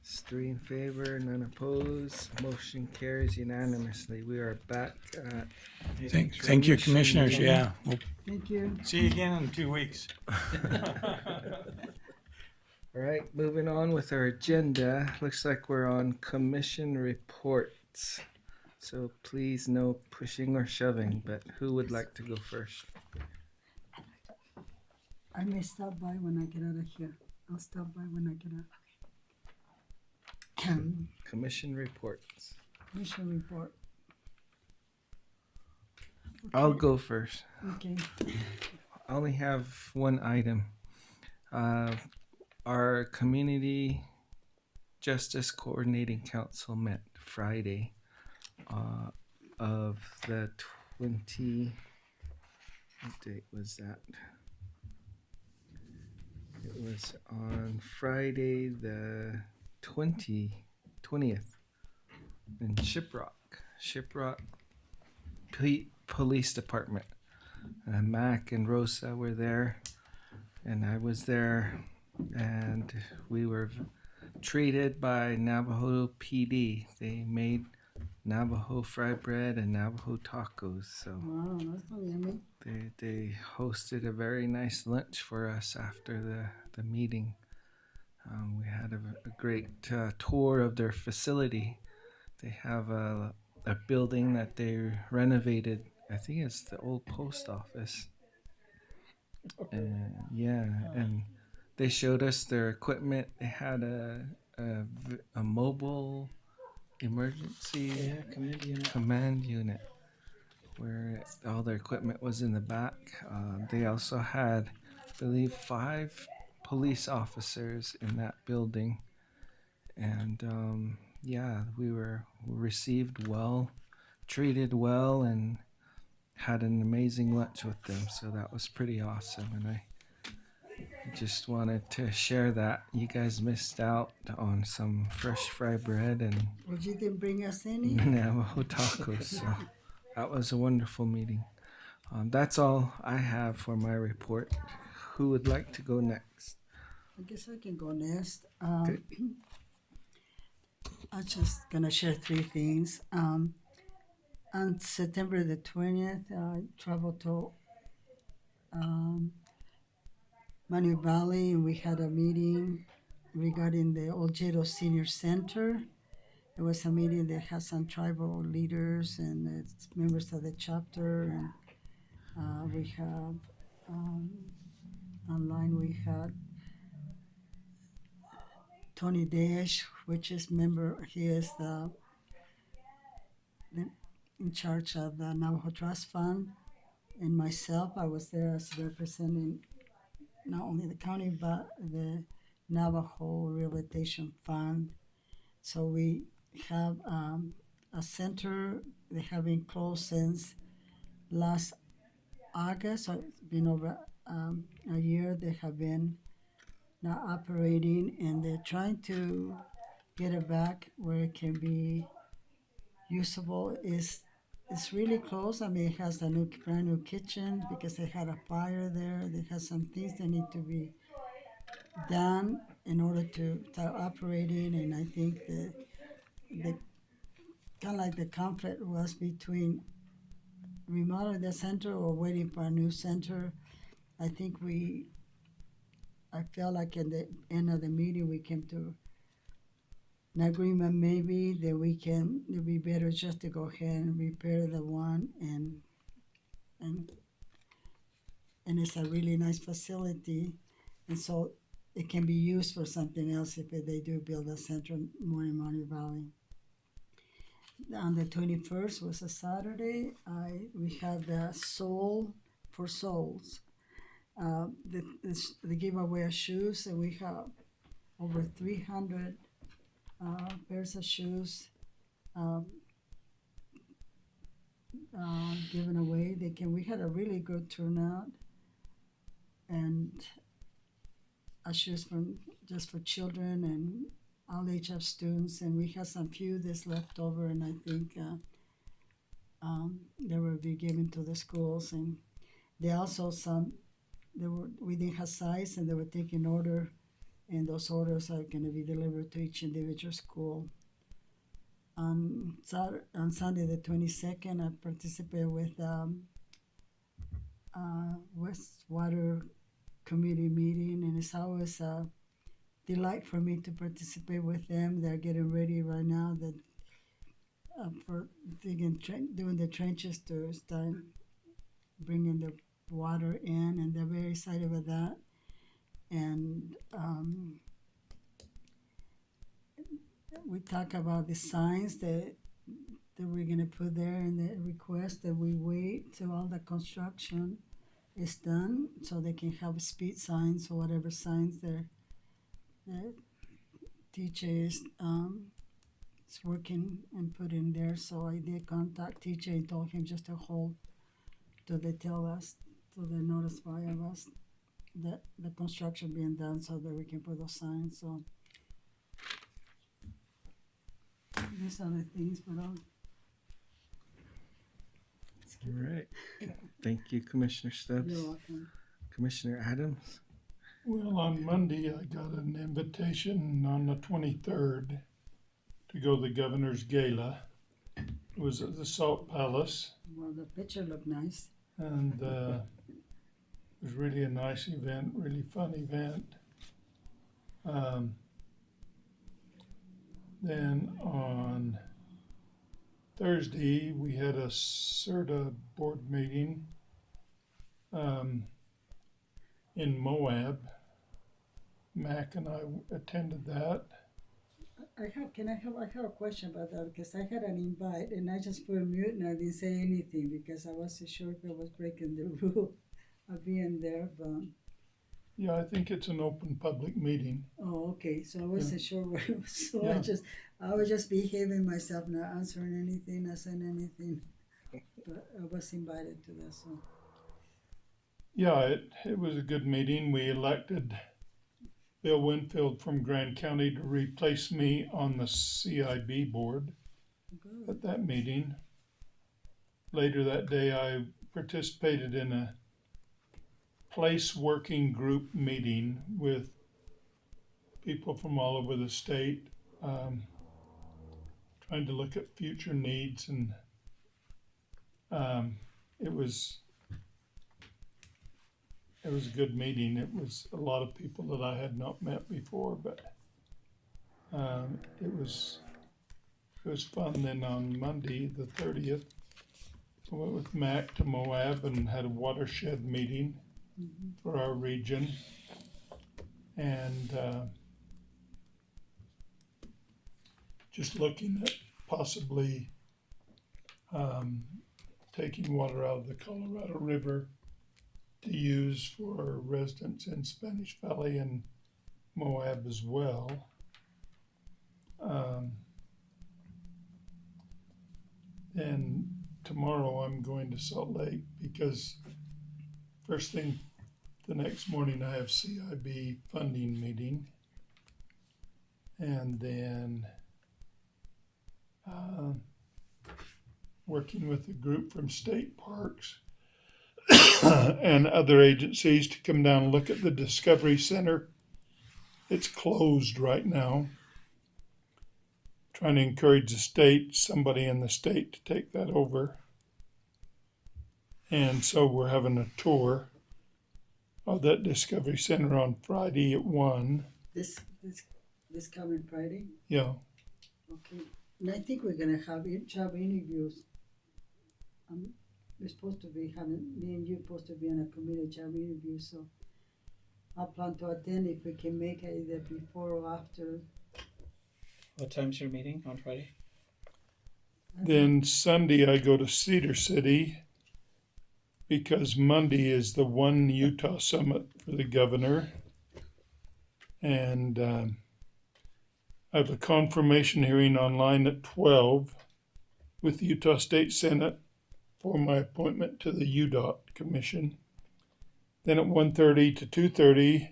It's 3 in favor, none opposed. Motion carries unanimously. We are back at. Thank you, commissioners. Yeah. We'll Thank you. see you again in 2 weeks. All right, moving on with our agenda. Looks like we're on commission reports. So please no pushing or shoving, but who would like to go first? I may stop by when I get out of here. I'll stop by when I get out. Commission reports. Commission report. I'll go first. Okay. I only have one item. Our Community Justice Coordinating Council met Friday of the 20. What date was that? It was on Friday the 20th in Shiprock Police Department. Mac and Rosa were there, and I was there, and we were treated by Navajo PD. They made Navajo fried bread and Navajo tacos. So Wow, that's so yummy. they hosted a very nice lunch for us after the meeting. We had a great tour of their facility. They have a building that they renovated. I think it's the old post office. And they showed us their equipment. They had a mobile emergency command unit where all their equipment was in the back. They also had, I believe, 5 police officers in that building. And we were received well, treated well, and had an amazing lunch with them. So that was pretty awesome. And I just wanted to share that. You guys missed out on some fresh fried bread and Well, you didn't bring us any? Navajo tacos. So that was a wonderful meeting. That's all I have for my report. Who would like to go next? I guess I can go next. Okay. I'm just gonna share 3 things. On September the 20th, I traveled to Manu Valley, and we had a meeting regarding the Old Jedo Senior Center. It was a meeting that had some tribal leaders and members of the chapter, and we have online we had Tony Dash, which is member. He is in charge of the Navajo Trust Fund, and myself. I was there as representing not only the county but the Navajo Rehabilitation Fund. So we have a center. They have been closed since last August. So it's been over a year. They have been not operating, and they're trying to get it back where it can be usable. It's really close. I mean, it has a brand new kitchen because they had a fire there. They have some things that need to be done in order to start operating. And I think the kind of like the conflict was between remodeling the center or waiting for a new center. I think I felt like at the end of the meeting we came to an agreement maybe that it'd be better just to go ahead and repair the one and it's a really nice facility, and so it can be used for something else if they do build a center more in Monte Valley. On the 21st was a Saturday. We had the Soul for Souls. They gave away shoes, and we have over 300 pairs of shoes given away. We had a really good turnout, and shoes just for children and all age of students, and we had some few that's left over, and I think they will be given to the schools. And they also we didn't have size, and they were taking order, and those orders are going to be delivered to each individual school. On Sunday the 22nd, I participated with Westwater committee meeting, and it's always a delight for me to participate with them. They're getting ready right now for doing the trenches to start bringing the water in, and they're very excited about that. And we talk about the signs that we're going to put there, and the request that we wait till all the construction is done so they can have speed signs or whatever signs that TJ is working and put in there. So I did contact TJ and told him just to hold till they tell us, till they notify of us that the construction being done so that we can put those signs. So these are the things, but All right. Thank you, Commissioner Stubbs. you're welcome. Commissioner Adams. Well, on Monday, I got an invitation on the 23rd to go to the Governor's Gala. It was at the Salt Palace, Well, the picture looked nice. and it was really a nice event, really fun event. Then on Thursday, we had a CERTA board meeting in Moab. Mac and I attended that. I have a question about that because I had an invite and I just put mute and I didn't say anything because I wasn't sure if I was breaking the rule of being there. But Yeah, I think it's an open public meeting. oh, okay. So I wasn't sure what it was. So Yeah. I was just behaving myself, not answering anything, not saying anything. But I was invited to that. So Yeah, it was a good meeting. We elected Bill Winfield from Grand County to replace me on the CIB board good. at that meeting. Later that day, I participated in a place working group meeting with people from all over the state, trying to look at future needs, and it was a good meeting. It was a lot of people that I had not met before, but it was fun. Then on Monday, the 30th, I went with Mac to Moab and had a watershed meeting for our region, and just looking at possibly taking water out of the Colorado River to use for residents in Spanish Valley and Moab as well. And tomorrow I'm going to Salt Lake because first thing the next morning I have CIB funding meeting. And then working with a group from state parks and other agencies to come down and look at the Discovery Center. It's closed right now. Trying to encourage the state, somebody in the state, to take that over. And so we're having a tour of that Discovery Center on Friday at 1. This coming Friday? Yeah. Okay. And I think we're gonna have job interviews. We're supposed to be having, me and you supposed to be on a committee job interview, so I'll plan to attend if we can make it either before or after. What time's your meeting on Friday? Then Sunday I go to Cedar City because Monday is the One Utah Summit for the governor. And I have a confirmation hearing online at 12 with the Utah State Senate for my appointment to the UDOT Commission. Then at 1:30 to 2:30,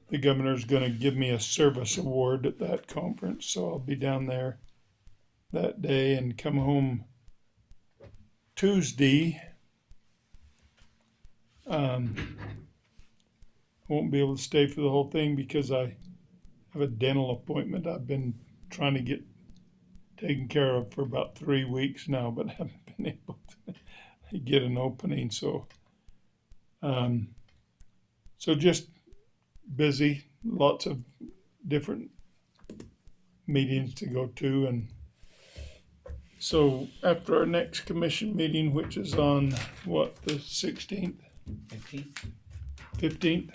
the governor's going to give me a service award at that conference, so I'll be down there that day and come home Tuesday. Won't be able to stay for the whole thing because I have a dental appointment I've been trying to get taken care of for about 3 weeks now, but haven't been able to get an opening. So just busy, lots of different meetings to go to. And so after our next commission meeting, which is on the 16th? 15th.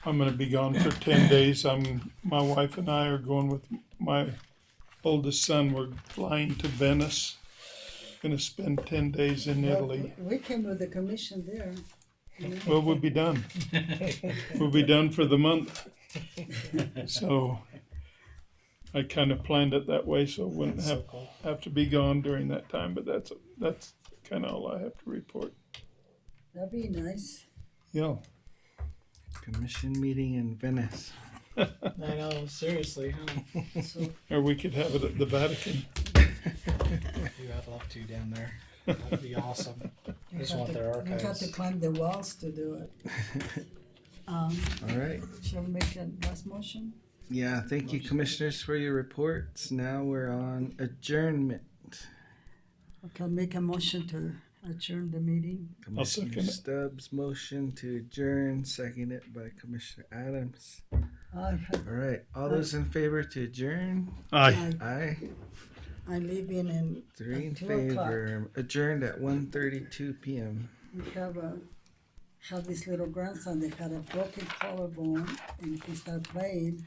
I'm going to be gone for 10 days. My wife and I are going with my oldest son. We're flying to Venice. Going to spend 10 days in Italy. We came with the commission there. Well, we'll be done. We'll be done for the month. So I kind of planned it that way so I wouldn't have to be gone during that time. But that's kind of all I have to report. That'd be nice. Yeah. Commission meeting in Venice. I know, seriously, huh? Or we could have it at the Vatican. I'd love to down there. That'd be awesome. I just want their We got to archives. climb the walls to do it. All right. Shall we make a last motion? Yeah, thank you, commissioners, for your reports. Now we're on adjournment. Okay, I'll make a motion to adjourn the meeting. I'll second Commissioner it. Stubbs' motion to adjourn, seconded by Commissioner Adams. All All right, all those in favor to adjourn? Aye. Aye. I leave in 3 in 2 o'clock. favor. Adjourned at 1:32 p.m. We have this little grandson that had a broken collarbone, and he started playing.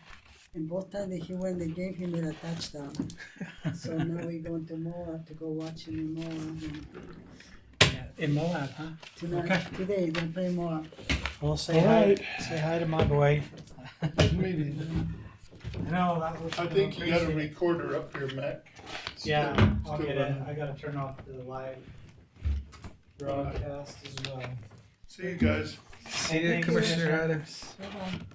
And both times that he went in the game, he made a touchdown. So now we're going to Moab to go watch him in Moab. Yeah, in Moab, huh? Tonight, today they play Moab. Well, say All hi. right. Say hi to my boy. Good meeting. No, that was. I think you got a recorder up here, Mac. Yeah, I'll Still get it. running. I gotta turn off the live broadcast as well. See you guys. See you, Thanks, Commissioner Commissioner. Adams. Hold on.